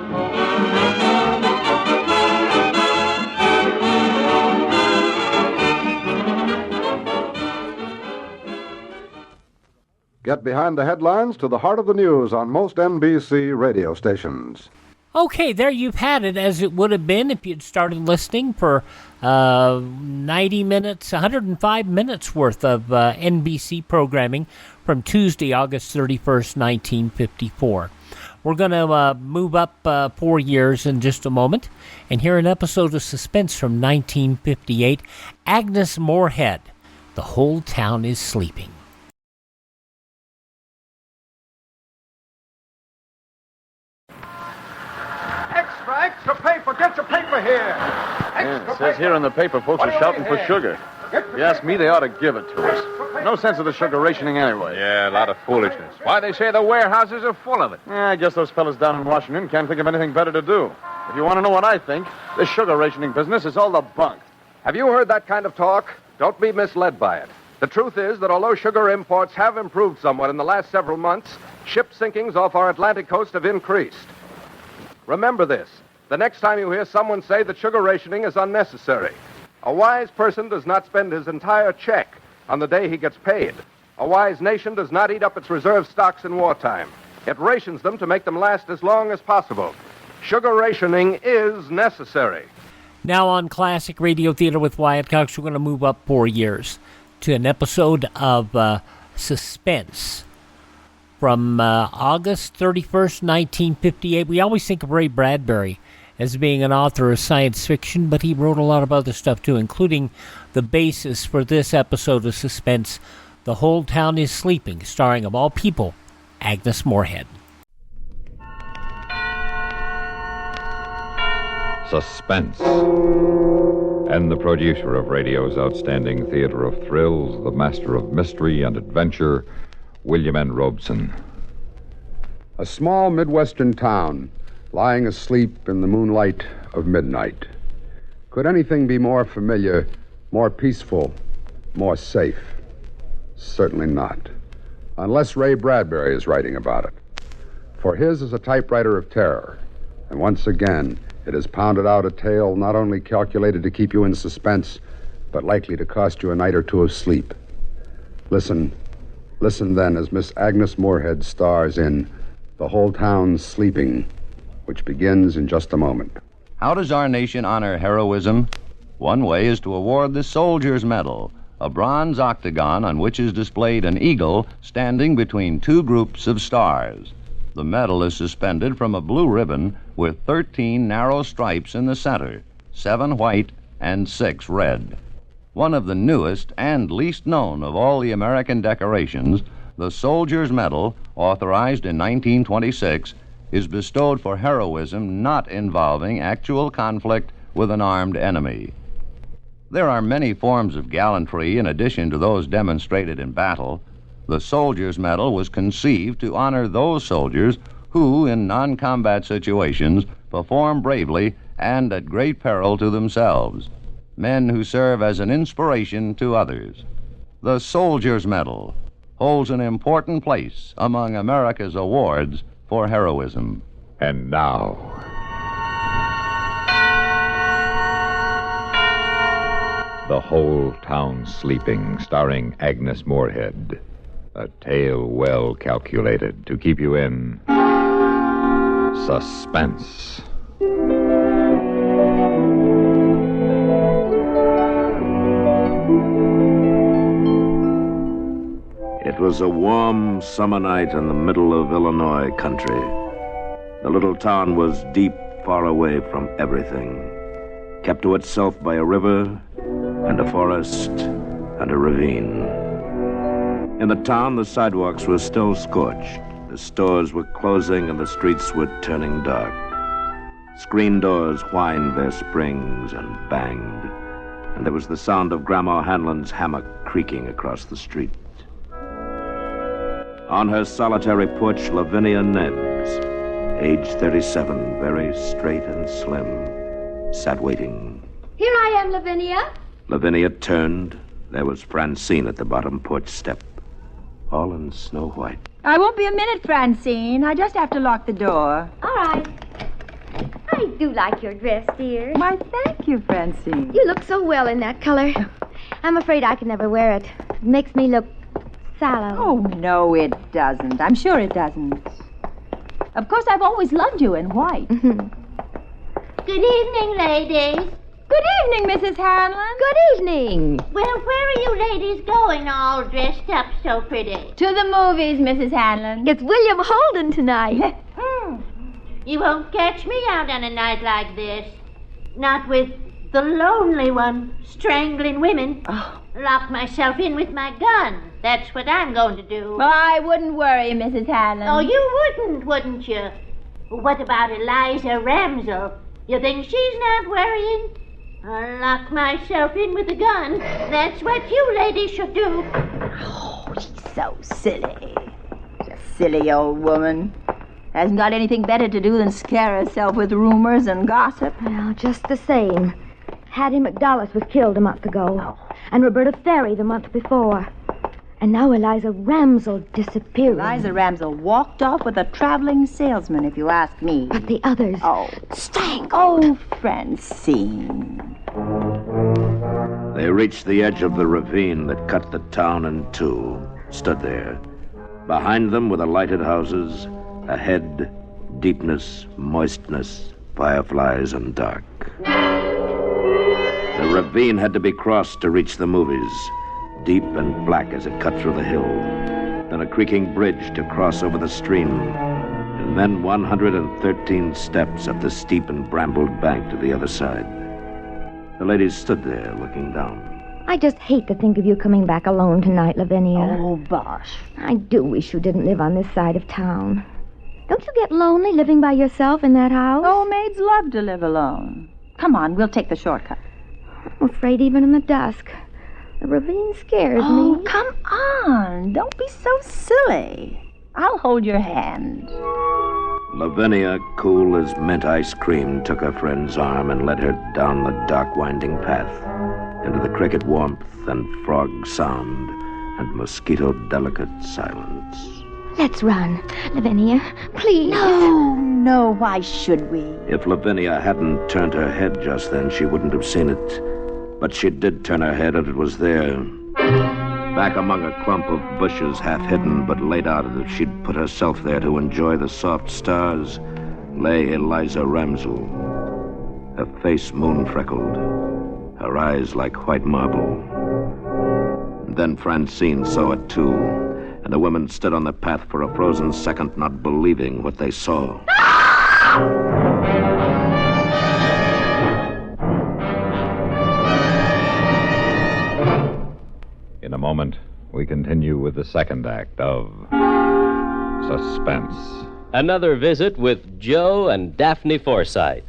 Get behind the headlines to the heart of the news on most NBC radio stations. Okay, there you've had it, as it would have been if you'd started listening for 90 minutes, 105 minutes worth of NBC programming from Tuesday, August 31st, 1954. We're going to move up 4 years in just a moment and hear an episode of Suspense from 1958, Agnes Moorehead. The whole town is sleeping. paper. Get your paper here. Yeah, it says here in the paper folks are shouting for sugar. If you ask me, they ought to give it to us. No sense of the sugar rationing anyway. Yeah, a lot of foolishness. Why, they say the warehouses are full of it. Yeah, I guess those fellas down in Washington can't think of anything better to do. If you want to know what I think, this sugar rationing business is all the bunk. Have you heard that kind of talk? Don't be misled by it. The truth is that although sugar imports have improved somewhat in the last several months, ship sinkings off our Atlantic coast have increased. Remember this. The next time you hear someone say that sugar rationing is unnecessary, a wise person does not spend his entire check on the day he gets paid. A wise nation does not eat up its reserve stocks in wartime. It rations them to make them last as long as possible. Sugar rationing is necessary. Now on Classic Radio Theater with Wyatt Cox, we're going to move up 4 years to an episode of Suspense from August 31st, 1958. We always think of Ray Bradbury as being an author of science fiction, but he wrote a lot of other stuff too, including the basis for this episode of Suspense, The Whole Town is Sleeping, starring, of all people, Agnes Moorehead. Suspense. And the producer of radio's outstanding theater of thrills, the master of mystery and adventure, William N. Robeson. A small Midwestern town lying asleep in the moonlight of midnight. Could anything be more familiar, more peaceful, more safe? Certainly not. Unless Ray Bradbury is writing about it. For his is a typewriter of terror. And once again, it has pounded out a tale not only calculated to keep you in suspense, but likely to cost you a night or two of sleep. Listen then as Miss Agnes Moorehead stars in The Whole Town's Sleeping, which begins in just a moment. How does our nation honor heroism? One way is to award the Soldier's Medal, a bronze octagon on which is displayed an eagle standing between two groups of stars. The medal is suspended from a blue ribbon with 13 narrow stripes in the center, 7 white and 6 red. One of the newest and least known of all the American decorations, the Soldier's Medal, authorized in 1926, is bestowed for heroism not involving actual conflict with an armed enemy. There are many forms of gallantry in addition to those demonstrated in battle. The Soldier's Medal was conceived to honor those soldiers who, in non-combat situations, perform bravely and at great peril to themselves. Men who serve as an inspiration to others. The Soldier's Medal holds an important place among America's awards for heroism. And now, The Whole Town Sleeping, starring Agnes Moorehead. A tale well calculated to keep you in suspense. It was a warm summer night in the middle of Illinois country. The little town was deep, far away from everything, kept to itself by a river and a forest and a ravine. In the town, the sidewalks were still scorched. The stores were closing and the streets were turning dark. Screen doors whined their springs and banged, and there was the sound of Grandma Hanlon's hammock creaking across the street. On her solitary porch, Lavinia Nebbs, age 37, very straight and slim, sat waiting. Here I am, Lavinia. Lavinia turned. There was Francine at the bottom porch step, all in snow white. I won't be a minute, Francine. I just have to lock the door. All right. I do like your dress, dear. Why, thank you, Francine. You look so well in that color. I'm afraid I can never wear it. It makes me look sallow. Oh, no, it doesn't. I'm sure it doesn't. Of course, I've always loved you in white. Good evening, ladies. Good evening, Mrs. Hanlon. Good evening. Well, where are you ladies going all dressed up so pretty? To the movies, Mrs. Hanlon. It's William Holden tonight. You won't catch me out on a night like this. Not with the lonely one strangling women. Lock myself in with my gun. That's what I'm going to do. Well, I wouldn't worry, Mrs. Hanlon. Oh, you wouldn't you? What about Eliza Ramsell? You think she's not worrying? I'll lock myself in with a gun. That's what you ladies should do. Oh, she's so silly. She's a silly old woman. Hasn't got anything better to do than scare herself with rumors and gossip. Well, just the same. Hattie McDullis was killed a month ago. And Roberta Ferry the month before. And now Eliza Ramsell disappeared. Eliza Ramsell walked off with a traveling salesman, if you ask me. But the others... Oh, strangled. Oh, Francine. They reached the edge of the ravine that cut the town in two, stood there. Behind them were the lighted houses, ahead, deepness, moistness, fireflies, and dark. The ravine had to be crossed to reach the movies, deep and black as it cut through the hill. Then a creaking bridge to cross over the stream. And then 113 steps up the steep and brambled bank to the other side. The ladies stood there looking down. I just hate to think of you coming back alone tonight, Lavinia. Oh, bosh. I do wish you didn't live on this side of town. Don't you get lonely living by yourself in that house? Oh, maids love to live alone. Come on, we'll take the shortcut. I'm afraid even in the dusk. The ravine scares Oh, me. come on. Don't be so silly. I'll hold your hand. Lavinia, cool as mint ice cream, took her friend's arm and led her down the dark, winding path into the cricket warmth and frog sound and mosquito-delicate silence. Let's run. Lavinia, please. No, why should we? If Lavinia hadn't turned her head just then, she wouldn't have seen it. But she did turn her head, and it was there. Back among a clump of bushes, half hidden, but laid out as if she'd put herself there to enjoy the soft stars, lay Eliza Ramsell. Her face moon-freckled, her eyes like white marble. And then Francine saw it, too, and the women stood on the path for a frozen second, not believing what they saw. In a moment, we continue with the second act of Suspense. Another visit with Joe and Daphne Forsythe.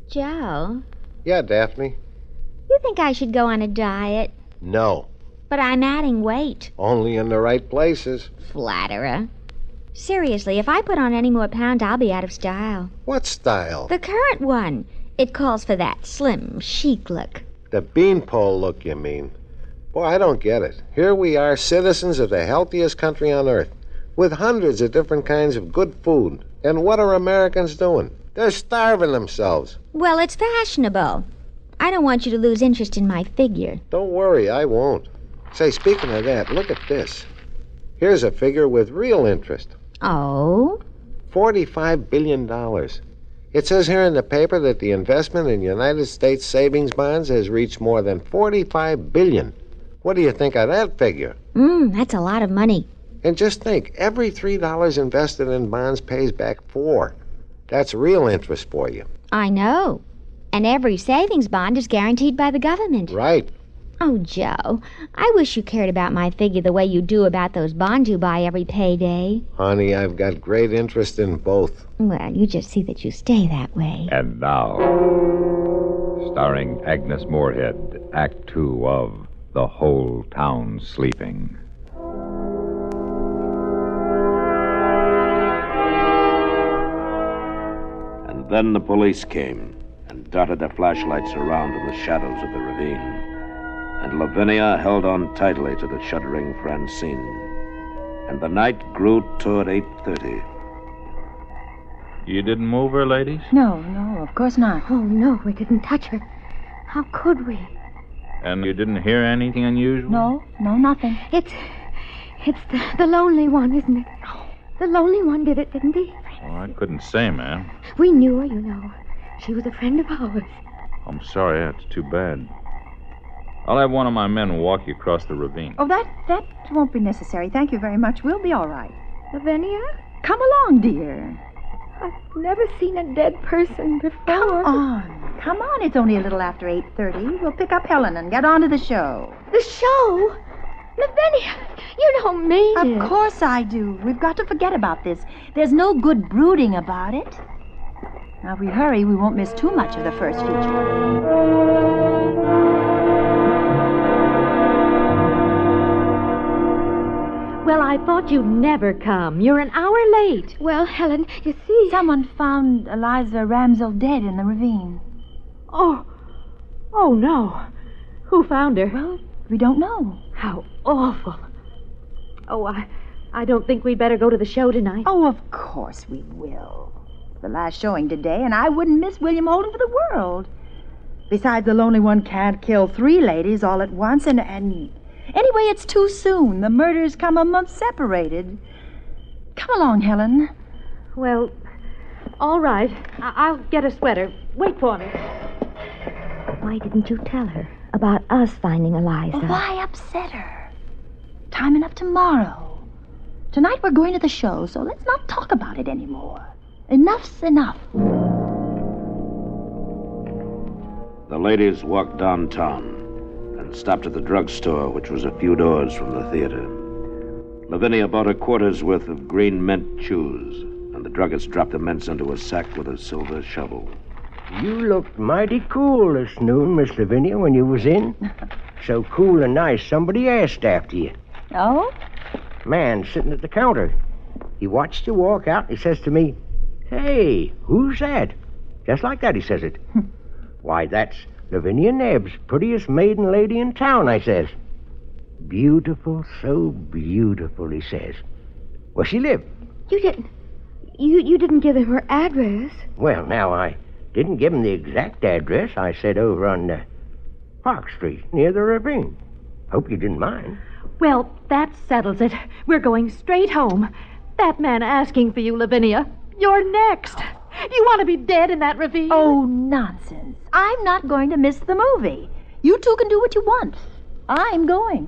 Joe, Yeah, Daphne. you think I should go on a diet? No. But I'm adding weight. Only in the right places. Flatterer. Seriously, if I put on any more pounds, I'll be out of style. What style? The current one. It calls for that slim, chic look. The beanpole look, you mean. Boy, I don't get it. Here we are, citizens of the healthiest country on earth, with hundreds of different kinds of good food. And what are Americans doing? They're starving themselves. Well, it's fashionable. I don't want you to lose interest in my figure. Don't worry, I won't. Say, speaking of that, look at this. Here's a figure with real interest. Oh? $45 billion. It says here in the paper that the investment in United States savings bonds has reached more than $45 billion. What do you think of that figure? That's a lot of money. And just think, every $3 invested in bonds pays back $4. That's real interest for you. I know. And every savings bond is guaranteed by the government. Right. Oh, Joe, I wish you cared about my figure the way you do about those bonds you buy every payday. Honey, I've got great interest in both. Well, you just see that you stay that way. And now, starring Agnes Moorehead, Act 2 of The Whole Town Sleeping. And then the police came and darted their flashlights around in the shadows of the ravine. And Lavinia held on tightly to the shuddering Francine. And the night grew toward 8:30. You didn't move her, ladies? No, of course not. Oh, no, we didn't touch her. How could we? And you didn't hear anything unusual? No, nothing. It's the lonely one, isn't it? The lonely one did it, didn't he? Oh, I couldn't say, ma'am. We knew her, you know. She was a friend of ours. I'm sorry, that's too bad. I'll have one of my men walk you across the ravine. Oh, that won't be necessary. Thank you very much. We'll be all right. Lavinia? Come along, dear. I've never seen a dead person before. Come on. It's only a little after 8:30. We'll pick up Helen and get on to the show. The show? Lavinia, you don't mean it. Of course I do. We've got to forget about this. There's no good brooding about it. Now, if we hurry, we won't miss too much of the first feature. Well, I thought you'd never come. You're an hour late. Well, Helen, you see... Someone found Eliza Ramsell dead in the ravine. Oh no. Who found her? Well, we don't know. How awful. Oh, I don't think we'd better go to the show tonight. Oh, of course we will. It's the last showing today, and I wouldn't miss William Holden for the world. Besides, the lonely one can't kill 3 ladies all at once, and anyway, it's too soon. The murders come a month separated. Come along, Helen. Well, all right. I'll get a sweater. Wait for me. Why didn't you tell her about us finding Eliza? Why upset her? Time enough tomorrow. Tonight we're going to the show, so let's not talk about it anymore. Enough's enough. The ladies walked downtown and stopped at the drugstore, which was a few doors from the theater. Lavinia bought a quarter's worth of green mint chews, and the druggist dropped the mints into a sack with a silver shovel. You looked mighty cool this noon, Miss Lavinia, when you was in. So cool and nice, somebody asked after you. Oh? Man sitting at the counter. He watched you walk out, and he says to me, "Hey, who's that?" Just like that, he says it. "Why, that's Lavinia Nebbs, prettiest maiden lady in town," I says. "Beautiful, so beautiful," he says. Where she live? You didn't give him her address. Well, now, I didn't give him the exact address. I said over on Park Street, near the ravine. Hope you didn't mind. Well, that settles it. We're going straight home. That man asking for you, Lavinia. You're next. You want to be dead in that ravine? Oh, nonsense. I'm not going to miss the movie. You two can do what you want. I'm going.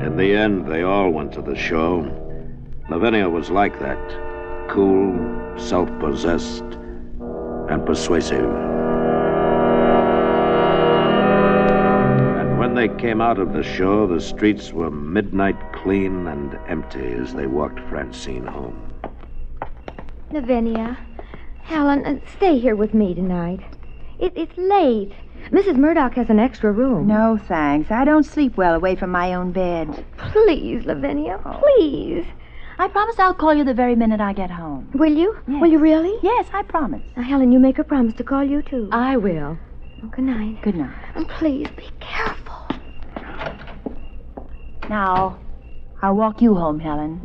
In the end, they all went to the show. Lavinia was like that. Cool, self-possessed, and persuasive. And when they came out of the show, the streets were midnight clean and empty as they walked Francine home. Lavinia, Helen, stay here with me tonight. It's late. Mrs. Murdoch has an extra room. No, thanks. I don't sleep well away from my own bed. Please, Lavinia, please. I promise I'll call you the very minute I get home. Will you? Yes. Will you really? Yes, I promise. Now, Helen, you make her promise to call you, too. I will. Oh, good night. Good night. And please, be careful. Now, I'll walk you home, Helen.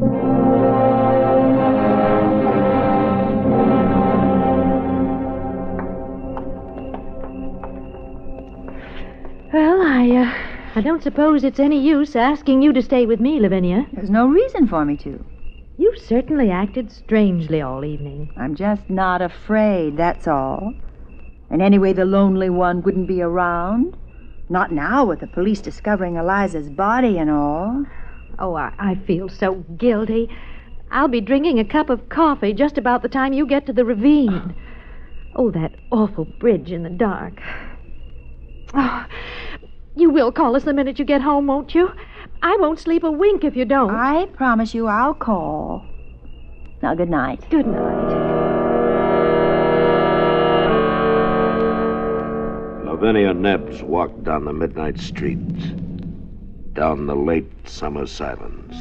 Well, I don't suppose it's any use asking you to stay with me, Lavinia. There's no reason for me to. You certainly acted strangely all evening. I'm just not afraid, that's all. And anyway, the lonely one wouldn't be around. Not now with the police discovering Eliza's body and all. Oh, I feel so guilty. I'll be drinking a cup of coffee just about the time you get to the ravine. Oh, that awful bridge in the dark. Oh, you will call us the minute you get home, won't you? I won't sleep a wink if you don't. I promise you I'll call. Now, good night. Good night. Lavinia Nebbs walked down the midnight street, down the late summer silence.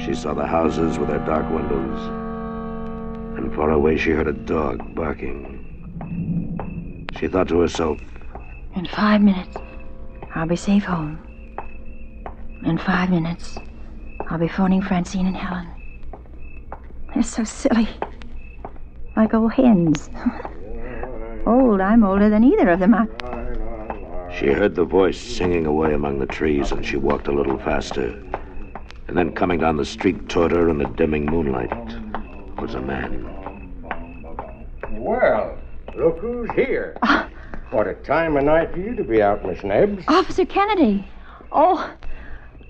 She saw the houses with their dark windows, and far away she heard a dog barking. She thought to herself, In 5 minutes, I'll be safe home. In 5 minutes, I'll be phoning Francine and Helen. They're so silly. Like old hens. Old, I'm older than either of them. She heard the voice singing away among the trees, and she walked a little faster. And then coming down the street toward her in the dimming moonlight was a man. Well, look who's here. What a time of night for you to be out, Miss Nebbs. Officer Kennedy. Oh,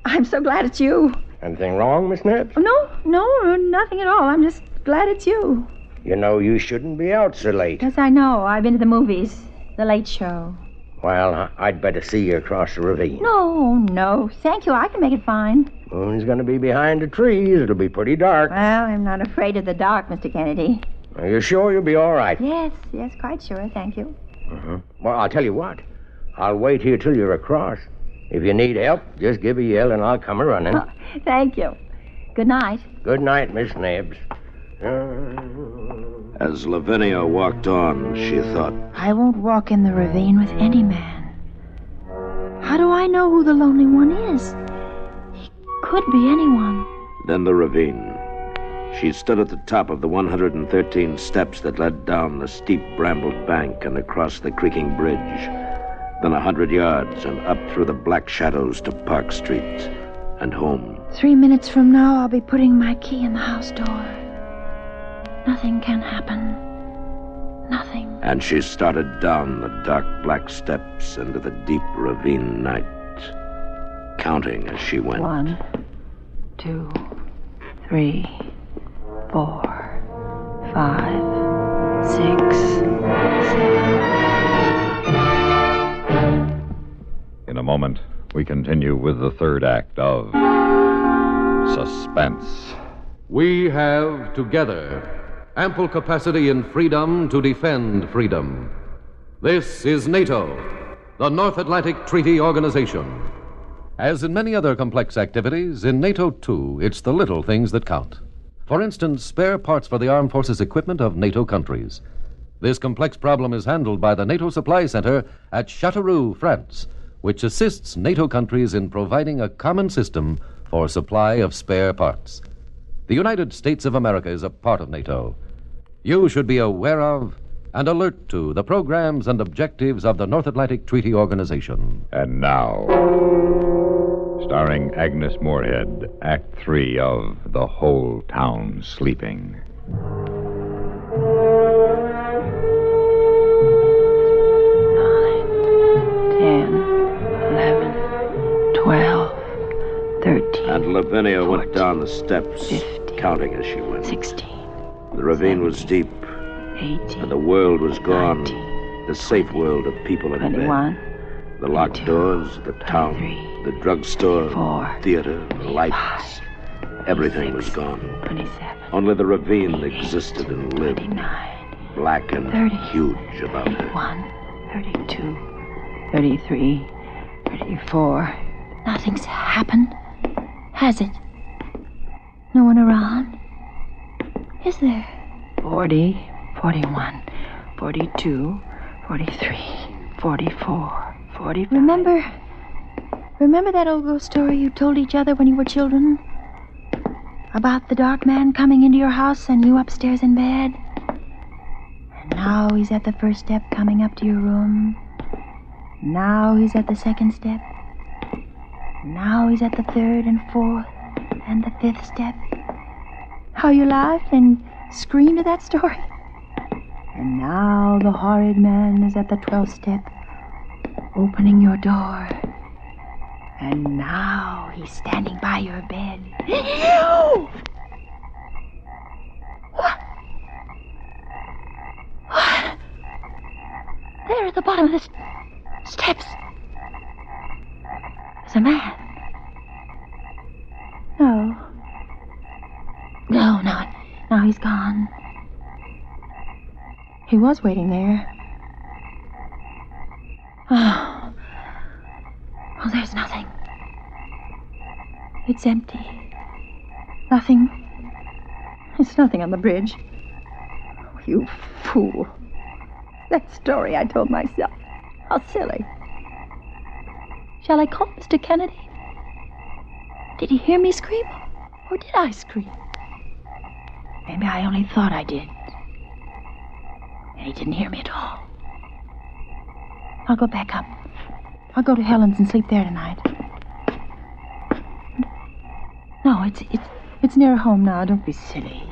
I'm so glad it's you. Anything wrong, Miss Nebbs? No, nothing at all. I'm just glad it's you. You know you shouldn't be out so late. Yes, I know. I've been to the movies. The Late Show. Well, I'd better see you across the ravine. No. Thank you. I can make it fine. Moon's going to be behind the trees. It'll be pretty dark. Well, I'm not afraid of the dark, Mr. Kennedy. Are you sure you'll be all right? Yes, quite sure, thank you. Uh-huh. Well, I'll tell you what. I'll wait here till you're across. If you need help, just give a yell and I'll come a-running. Oh, thank you. Good night. Good night, Miss Nebbs. As Lavinia walked on, she thought, I won't walk in the ravine with any man. How do I know who the lonely one is? He could be anyone. Then the ravine. She stood at the top of the 113 steps that led down the steep brambled bank and across the creaking bridge. Then 100 yards and up through the black shadows to Park Street and home. 3 minutes from now, I'll be putting my key in the house door. Nothing can happen. Nothing. And she started down the dark black steps into the deep ravine night, counting as she went. 1, 2, 3, 4, 5, 6, 7. In a moment, we continue with the third act of Suspense. We have together ample capacity and freedom to defend freedom. This is NATO, the North Atlantic Treaty Organization. As in many other complex activities, in NATO, too, it's the little things that count. For instance, spare parts for the armed forces equipment of NATO countries. This complex problem is handled by the NATO Supply Center at Châteauroux, France, which assists NATO countries in providing a common system for supply of spare parts. The United States of America is a part of NATO. You should be aware of and alert to the programs and objectives of the North Atlantic Treaty Organization. And now, starring Agnes Moorehead, Act 3 of The Whole Town Sleeping. 10, 11, 12, 13. And Lavinia 14, went down the steps, 15, counting as she went. 16. The ravine was deep, 18, and the world was gone. 19, The safe world of people in 21, bed. The locked doors, the town, the drugstore, 24, theater, the lights. Everything was gone. 27. Only the ravine existed and lived, 29, black and 30, huge about her. 31, 32, 33, 34. Nothing's happened, has it? No one around? Is there? 40, 41, 42, 43, 44, 45. Remember that old ghost story you told each other when you were children? About the dark man coming into your house and you upstairs in bed? And now he's at the first step coming up to your room. Now he's at the second step. Now he's at the third and fourth and the fifth step. How you laughed and screamed at that story. And now the horrid man is at the 12th step, opening your door. And now he's standing by your bed. What? What? There at the bottom of the steps. There's a man. No, now he's gone. He was waiting there. Oh, there's nothing. It's empty. Nothing. It's nothing on the bridge. Oh, you fool. That story I told myself. How silly. Shall I call Mr. Kennedy? Did he hear me scream? Or did I scream? Maybe I only thought I did. And he didn't hear me at all. I'll go back up. I'll go to Helen's and sleep there tonight. No, it's near home now. Don't be silly.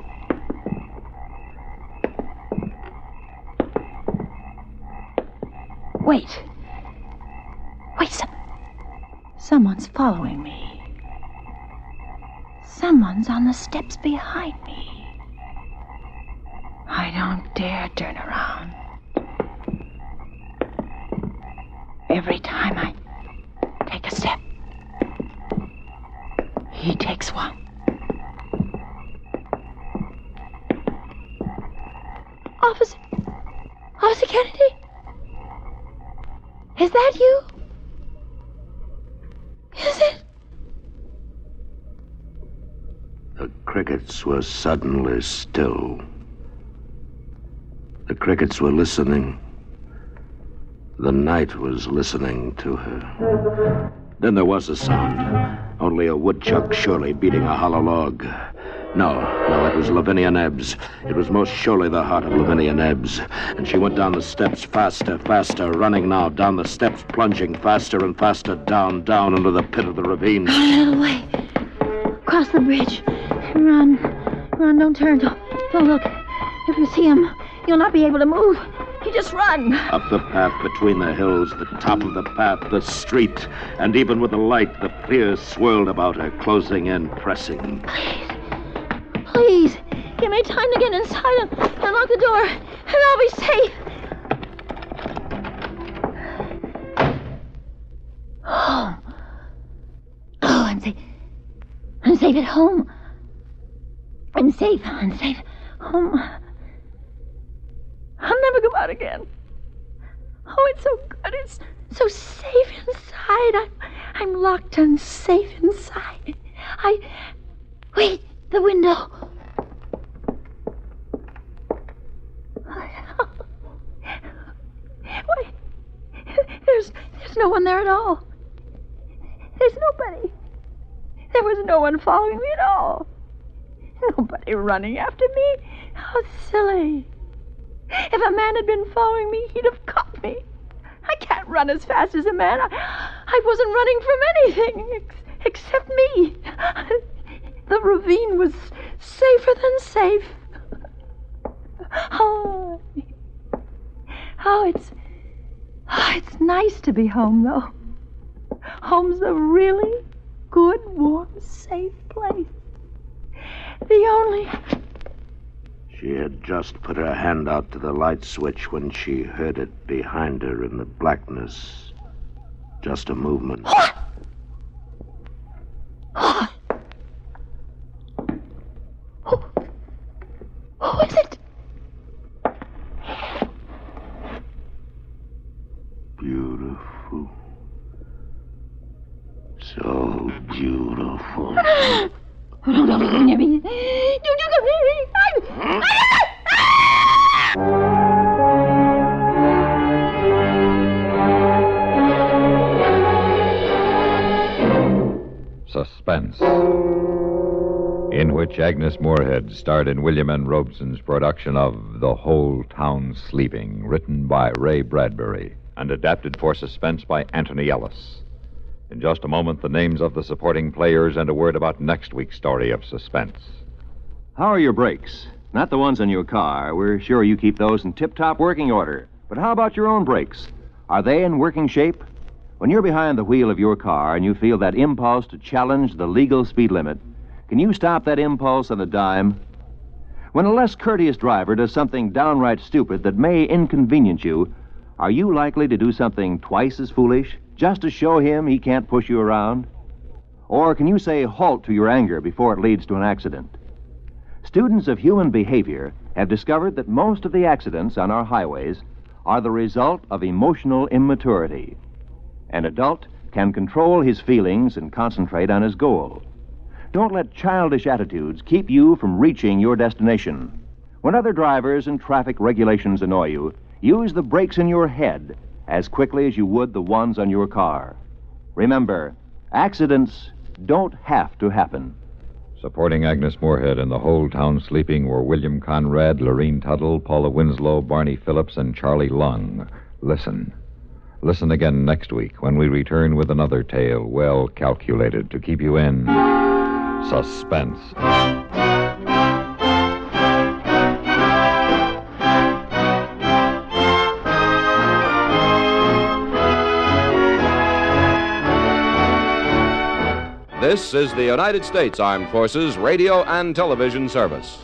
Wait. Someone's following me. Someone's on the steps behind me. I don't dare turn around. Every time I take a step, He takes one. Officer Kennedy? Is that you? Is it? The crickets were suddenly still. The crickets were listening. The night was listening to her. Then there was a sound. Only a woodchuck surely beating a hollow log. No, it was Lavinia Nebbs. It was most surely the heart of Lavinia Nebbs. And she went down the steps faster, running now down the steps, plunging faster and faster, down into the pit of the ravine. Run a little way. Cross the bridge. Run, don't turn. Don't look. If you see him, you'll not be able to move. You just run. Up the path between the hills, the top of the path, the street. And even with the light, the fear swirled about her, closing in, pressing. Please, give me time to get inside and lock the door, and I'll be safe. Home. Oh, I'm safe. I'm safe at home. I'm safe. Home. I'll never go out again. Oh, it's so good. It's so safe inside. I'm locked and safe inside. Wait, the window. Wait, there's no one there at all. There's nobody. There was no one following me at all. Nobody running after me. How silly. If a man had been following me, he'd have caught me. I can't run as fast as a man. I wasn't running from anything except me. The ravine was safer than safe. It's nice to be home, though. Home's a really good, warm, safe place. The only... She had just put her hand out to the light switch when she heard it behind her in the blackness. Just a movement. Who is it? Beautiful. So beautiful. Don't come near me. Don't you come near me. Suspense, in which Agnes Moorehead starred in William N. Robeson's production of The Whole Town Sleeping, written by Ray Bradbury and adapted for suspense by Anthony Ellis. In just a moment, the names of the supporting players and a word about next week's story of suspense. How are your brakes? Not the ones on your car. We're sure you keep those in tip-top working order. But how about your own brakes? Are they in working shape? When you're behind the wheel of your car and you feel that impulse to challenge the legal speed limit, can you stop that impulse on a dime? When a less courteous driver does something downright stupid that may inconvenience you, are you likely to do something twice as foolish just to show him he can't push you around? Or can you say halt to your anger before it leads to an accident? Students of human behavior have discovered that most of the accidents on our highways are the result of emotional immaturity. An adult can control his feelings and concentrate on his goal. Don't let childish attitudes keep you from reaching your destination. When other drivers and traffic regulations annoy you, use the brakes in your head as quickly as you would the ones on your car. Remember, accidents don't have to happen. Supporting Agnes Moorehead in The Whole Town Sleeping were William Conrad, Lorene Tuttle, Paula Winslow, Barney Phillips, and Charlie Lung. Listen. Listen again next week when we return with another tale well calculated to keep you in suspense. This is the United States Armed Forces Radio and Television Service.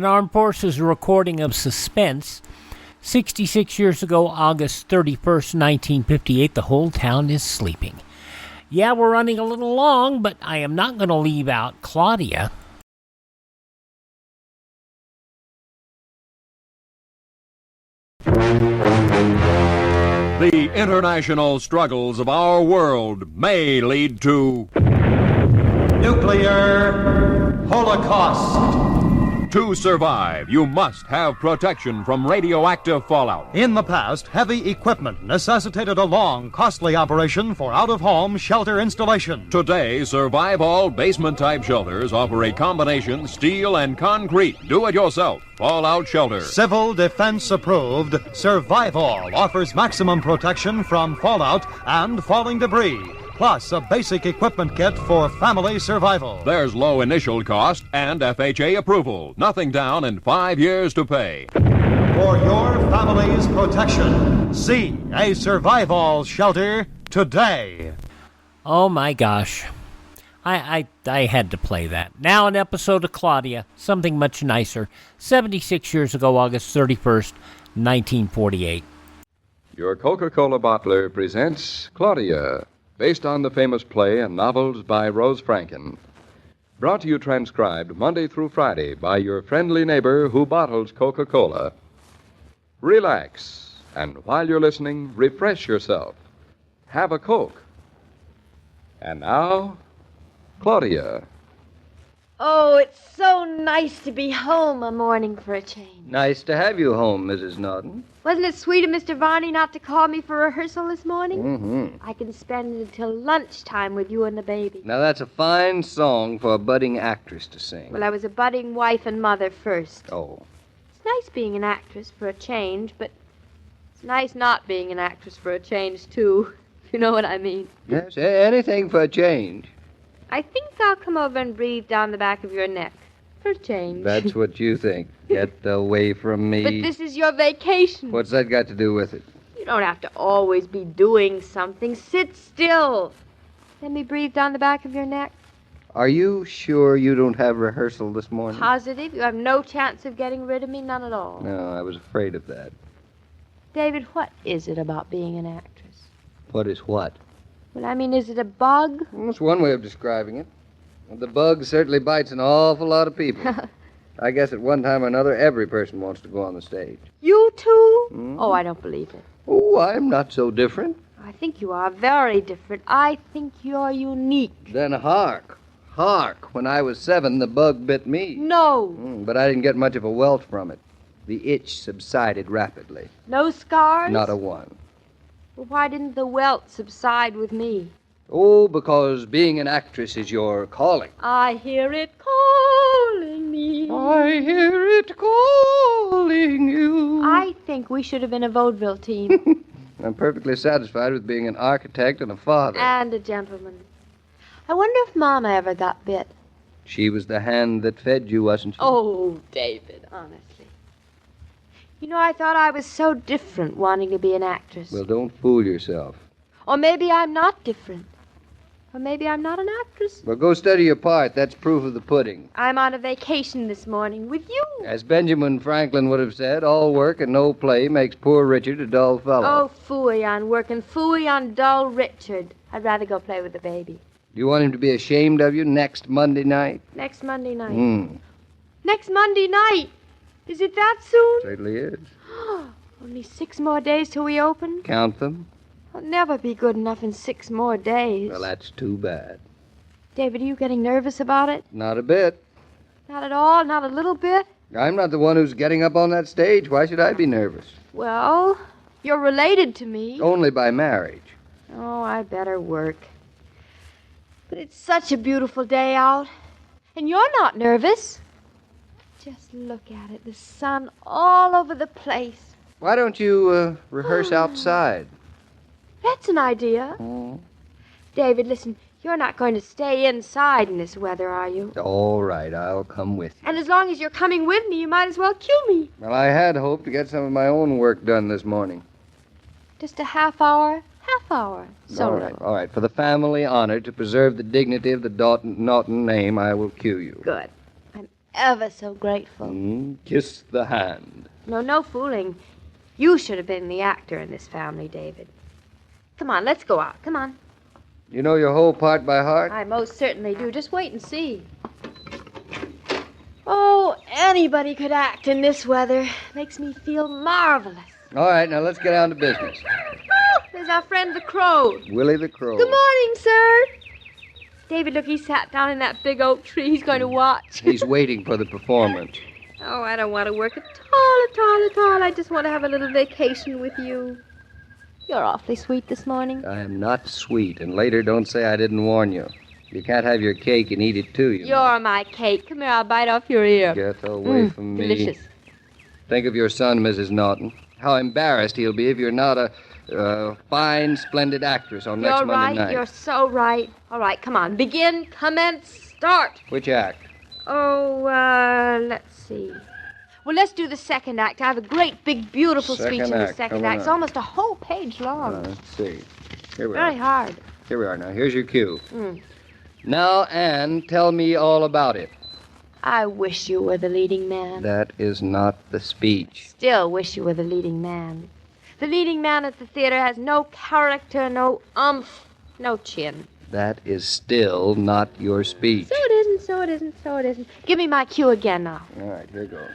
An Armed Forces recording of Suspense. 66 years ago, August 31st, 1958, the whole town is sleeping. Yeah, we're running a little long, but I am not going to leave out Claudia. The international struggles of our world may lead to nuclear holocaust. To survive, you must have protection from radioactive fallout. In the past, heavy equipment necessitated a long, costly operation for out-of-home shelter installation. Today, Survivall basement-type shelters offer a combination steel and concrete do-it-yourself fallout shelter. Civil Defense approved, Survivall offers maximum protection from fallout and falling debris, plus a basic equipment kit for family survival. There's low initial cost and FHA approval. Nothing down and 5 years to pay. For your family's protection, see a Survivall shelter today. Oh my gosh. I had to play that. Now an episode of Claudia, something much nicer. 76 years ago, August 31st, 1948. Your Coca-Cola bottler presents Claudia, based on the famous play and novels by Rose Franken. Brought to you transcribed Monday through Friday by your friendly neighbor who bottles Coca-Cola. Relax, and while you're listening, refresh yourself. Have a Coke. And now, Claudia. Oh, it's so nice to be home a morning for a change. Nice to have you home, Mrs. Norton. Wasn't it sweet of Mr. Varney not to call me for rehearsal this morning? Mm-hmm. I can spend it until lunchtime with you and the baby. Now, that's a fine song for a budding actress to sing. Well, I was a budding wife and mother first. Oh. It's nice being an actress for a change, but it's nice not being an actress for a change, too, if you know what I mean. Yes, anything for a change. I think I'll come over and breathe down the back of your neck. For a change. That's what you think. Get away from me. But this is your vacation. What's that got to do with it? You don't have to always be doing something. Sit still. Let me breathe down the back of your neck. Are you sure you don't have rehearsal this morning? Positive? You have no chance of getting rid of me? None at all. No, I was afraid of that. David, what is it about being an actress? What is what? Well, I mean, is it a bug? That's one way of describing it. Well, the bug certainly bites an awful lot of people. I guess at one time or another, every person wants to go on the stage. You too? Oh, I don't believe it. Oh, I'm not so different. I think you are very different. I think you're unique. Then hark. When I was 7, the bug bit me. No. But I didn't get much of a welt from it. The itch subsided rapidly. No scars? Not a one. Well, why didn't the welt subside with me? Oh, because being an actress is your calling. I hear it calling me. I hear it calling you. I think we should have been a vaudeville team. I'm perfectly satisfied with being an architect and a father. And a gentleman. I wonder if Mama ever got bit. She was the hand that fed you, wasn't she? Oh, David, honestly. You know, I thought I was so different wanting to be an actress. Well, don't fool yourself. Or maybe I'm not different. Or maybe I'm not an actress. Well, go study your part. That's proof of the pudding. I'm on a vacation this morning with you. As Benjamin Franklin would have said, all work and no play makes poor Richard a dull fellow. Oh, phooey on work and phooey on dull Richard. I'd rather go play with the baby. Do you want him to be ashamed of you next Monday night? Next Monday night. Next Monday night? Is it that soon? Certainly is. Only 6 more days till we open? Count them. I'll never be good enough in 6 more days. Well, that's too bad. David, are you getting nervous about it? Not a bit. Not at all? Not a little bit? I'm not the one who's getting up on that stage. Why should I be nervous? Well, you're related to me. Only by marriage. Oh, I better work. But it's such a beautiful day out. And you're not nervous. Just look at it. The sun all over the place. Why don't you rehearse outside? That's an idea. David, listen, you're not going to stay inside in this weather, are you? All right, I'll come with you. And as long as you're coming with me, you might as well kill me. Well, I had hoped to get some of my own work done this morning. Just a half hour? Half hour. So All right. For the family honor, to preserve the dignity of the Norton name, I will cue you. Good. ever so grateful. Kiss the hand. No fooling. You should have been the actor in this family, David. Come on, let's go out. Come on. You know your whole part by heart? I most certainly do. Just wait and see. Oh, anybody could act in this weather. Makes me feel marvelous. All right, now let's get down to business. There's our friend the Crow. Willie the Crow. Good morning, sir. David, look, he sat down in that big oak tree. He's going to watch. He's waiting for the performance. Oh, I don't want to work at all. I just want to have a little vacation with you. You're awfully sweet this morning. I am not sweet, and later don't say I didn't warn you. You can't have your cake and eat it too, you know. You're my cake. Come here, I'll bite off your ear. Get away from me. Delicious. Think of your son, Mrs. Norton. How embarrassed he'll be if you're not a fine, splendid actress on next Monday night. You're so right. All right, come on. Begin, commence, start. Which act? Oh, let's see. Well, let's do the second act. I have a great, big, beautiful speech in the second act. It's almost a whole page long. Let's see. Here we Very are. hard. Here we are now. Here's your cue. Now, Anne, tell me all about it. I wish you were the leading man. That is not the speech. Still wish you were the leading man. The leading man at the theater has no character, no umph, no chin. That is still not your speech. So it isn't. Give me my cue again now. All right, here goes.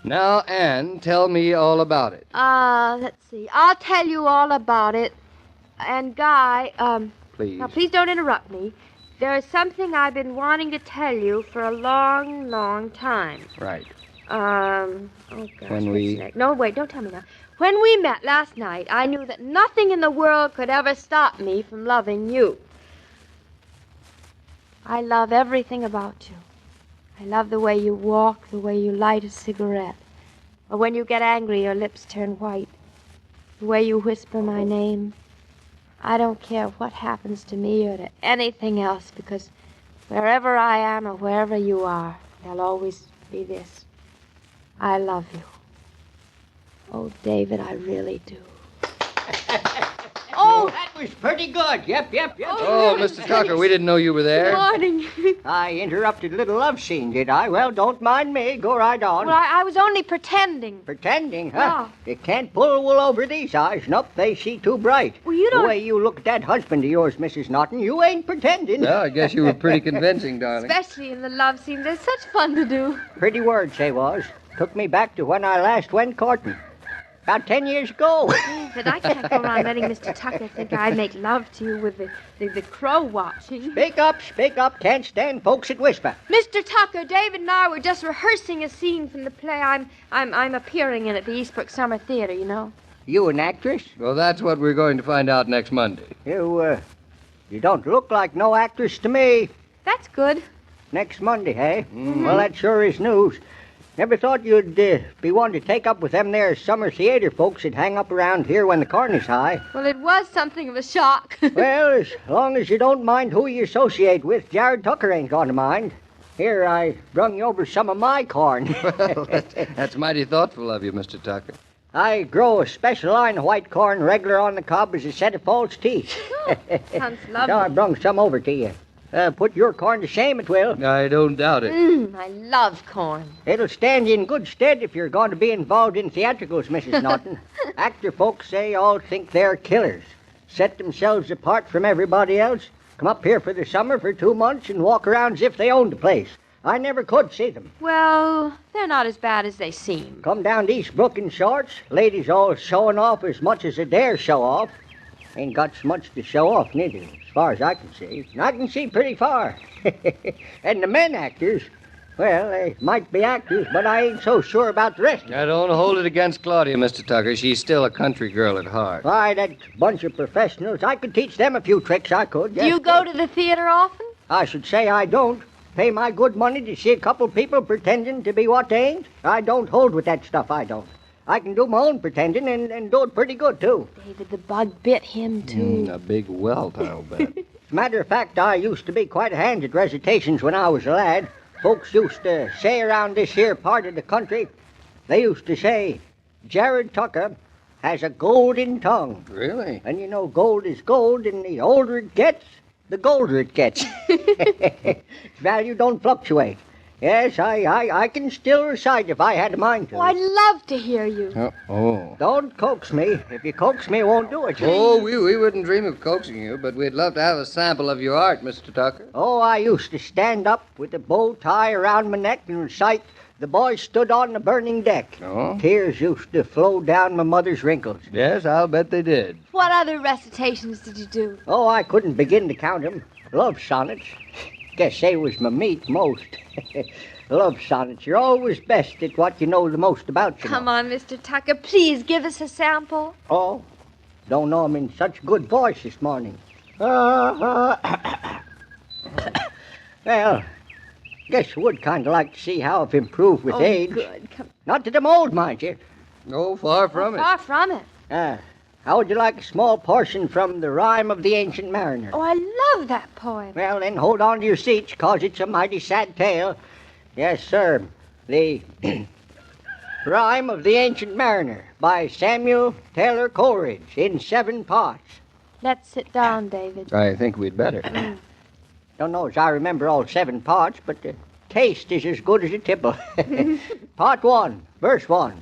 Now, Anne, tell me all about it. Let's see. I'll tell you all about it. And Guy, Please. Now please don't interrupt me. There is something I've been wanting to tell you for a long, long time. Right. Oh, gosh, When we- what's next? No, wait, don't tell me now. When we met last night, I knew that nothing in the world could ever stop me from loving you. I love everything about you. I love the way you walk, the way you light a cigarette. Or when you get angry, your lips turn white. The way you whisper my name. I don't care what happens to me or to anything else, because wherever I am or wherever you are, there'll always be this. I love you. Oh, David, I really do. Oh, that was pretty good. Yep. Oh, Mr. Tucker, we didn't know you were there. Good morning. I interrupted a little love scene, did I? Well, don't mind me. Go right on. Well, I was only pretending. Pretending, huh? You can't pull wool over these eyes. Nope, they see too bright. Well, you don't... The way you look at that husband of yours, Mrs. Norton, you ain't pretending. Well, I guess you were pretty convincing, darling. Especially in the love scene. They're such fun to do. Pretty words, they was. Took me back to when I last went courting. About 10 years ago. But I can't go around letting Mr. Tucker think I make love to you with the crow watching. Speak up. Can't stand folks that whisper. Mr. Tucker, David and I were just rehearsing a scene from the play I'm appearing in at the Eastbrook Summer Theater, you know. You an actress? Well, that's what we're going to find out next Monday. You don't look like no actress to me. That's good. Next Monday, hey? Well, that sure is news. Never thought you'd be wanting to take up with them there summer theater folks that hang up around here when the corn is high. Well, it was something of a shock. Well, as long as you don't mind who you associate with, Jared Tucker ain't going to mind. Here, I brung you over some of my corn. Well, that's mighty thoughtful of you, Mr. Tucker. I grow a special line of white corn regular on the cob as a set of false teeth. Sounds lovely. So I brung some over to you. Put your corn to shame, it will. I don't doubt it. I love corn. It'll stand you in good stead if you're going to be involved in theatricals, Mrs. Norton. Actor folks, they all think they're killers. Set themselves apart from everybody else. Come up here for the summer for 2 months and walk around as if they owned the place. I never could see them. Well, they're not as bad as they seem. Come down to Eastbrook in shorts. Ladies all showing off as much as they dare show off. Ain't got so much to show off, neither, as far as I can see. And I can see pretty far. And the men actors, well, they might be actors, but I ain't so sure about the rest. I don't hold it against Claudia, Mr. Tucker. She's still a country girl at heart. Why, that bunch of professionals, I could teach them a few tricks, I could. Do you go to the theater often? I should say I don't. Pay my good money to see a couple people pretending to be what they ain't. I don't hold with that stuff, I don't. I can do my own pretending and do it pretty good, too. David, the bug bit him, too. A big welt, I'll bet. As a matter of fact, I used to be quite a hand at recitations when I was a lad. Folks used to say around this here part of the country, they used to say, Jared Tucker has a golden tongue. Really? And you know gold is gold, and the older it gets, the golder it gets. Its value don't fluctuate. Yes, I can still recite if I had a mind to. Oh, I'd love to hear you. Oh. Don't coax me. If you coax me, it won't do it. Oh, we wouldn't dream of coaxing you, but we'd love to have a sample of your art, Mr. Tucker. Oh, I used to stand up with a bow tie around my neck and recite, "The boy stood on the burning deck." Oh? Tears used to flow down my mother's wrinkles. Yes, I'll bet they did. What other recitations did you do? Oh, I couldn't begin to count 'em. Love sonnets. Guess they was my meat most. Love sonnets. You're always best at what you know the most about. Come on, Mr. Tucker. Please give us a sample. Oh, don't know 'em in such good voice this morning. Well, guess you would kind of like to see how I've improved with age. Good. Come. Not that I'm old, mind you. No, far from it. Far from it. How would you like a small portion from the Rime of the Ancient Mariner? Oh, I love that poem. Well, then hold on to your seats, 'cause it's a mighty sad tale. Yes, sir. The Rime of the Ancient Mariner by Samuel Taylor Coleridge in 7 parts. Let's sit down, David. I think we'd better. Don't know as I remember all 7 parts, but the taste is as good as a tipple. Part 1, verse 1.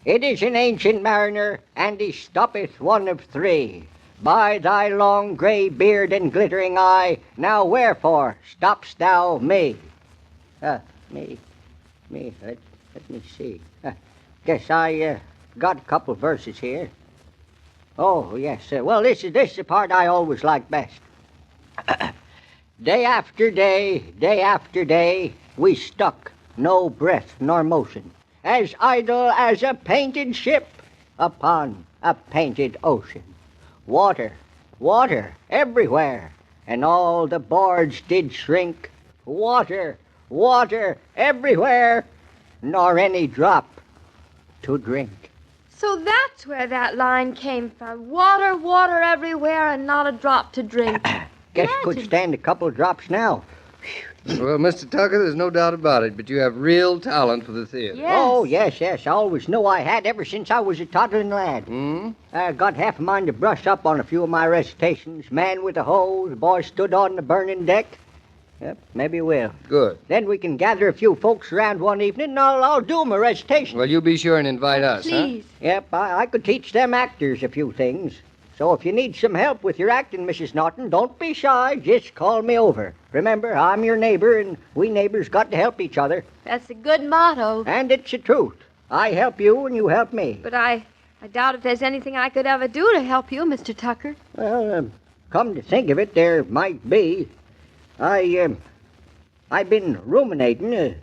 It is an ancient mariner, and he stoppeth one of 3. By thy long grey beard and glittering eye, now wherefore stopp'st thou me? Me. Let me see. Guess I got a couple verses here. Oh, yes. Well, this is the part I always like best. Day after day, we stuck, no breath nor motion, as idle as a painted ship upon a painted ocean. Water everywhere, and all the boards did shrink. Water everywhere, nor any drop to drink. So that's where that line came from. Water everywhere, and not a drop to drink. Guess you could stand a couple of drops now. Well, Mr. Tucker, there's no doubt about it, but you have real talent for the theater. Yes. Oh, yes. I always knew I had ever since I was a toddling lad. I got half a mind to brush up on a few of my recitations. Man with a hoe, the boy stood on the burning deck. Yep, maybe we'll. Good. Then we can gather a few folks around one evening, and I'll do my recitation. Well, you be sure and invite us, Please. Yep, I could teach them actors a few things. So if you need some help with your acting, Mrs. Norton, don't be shy. Just call me over. Remember, I'm your neighbor, and we neighbors got to help each other. That's a good motto. And it's the truth. I help you, and you help me. But I doubt if there's anything I could ever do to help you, Mr. Tucker. Well, come to think of it, there might be. I've been ruminating.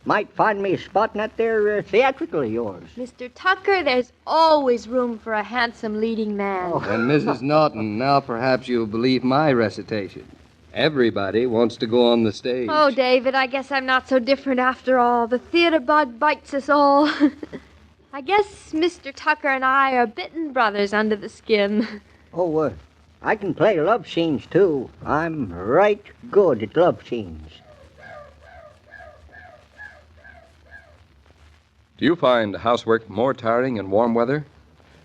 Might find me a spot in that there theatrical of yours. Mr. Tucker, there's always room for a handsome leading man. And Mrs. Norton, now perhaps you'll believe my recitation. Everybody wants to go on the stage. Oh, David, I guess I'm not so different after all. The theater bug bites us all. I guess Mr. Tucker and I are bitten brothers under the skin. Oh, I can play love scenes, too. I'm right good at love scenes. Do you find housework more tiring in warm weather?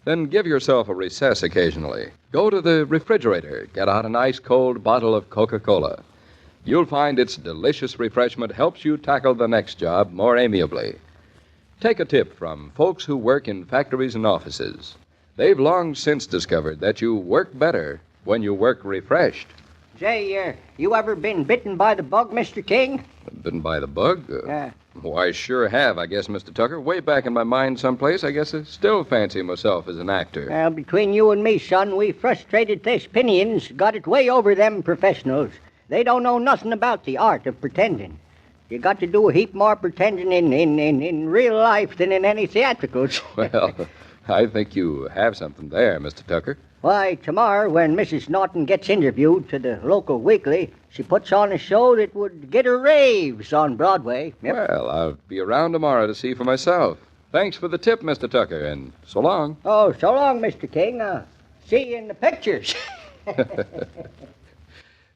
Then give yourself a recess occasionally. Go to the refrigerator, get out an ice-cold bottle of Coca-Cola. You'll find its delicious refreshment helps you tackle the next job more amiably. Take a tip from folks who work in factories and offices. They've long since discovered that you work better when you work refreshed. Say, you ever been bitten by the bug, Mr. King? Bitten by the bug? Why, sure have, I guess, Mr. Tucker. Way back in my mind someplace, I guess I still fancy myself as an actor. Well, between you and me, son, we frustrated Thespians got it way over them professionals. They don't know nothing about the art of pretending. You got to do a heap more pretending in real life than in any theatricals. Well, I think you have something there, Mr. Tucker. Why, tomorrow, when Mrs. Norton gets interviewed to the local weekly, she puts on a show that would get her raves on Broadway. Yep. Well, I'll be around tomorrow to see for myself. Thanks for the tip, Mr. Tucker, and so long. Oh, so long, Mr. King. See you in the pictures.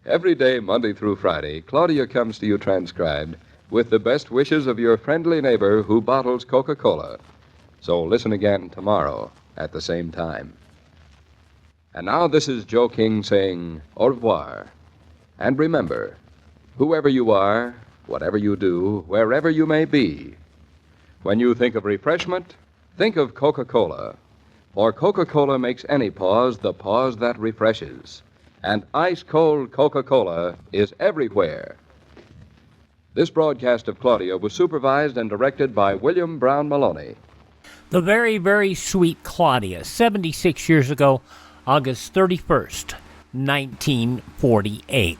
Every day, Monday through Friday, Claudia comes to you transcribed with the best wishes of your friendly neighbor who bottles Coca-Cola. So listen again tomorrow at the same time. And now this is Joe King saying au revoir. And remember, whoever you are, whatever you do, wherever you may be. When you think of refreshment, think of Coca-Cola. For Coca-Cola makes any pause the pause that refreshes. And ice-cold Coca-Cola is everywhere. This broadcast of Claudia was supervised and directed by William Brown Maloney. The very, very sweet Claudia, 76 years ago, August 31st, 1948.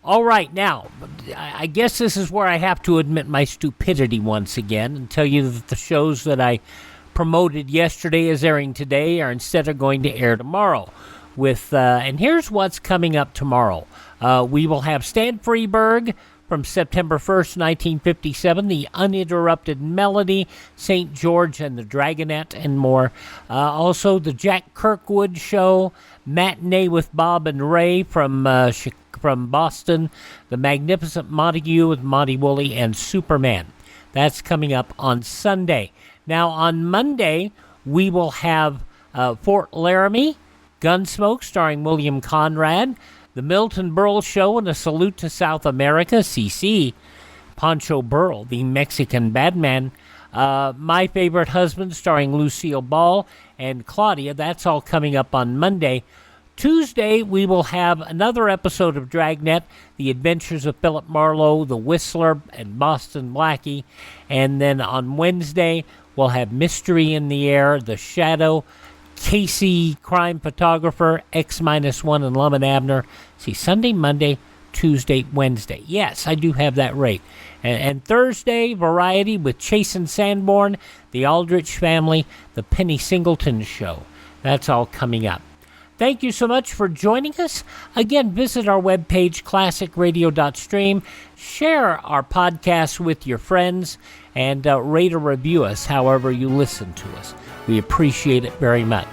All right, now, I guess this is where I have to admit my stupidity once again and tell you that the shows that I promoted yesterday as airing today are instead of going to air tomorrow. And here's what's coming up tomorrow. We will have Stan Freberg from September 1st, 1957, The Uninterrupted Melody, St. George and the Dragnet, and more. Also, the Jack Kirkwood Show, Matinee with Bob and Ray from Boston, The Magnificent Montague with Monty Woolley, and Superman. That's coming up on Sunday. Now, on Monday, we will have Fort Laramie, Gunsmoke, starring William Conrad, The Milton Berle Show and A Salute to South America, CC, Pancho Burl, the Mexican Badman, My Favorite Husband, starring Lucille Ball, and Claudia. That's all coming up on Monday. Tuesday, we will have another episode of Dragnet, The Adventures of Philip Marlowe, The Whistler, and Boston Blackie. And then on Wednesday, we'll have Mystery in the Air, The Shadow, Casey, Crime Photographer, X-1, and Lum and Abner. See, Sunday, Monday, Tuesday, Wednesday. Yes, I do have that right. And Thursday, Variety with Chase and Sanborn, The Aldrich Family, The Penny Singleton Show. That's all coming up. Thank you so much for joining us. Again, visit our webpage, classicradio.stream. Share our podcast with your friends and rate or review us however you listen to us. We appreciate it very much.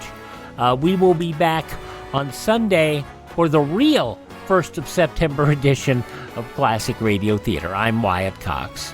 We will be back on Sunday for the real 1st of September edition of Classic Radio Theater. I'm Wyatt Cox.